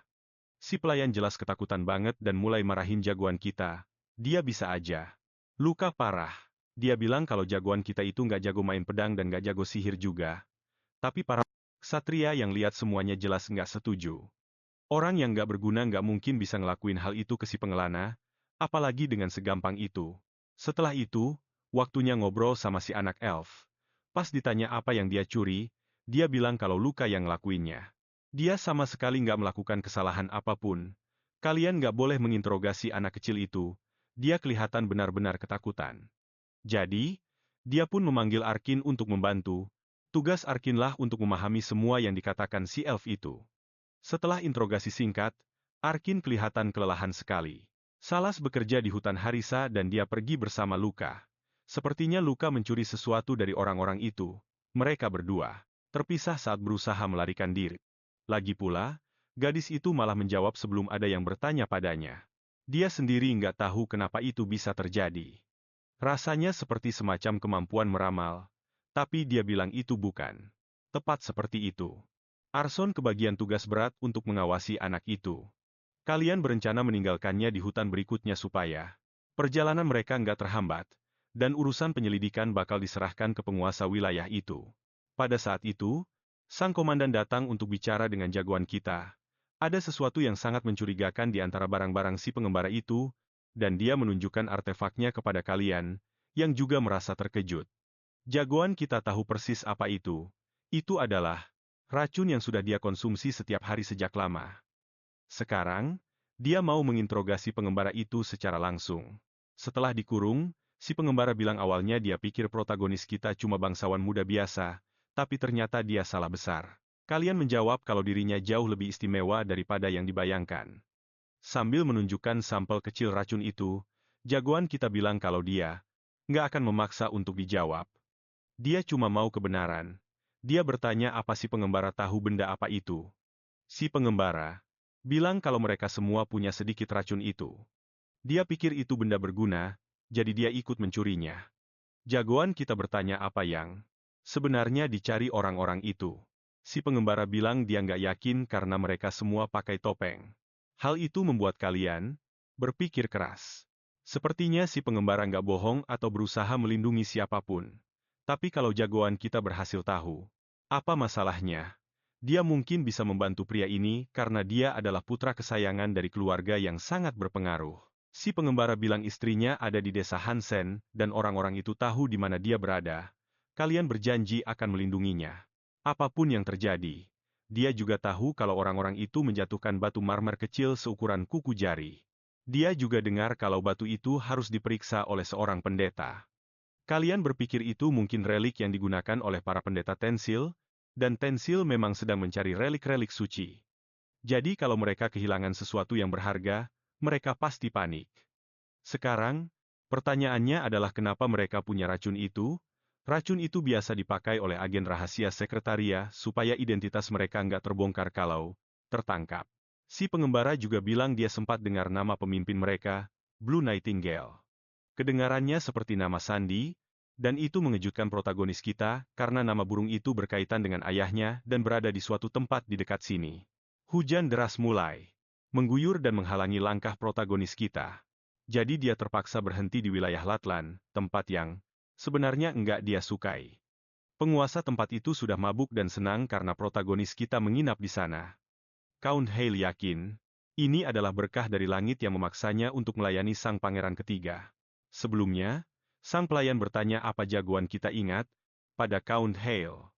Speaker 1: Si pelayan jelas ketakutan banget dan mulai marahin jagoan kita. Dia bisa aja luka parah. Dia bilang kalau jagoan kita itu nggak jago main pedang dan nggak jago sihir juga. Tapi para ksatria yang lihat semuanya jelas nggak setuju. Orang yang nggak berguna nggak mungkin bisa ngelakuin hal itu ke si pengelana, apalagi dengan segampang itu. Setelah itu, waktunya ngobrol sama si anak elf. Pas ditanya apa yang dia curi, dia bilang kalau Luka yang ngelakuinnya. Dia sama sekali nggak melakukan kesalahan apapun. Kalian nggak boleh menginterogasi anak kecil itu. Dia kelihatan benar-benar ketakutan. Jadi, dia pun memanggil Arkin untuk membantu. Tugas Arkinlah untuk memahami semua yang dikatakan si elf itu. Setelah interogasi singkat, Arkin kelihatan kelelahan sekali. Salas bekerja di hutan Harisa dan dia pergi bersama Luka. Sepertinya Luka mencuri sesuatu dari orang-orang itu. Mereka berdua terpisah saat berusaha melarikan diri. Lagi pula, gadis itu malah menjawab sebelum ada yang bertanya padanya. Dia sendiri nggak tahu kenapa itu bisa terjadi. Rasanya seperti semacam kemampuan meramal, tapi dia bilang itu bukan tepat seperti itu. Arson kebagian tugas berat untuk mengawasi anak itu. Kalian berencana meninggalkannya di hutan berikutnya supaya perjalanan mereka nggak terhambat, dan urusan penyelidikan bakal diserahkan ke penguasa wilayah itu. Pada saat itu, sang komandan datang untuk bicara dengan jagoan kita. Ada sesuatu yang sangat mencurigakan di antara barang-barang si pengembara itu, dan dia menunjukkan artefaknya kepada kalian, yang juga merasa terkejut. Jagoan kita tahu persis apa itu. Itu adalah racun yang sudah dia konsumsi setiap hari sejak lama. Sekarang, dia mau menginterogasi pengembara itu secara langsung. Setelah dikurung, si pengembara bilang awalnya dia pikir protagonis kita cuma bangsawan muda biasa, tapi ternyata dia salah besar. Kalian menjawab kalau dirinya jauh lebih istimewa daripada yang dibayangkan. Sambil menunjukkan sampel kecil racun itu, jagoan kita bilang kalau dia nggak akan memaksa untuk dijawab. Dia cuma mau kebenaran. Dia bertanya apa si pengembara tahu benda apa itu. Si pengembara bilang kalau mereka semua punya sedikit racun itu. Dia pikir itu benda berguna, jadi dia ikut mencurinya. Jagoan kita bertanya apa yang sebenarnya dicari orang-orang itu. Si pengembara bilang dia nggak yakin karena mereka semua pakai topeng. Hal itu membuat kalian berpikir keras. Sepertinya si pengembara nggak bohong atau berusaha melindungi siapapun. Tapi kalau jagoan kita berhasil tahu, apa masalahnya? Dia mungkin bisa membantu pria ini karena dia adalah putra kesayangan dari keluarga yang sangat berpengaruh. Si pengembara bilang istrinya ada di desa Hansen dan orang-orang itu tahu di mana dia berada. Kalian berjanji akan melindunginya. Apapun yang terjadi. Dia juga tahu kalau orang-orang itu menjatuhkan batu marmer kecil seukuran kuku jari. Dia juga dengar kalau batu itu harus diperiksa oleh seorang pendeta. Kalian berpikir itu mungkin relik yang digunakan oleh para pendeta Tensil, dan Tensil memang sedang mencari relik-relik suci. Jadi kalau mereka kehilangan sesuatu yang berharga, mereka pasti panik. Sekarang, pertanyaannya adalah kenapa mereka punya racun itu? Racun itu biasa dipakai oleh agen rahasia sekretaria supaya identitas mereka nggak terbongkar kalau tertangkap. Si pengembara juga bilang dia sempat dengar nama pemimpin mereka, Blue Nightingale. Kedengarannya seperti nama Sandy, dan itu mengejutkan protagonis kita karena nama burung itu berkaitan dengan ayahnya dan berada di suatu tempat di dekat sini. Hujan deras mulai mengguyur dan menghalangi langkah protagonis kita. Jadi dia terpaksa berhenti di wilayah Latlan, tempat yang sebenarnya enggak dia sukai. Penguasa tempat itu sudah mabuk dan senang karena protagonis kita menginap di sana. Count Hale yakin, ini adalah berkah dari langit yang memaksanya untuk melayani sang pangeran ketiga. Sebelumnya, sang pelayan bertanya apa jagoan kita ingat pada Count Hale.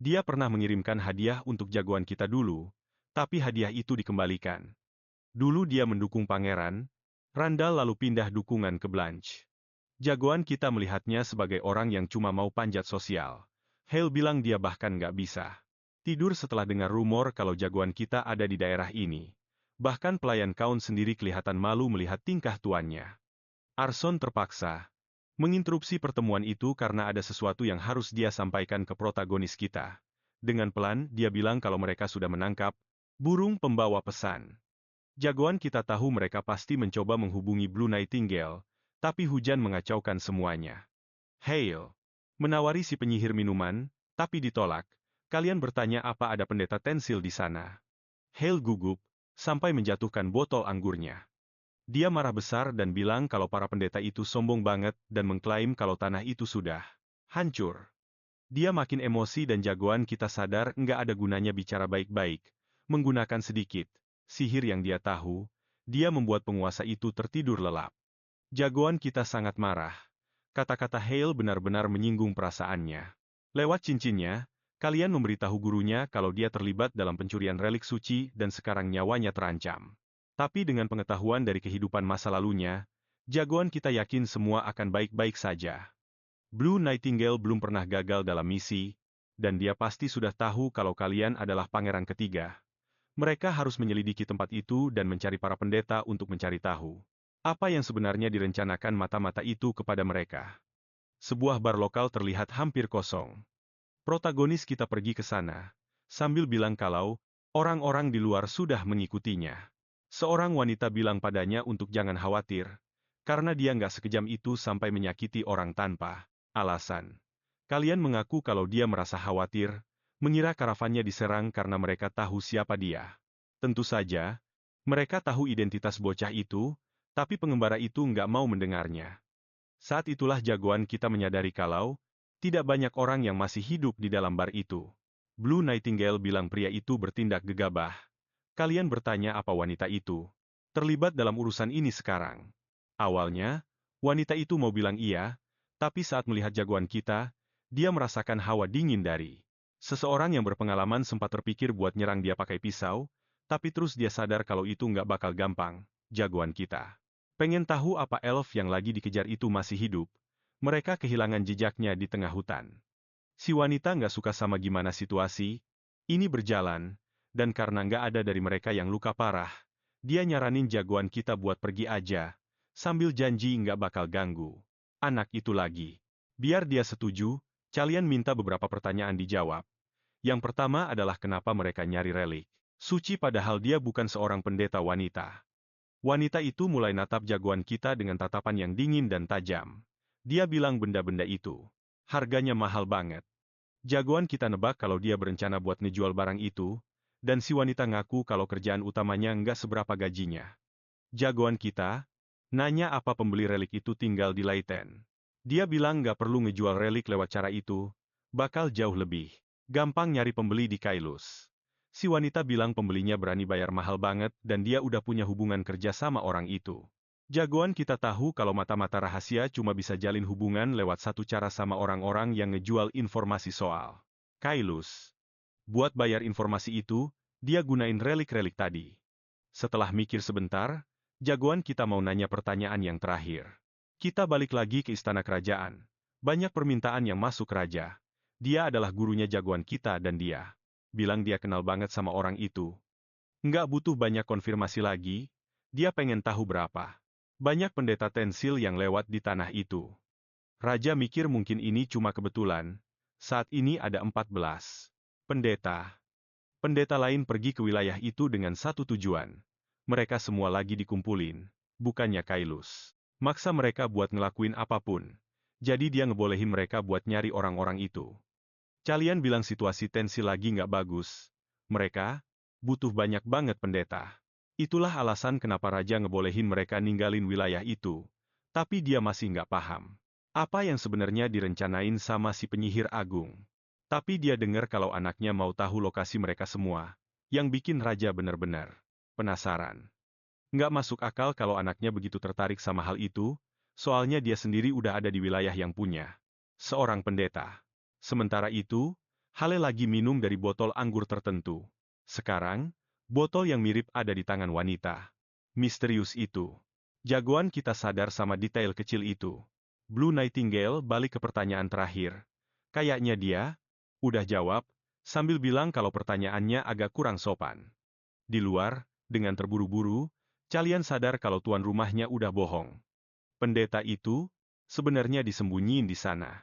Speaker 1: Dia pernah mengirimkan hadiah untuk jagoan kita dulu, tapi hadiah itu dikembalikan. Dulu dia mendukung pangeran, Randall lalu pindah dukungan ke Blanche. Jagoan kita melihatnya sebagai orang yang cuma mau panjat sosial. Hale bilang dia bahkan nggak bisa tidur setelah dengar rumor kalau jagoan kita ada di daerah ini. Bahkan pelayan Count sendiri kelihatan malu melihat tingkah tuannya. Arson terpaksa menginterupsi pertemuan itu karena ada sesuatu yang harus dia sampaikan ke protagonis kita. Dengan pelan, dia bilang kalau mereka sudah menangkap burung pembawa pesan. Jagoan kita tahu mereka pasti mencoba menghubungi Blue Nightingale, tapi hujan mengacaukan semuanya. Hale menawari si penyihir minuman, tapi ditolak. Kalian bertanya apa ada pendeta Tensil di sana. Hale gugup, sampai menjatuhkan botol anggurnya. Dia marah besar dan bilang kalau para pendeta itu sombong banget dan mengklaim kalau tanah itu sudah hancur. Dia makin emosi dan jagoan kita sadar nggak ada gunanya bicara baik-baik. Menggunakan sedikit sihir yang dia tahu, dia membuat penguasa itu tertidur lelap. Jagoan kita sangat marah. Kata-kata Hale benar-benar menyinggung perasaannya. Lewat cincinnya, kalian memberitahu gurunya kalau dia terlibat dalam pencurian relik suci dan sekarang nyawanya terancam. Tapi dengan pengetahuan dari kehidupan masa lalunya, jagoan kita yakin semua akan baik-baik saja. Blue Nightingale belum pernah gagal dalam misi, dan dia pasti sudah tahu kalau kalian adalah pangeran ketiga. Mereka harus menyelidiki tempat itu dan mencari para pendeta untuk mencari tahu apa yang sebenarnya direncanakan mata-mata itu kepada mereka. Sebuah bar lokal terlihat hampir kosong. Protagonis kita pergi ke sana, sambil bilang kalau orang-orang di luar sudah mengikutinya. Seorang wanita bilang padanya untuk jangan khawatir, karena dia nggak sekejam itu sampai menyakiti orang tanpa alasan. Kalian mengaku kalau dia merasa khawatir, mengira karavannya diserang karena mereka tahu siapa dia. Tentu saja, mereka tahu identitas bocah itu, tapi pengembara itu nggak mau mendengarnya. Saat itulah jagoan kita menyadari kalau tidak banyak orang yang masih hidup di dalam bar itu. Blue Nightingale bilang pria itu bertindak gegabah. Kalian bertanya apa wanita itu terlibat dalam urusan ini sekarang. Awalnya, wanita itu mau bilang iya, tapi saat melihat jagoan kita, dia merasakan hawa dingin dari seseorang yang berpengalaman sempat terpikir buat nyerang dia pakai pisau, tapi terus dia sadar kalau itu nggak bakal gampang, jagoan kita. Pengen tahu apa elf yang lagi dikejar itu masih hidup. Mereka kehilangan jejaknya di tengah hutan. Si wanita nggak suka sama gimana situasi ini berjalan, dan karena nggak ada dari mereka yang luka parah, dia nyaranin jagoan kita buat pergi aja, sambil janji nggak bakal ganggu anak itu lagi. Biar dia setuju, kalian minta beberapa pertanyaan dijawab. Yang pertama adalah kenapa mereka nyari relik suci padahal dia bukan seorang pendeta wanita. Wanita itu mulai natap jagoan kita dengan tatapan yang dingin dan tajam. Dia bilang benda-benda itu harganya mahal banget. Jagoan kita nebak kalau dia berencana buat ngejual barang itu, dan si wanita ngaku kalau kerjaan utamanya nggak seberapa gajinya. Jagoan kita nanya apa pembeli relik itu tinggal di Laiten. Dia bilang nggak perlu ngejual relik lewat cara itu, bakal jauh lebih gampang nyari pembeli di Kailus. Si wanita bilang pembelinya berani bayar mahal banget dan dia udah punya hubungan kerja sama orang itu. Jagoan kita tahu kalau mata-mata rahasia cuma bisa jalin hubungan lewat satu cara sama orang-orang yang ngejual informasi soal Kailus. Buat bayar informasi itu, dia gunain relik-relik tadi. Setelah mikir sebentar, jagoan kita mau nanya pertanyaan yang terakhir. Kita balik lagi ke istana kerajaan. Banyak permintaan yang masuk raja. Dia adalah gurunya jagoan kita dan dia bilang dia kenal banget sama orang itu. Nggak butuh banyak konfirmasi lagi, dia pengen tahu berapa banyak pendeta Tensil yang lewat di tanah itu. Raja mikir mungkin ini cuma kebetulan. Saat ini ada 14 pendeta. Pendeta lain pergi ke wilayah itu dengan satu tujuan. Mereka semua lagi dikumpulin, bukannya Kailus maksa mereka buat ngelakuin apapun. Jadi dia ngebolehin mereka buat nyari orang-orang itu. Kalian bilang situasi tensi lagi nggak bagus. Mereka butuh banyak banget pendeta. Itulah alasan kenapa Raja ngebolehin mereka ninggalin wilayah itu. Tapi dia masih nggak paham apa yang sebenarnya direncanain sama si penyihir agung. Tapi dia dengar kalau anaknya mau tahu lokasi mereka semua, yang bikin Raja benar-benar penasaran. Nggak masuk akal kalau anaknya begitu tertarik sama hal itu, soalnya dia sendiri udah ada di wilayah yang punya seorang pendeta. Sementara itu, Hale lagi minum dari botol anggur tertentu. Sekarang, botol yang mirip ada di tangan wanita misterius itu. Jagoan kita sadar sama detail kecil itu. Blue Nightingale balik ke pertanyaan terakhir. Kayaknya dia Udah jawab, sambil bilang kalau pertanyaannya agak kurang sopan. Di luar, dengan terburu-buru, Calian sadar kalau tuan rumahnya udah bohong. Pendeta itu, sebenarnya disembunyiin di sana.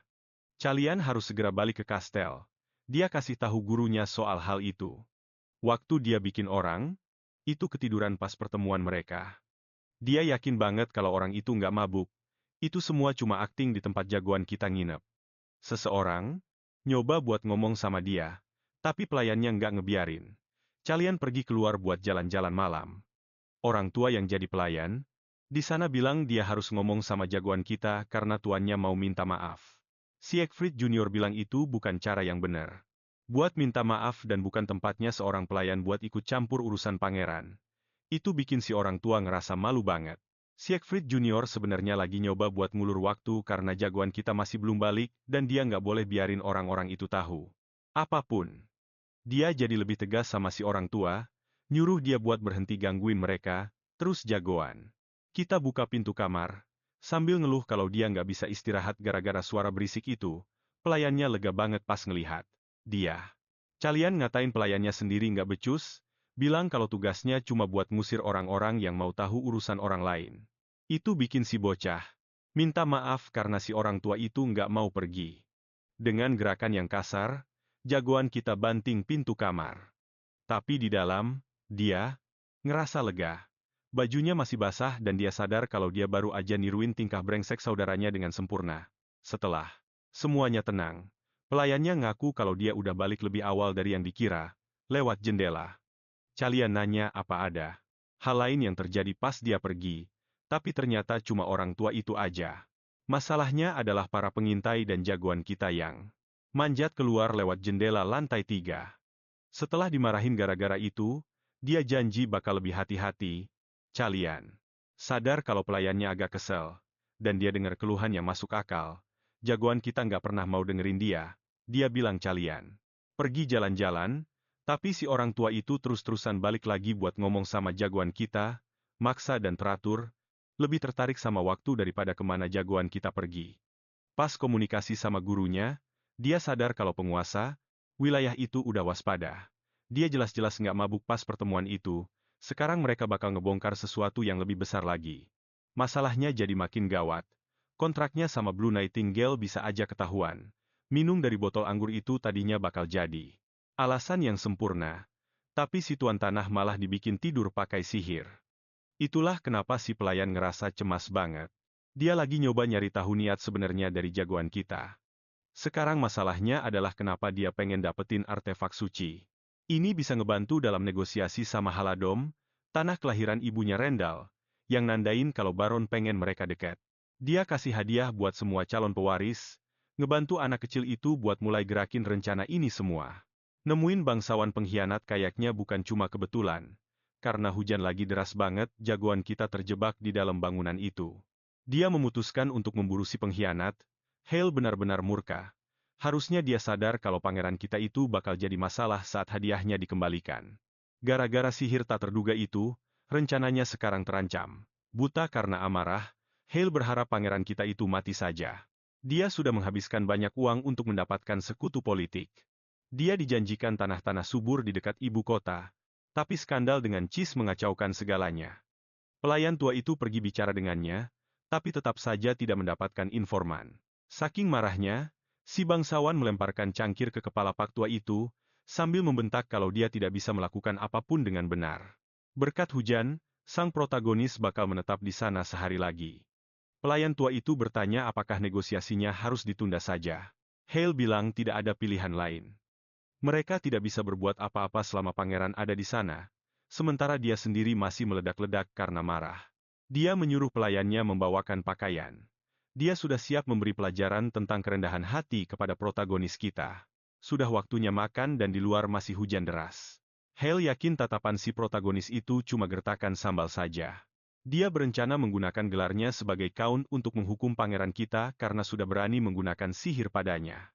Speaker 1: Calian harus segera balik ke kastel. Dia kasih tahu gurunya soal hal itu. Waktu dia bikin orang, itu ketiduran pas pertemuan mereka. Dia yakin banget kalau orang itu nggak mabuk. Itu semua cuma akting di tempat jagoan kita nginep. Seseorang nyoba buat ngomong sama dia, tapi pelayannya nggak ngebiarin. Calian pergi keluar buat jalan-jalan malam. Orang tua yang jadi pelayan, di sana bilang dia harus ngomong sama jagoan kita karena tuannya mau minta maaf. Siegfried Junior bilang itu bukan cara yang benar. Buat minta maaf dan bukan tempatnya seorang pelayan buat ikut campur urusan pangeran. Itu bikin si orang tua ngerasa malu banget. Siegfried Junior sebenarnya lagi nyoba buat ngulur waktu karena jagoan kita masih belum balik dan dia nggak boleh biarin orang-orang itu tahu. Apapun. Dia jadi lebih tegas sama si orang tua, nyuruh dia buat berhenti gangguin mereka, terus jagoan. Kita buka pintu kamar, sambil ngeluh kalau dia nggak bisa istirahat gara-gara suara berisik itu, pelayannya lega banget pas ngelihat dia. Calian ngatain pelayannya sendiri nggak becus, bilang kalau tugasnya cuma buat ngusir orang-orang yang mau tahu urusan orang lain. Itu bikin si bocah minta maaf karena si orang tua itu nggak mau pergi. Dengan gerakan yang kasar, jagoan kita banting pintu kamar. Tapi di dalam, dia ngerasa lega. Bajunya masih basah dan dia sadar kalau dia baru aja niruin tingkah brengsek saudaranya dengan sempurna. Setelah semuanya tenang, pelayannya ngaku kalau dia udah balik lebih awal dari yang dikira, lewat jendela. Calian nanya apa ada hal lain yang terjadi pas dia pergi, tapi ternyata cuma orang tua itu aja. Masalahnya adalah para pengintai dan jagoan kita yang manjat keluar lewat jendela lantai 3. Setelah dimarahin gara-gara itu, dia janji bakal lebih hati-hati. Calian sadar kalau pelayannya agak kesel, dan dia dengar keluhan yang masuk akal. Jagoan kita nggak pernah mau dengerin dia. Dia bilang Calian pergi jalan-jalan, tapi si orang tua itu terus-terusan balik lagi buat ngomong sama jagoan kita, maksa dan teratur, lebih tertarik sama waktu daripada kemana jagoan kita pergi. Pas komunikasi sama gurunya, dia sadar kalau penguasa wilayah itu udah waspada. Dia jelas-jelas nggak mabuk pas pertemuan itu, sekarang mereka bakal ngebongkar sesuatu yang lebih besar lagi. Masalahnya jadi makin gawat. Kontraknya sama Blue Nightingale bisa aja ketahuan. Minum dari botol anggur itu tadinya bakal jadi alasan yang sempurna, tapi si tuan tanah malah dibikin tidur pakai sihir. Itulah kenapa si pelayan ngerasa cemas banget. Dia lagi nyoba nyari tahu niat sebenarnya dari jagoan kita. Sekarang masalahnya adalah kenapa dia pengen dapetin artefak suci. Ini bisa ngebantu dalam negosiasi sama Haladom, tanah kelahiran ibunya Rendal, yang nandain kalau Baron pengen mereka dekat. Dia kasih hadiah buat semua calon pewaris, ngebantu anak kecil itu buat mulai gerakin rencana ini semua. Nemuin bangsawan pengkhianat kayaknya bukan cuma kebetulan. Karena hujan lagi deras banget, jagoan kita terjebak di dalam bangunan itu. Dia memutuskan untuk memburu si pengkhianat. Hale benar-benar murka. Harusnya dia sadar kalau pangeran kita itu bakal jadi masalah saat hadiahnya dikembalikan. Gara-gara sihir tak terduga itu, rencananya sekarang terancam. Buta karena amarah, Hale berharap pangeran kita itu mati saja. Dia sudah menghabiskan banyak uang untuk mendapatkan sekutu politik. Dia dijanjikan tanah-tanah subur di dekat ibu kota, tapi skandal dengan Cis mengacaukan segalanya. Pelayan tua itu pergi bicara dengannya, tapi tetap saja tidak mendapatkan informan. Saking marahnya, si bangsawan melemparkan cangkir ke kepala pak tua itu, sambil membentak kalau dia tidak bisa melakukan apapun dengan benar. Berkat hujan, sang protagonis bakal menetap di sana sehari lagi. Pelayan tua itu bertanya apakah negosiasinya harus ditunda saja. Hale bilang tidak ada pilihan lain. Mereka tidak bisa berbuat apa-apa selama pangeran ada di sana, sementara dia sendiri masih meledak-ledak karena marah. Dia menyuruh pelayannya membawakan pakaian. Dia sudah siap memberi pelajaran tentang kerendahan hati kepada protagonis kita. Sudah waktunya makan dan di luar masih hujan deras. Hale yakin tatapan si protagonis itu cuma gertakan sambal saja. Dia berencana menggunakan gelarnya sebagai kaun untuk menghukum pangeran kita karena sudah berani menggunakan sihir padanya.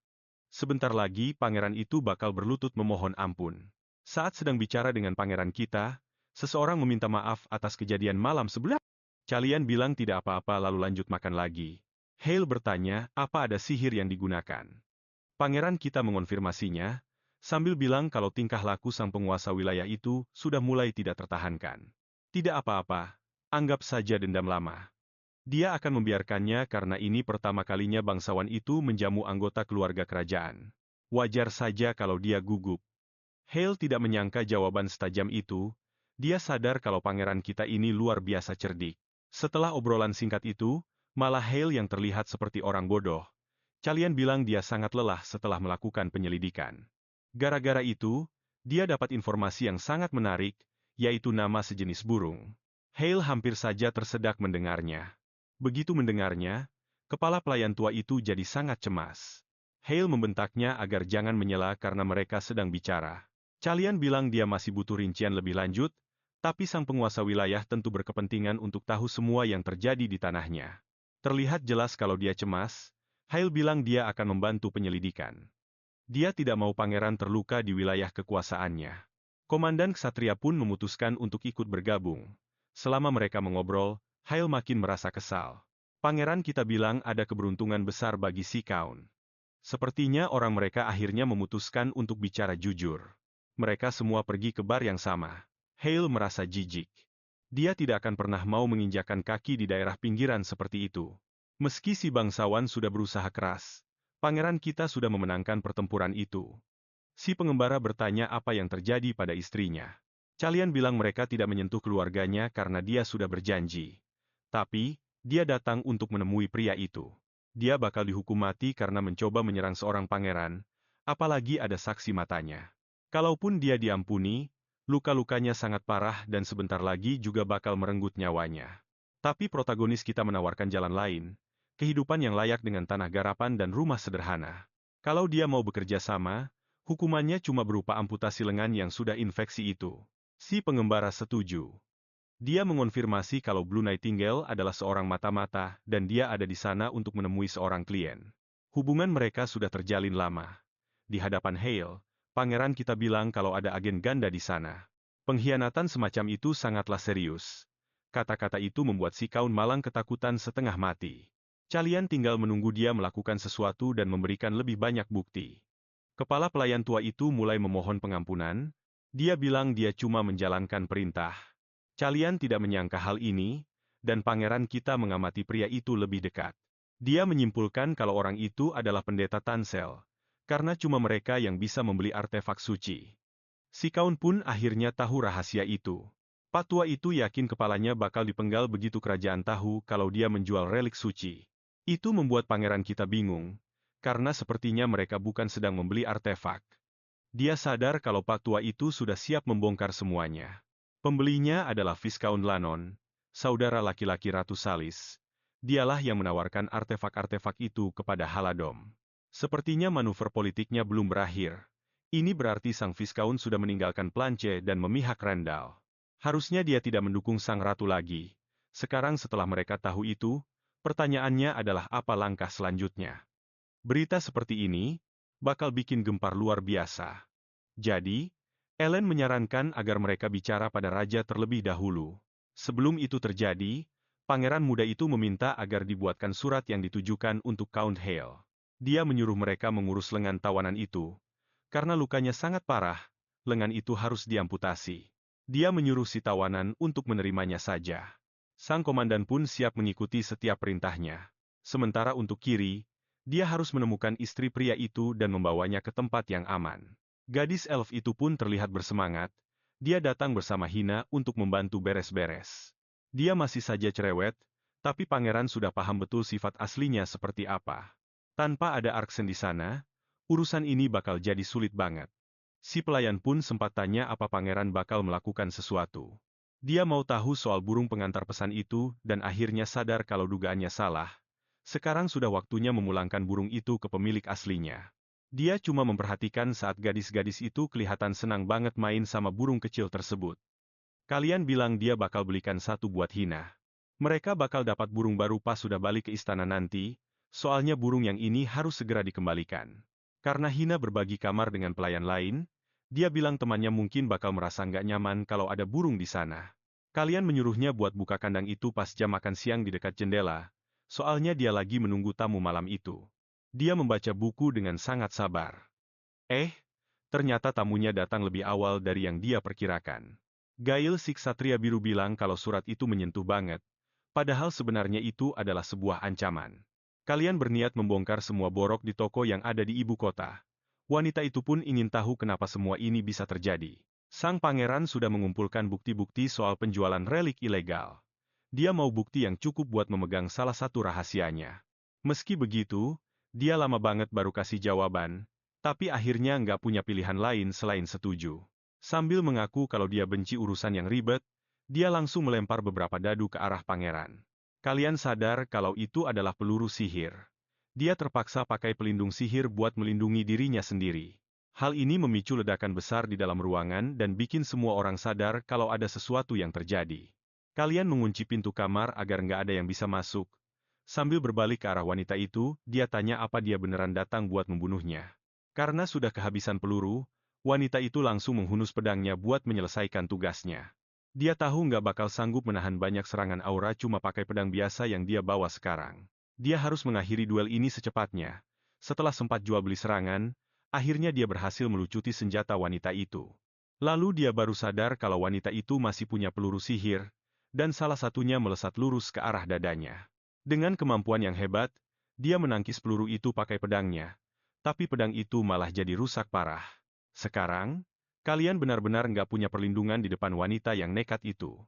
Speaker 1: Sebentar lagi pangeran itu bakal berlutut memohon ampun. Saat sedang bicara dengan pangeran kita, seseorang meminta maaf atas kejadian malam sebelumnya. Calian bilang tidak apa-apa lalu lanjut makan lagi. Hale bertanya, apa ada sihir yang digunakan? Pangeran kita mengonfirmasinya, sambil bilang kalau tingkah laku sang penguasa wilayah itu sudah mulai tidak tertahankan. Tidak apa-apa, anggap saja dendam lama. Dia akan membiarkannya karena ini pertama kalinya bangsawan itu menjamu anggota keluarga kerajaan. Wajar saja kalau dia gugup. Hale tidak menyangka jawaban setajam itu. Dia sadar kalau pangeran kita ini luar biasa cerdik. Setelah obrolan singkat itu, malah Hale yang terlihat seperti orang bodoh. Kalian bilang dia sangat lelah setelah melakukan penyelidikan. Gara-gara itu, dia dapat informasi yang sangat menarik, yaitu nama sejenis burung. Hale hampir saja tersedak mendengarnya. Begitu mendengarnya, kepala pelayan tua itu jadi sangat cemas. Hale membentaknya agar jangan menyela karena mereka sedang bicara. Kalian bilang dia masih butuh rincian lebih lanjut, tapi sang penguasa wilayah tentu berkepentingan untuk tahu semua yang terjadi di tanahnya. Terlihat jelas kalau dia cemas. Hale bilang dia akan membantu penyelidikan. Dia tidak mau pangeran terluka di wilayah kekuasaannya. Komandan ksatria pun memutuskan untuk ikut bergabung. Selama mereka mengobrol, Hale makin merasa kesal. Pangeran kita bilang ada keberuntungan besar bagi si Kaun. Sepertinya orang mereka akhirnya memutuskan untuk bicara jujur. Mereka semua pergi ke bar yang sama. Hale merasa jijik. Dia tidak akan pernah mau menginjakan kaki di daerah pinggiran seperti itu. Meski si bangsawan sudah berusaha keras, pangeran kita sudah memenangkan pertempuran itu. Si pengembara bertanya apa yang terjadi pada istrinya. Kalian bilang mereka tidak menyentuh keluarganya karena dia sudah berjanji. Tapi, dia datang untuk menemui pria itu. Dia bakal dihukum mati karena mencoba menyerang seorang pangeran, apalagi ada saksi matanya. Kalaupun dia diampuni, luka-lukanya sangat parah dan sebentar lagi juga bakal merenggut nyawanya. Tapi protagonis kita menawarkan jalan lain, kehidupan yang layak dengan tanah garapan dan rumah sederhana. Kalau dia mau bekerja sama, hukumannya cuma berupa amputasi lengan yang sudah infeksi itu. Si pengembara setuju. Dia mengonfirmasi kalau Blue Nightingale adalah seorang mata-mata dan dia ada di sana untuk menemui seorang klien. Hubungan mereka sudah terjalin lama. Di hadapan Hale, pangeran kita bilang kalau ada agen ganda di sana. Pengkhianatan semacam itu sangatlah serius. Kata-kata itu membuat si Kaun malang ketakutan setengah mati. Kalian tinggal menunggu dia melakukan sesuatu dan memberikan lebih banyak bukti. Kepala pelayan tua itu mulai memohon pengampunan. Dia bilang dia cuma menjalankan perintah. Kalian tidak menyangka hal ini, dan pangeran kita mengamati pria itu lebih dekat. Dia menyimpulkan kalau orang itu adalah pendeta Tansel, karena cuma mereka yang bisa membeli artefak suci. Si Kaun pun akhirnya tahu rahasia itu. Pak tua itu yakin kepalanya bakal dipenggal begitu kerajaan tahu kalau dia menjual relik suci. Itu membuat pangeran kita bingung, karena sepertinya mereka bukan sedang membeli artefak. Dia sadar kalau Pak tua itu sudah siap membongkar semuanya. Pembelinya adalah Viscount Lanon, saudara laki-laki Ratu Salis. Dialah yang menawarkan artefak-artefak itu kepada Haladom. Sepertinya manuver politiknya belum berakhir. Ini berarti sang Viscount sudah meninggalkan Planche dan memihak Randall. Harusnya dia tidak mendukung sang ratu lagi. Sekarang setelah mereka tahu itu, pertanyaannya adalah apa langkah selanjutnya. Berita seperti ini bakal bikin gempar luar biasa. Jadi, Ellen menyarankan agar mereka bicara pada raja terlebih dahulu. Sebelum itu terjadi, pangeran muda itu meminta agar dibuatkan surat yang ditujukan untuk Count Hale. Dia menyuruh mereka mengurus lengan tawanan itu. Karena lukanya sangat parah, lengan itu harus diamputasi. Dia menyuruh si tawanan untuk menerimanya saja. Sang komandan pun siap mengikuti setiap perintahnya. Sementara untuk Kiri, dia harus menemukan istri pria itu dan membawanya ke tempat yang aman. Gadis elf itu pun terlihat bersemangat. Dia datang bersama Hina untuk membantu beres-beres. Dia masih saja cerewet, tapi pangeran sudah paham betul sifat aslinya seperti apa. Tanpa ada Arksen di sana, urusan ini bakal jadi sulit banget. Si pelayan pun sempat tanya apa pangeran bakal melakukan sesuatu. Dia mau tahu soal burung pengantar pesan itu dan akhirnya sadar kalau dugaannya salah. Sekarang sudah waktunya memulangkan burung itu ke pemilik aslinya. Dia cuma memperhatikan saat gadis-gadis itu kelihatan senang banget main sama burung kecil tersebut. Kalian bilang dia bakal belikan satu buat Hina. Mereka bakal dapat burung baru pas sudah balik ke istana nanti, soalnya burung yang ini harus segera dikembalikan. Karena Hina berbagi kamar dengan pelayan lain, dia bilang temannya mungkin bakal merasa nggak nyaman kalau ada burung di sana. Kalian menyuruhnya buat buka kandang itu pas jam makan siang di dekat jendela, soalnya dia lagi menunggu tamu malam itu. Dia membaca buku dengan sangat sabar. Ternyata tamunya datang lebih awal dari yang dia perkirakan. Gail si ksatria biru bilang kalau surat itu menyentuh banget, padahal sebenarnya itu adalah sebuah ancaman. Kalian berniat membongkar semua borok di toko yang ada di ibu kota. Wanita itu pun ingin tahu kenapa semua ini bisa terjadi. Sang pangeran sudah mengumpulkan bukti-bukti soal penjualan relik ilegal. Dia mau bukti yang cukup buat memegang salah satu rahasianya. Meski begitu, dia lama banget baru kasih jawaban, tapi akhirnya nggak punya pilihan lain selain setuju. Sambil mengaku kalau dia benci urusan yang ribet, dia langsung melempar beberapa dadu ke arah pangeran. Kalian sadar kalau itu adalah peluru sihir. Dia terpaksa pakai pelindung sihir buat melindungi dirinya sendiri. Hal ini memicu ledakan besar di dalam ruangan dan bikin semua orang sadar kalau ada sesuatu yang terjadi. Kalian mengunci pintu kamar agar nggak ada yang bisa masuk. Sambil berbalik ke arah wanita itu, dia tanya apa dia beneran datang buat membunuhnya. Karena sudah kehabisan peluru, wanita itu langsung menghunus pedangnya buat menyelesaikan tugasnya. Dia tahu nggak bakal sanggup menahan banyak serangan aura cuma pakai pedang biasa yang dia bawa sekarang. Dia harus mengakhiri duel ini secepatnya. Setelah sempat jual beli serangan, akhirnya dia berhasil melucuti senjata wanita itu. Lalu dia baru sadar kalau wanita itu masih punya peluru sihir, dan salah satunya melesat lurus ke arah dadanya. Dengan kemampuan yang hebat, dia menangkis peluru itu pakai pedangnya. Tapi pedang itu malah jadi rusak parah. Sekarang, kalian benar-benar nggak punya perlindungan di depan wanita yang nekat itu.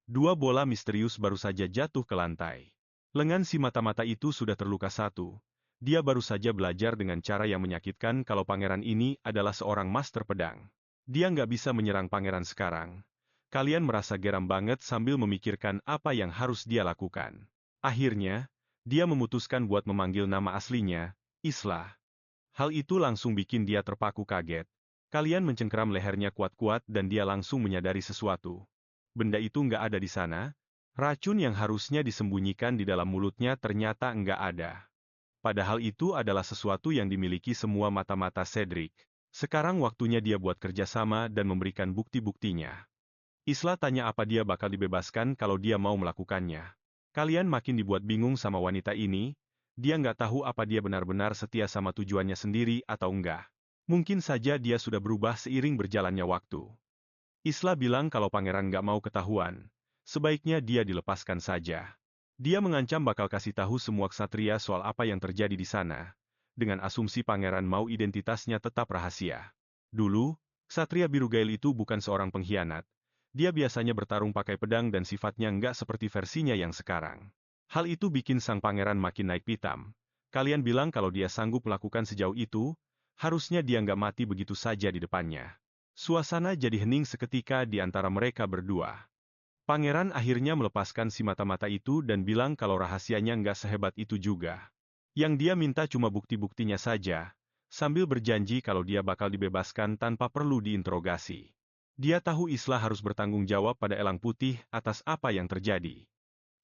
Speaker 1: Dua bola misterius baru saja jatuh ke lantai. Lengan si mata-mata itu sudah terluka satu. Dia baru saja belajar dengan cara yang menyakitkan kalau pangeran ini adalah seorang master pedang. Dia nggak bisa menyerang pangeran sekarang. Kalian merasa geram banget sambil memikirkan apa yang harus dia lakukan. Akhirnya, dia memutuskan buat memanggil nama aslinya, Isla. Hal itu langsung bikin dia terpaku kaget. Kalian mencengkeram lehernya kuat-kuat dan dia langsung menyadari sesuatu. Benda itu nggak ada di sana. Racun yang harusnya disembunyikan di dalam mulutnya ternyata nggak ada. Padahal itu adalah sesuatu yang dimiliki semua mata-mata Cedric. Sekarang waktunya dia buat kerjasama dan memberikan bukti-buktinya. Isla tanya apa dia bakal dibebaskan kalau dia mau melakukannya. Kalian makin dibuat bingung sama wanita ini. Dia nggak tahu apa dia benar-benar setia sama tujuannya sendiri atau enggak. Mungkin saja dia sudah berubah seiring berjalannya waktu. Isla bilang kalau pangeran nggak mau ketahuan. Sebaiknya dia dilepaskan saja. Dia mengancam bakal kasih tahu semua ksatria soal apa yang terjadi di sana. Dengan asumsi pangeran mau identitasnya tetap rahasia. Dulu, ksatria biru Gail itu bukan seorang pengkhianat. Dia biasanya bertarung pakai pedang dan sifatnya nggak seperti versinya yang sekarang. Hal itu bikin sang pangeran makin naik pitam. Kalian bilang kalau dia sanggup melakukan sejauh itu, harusnya dia nggak mati begitu saja di depannya. Suasana jadi hening seketika di antara mereka berdua. Pangeran akhirnya melepaskan si mata-mata itu dan bilang kalau rahasianya nggak sehebat itu juga. Yang dia minta cuma bukti-buktinya saja, sambil berjanji kalau dia bakal dibebaskan tanpa perlu diinterogasi. Dia tahu Isla harus bertanggung jawab pada Elang Putih atas apa yang terjadi.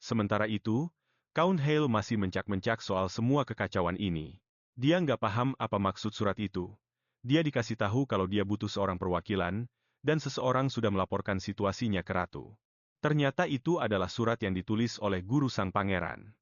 Speaker 1: Sementara itu, Count Hale masih mencak-mencak soal semua kekacauan ini. Dia nggak paham apa maksud surat itu. Dia dikasih tahu kalau dia butuh seorang perwakilan, dan seseorang sudah melaporkan situasinya ke ratu. Ternyata itu adalah surat yang ditulis oleh guru sang pangeran.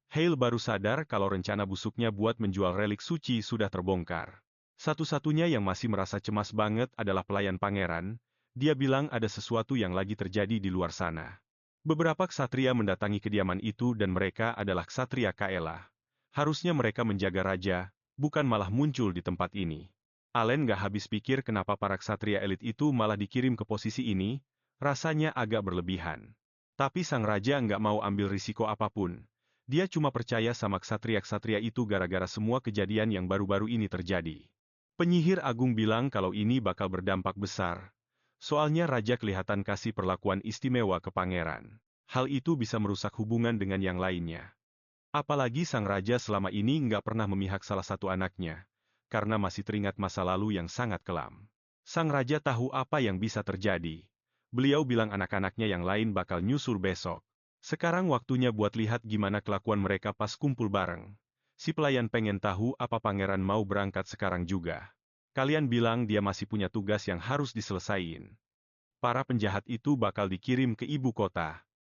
Speaker 1: Hale baru sadar kalau rencana busuknya buat menjual relik suci sudah terbongkar. Satu-satunya yang masih merasa cemas banget adalah pelayan pangeran. Dia bilang ada sesuatu yang lagi terjadi di luar sana. Beberapa ksatria mendatangi kediaman itu dan mereka adalah ksatria Kaela. Harusnya mereka menjaga raja, bukan malah muncul di tempat ini. Allen gak habis pikir kenapa para ksatria elit itu malah dikirim ke posisi ini, rasanya agak berlebihan. Tapi sang raja nggak mau ambil risiko apapun. Dia cuma percaya sama ksatria-ksatria itu gara-gara semua kejadian yang baru-baru ini terjadi. Penyihir Agung bilang kalau ini bakal berdampak besar. Soalnya raja kelihatan kasih perlakuan istimewa ke pangeran. Hal itu bisa merusak hubungan dengan yang lainnya. Apalagi sang raja selama ini nggak pernah memihak salah satu anaknya, karena masih teringat masa lalu yang sangat kelam. Sang raja tahu apa yang bisa terjadi. Beliau bilang anak-anaknya yang lain bakal nyusul besok. Sekarang waktunya buat lihat gimana kelakuan mereka pas kumpul bareng. Si pelayan pengen tahu apa pangeran mau berangkat sekarang juga. Kalian bilang dia masih punya tugas yang harus diselesaiin. Para penjahat itu bakal dikirim ke ibu kota.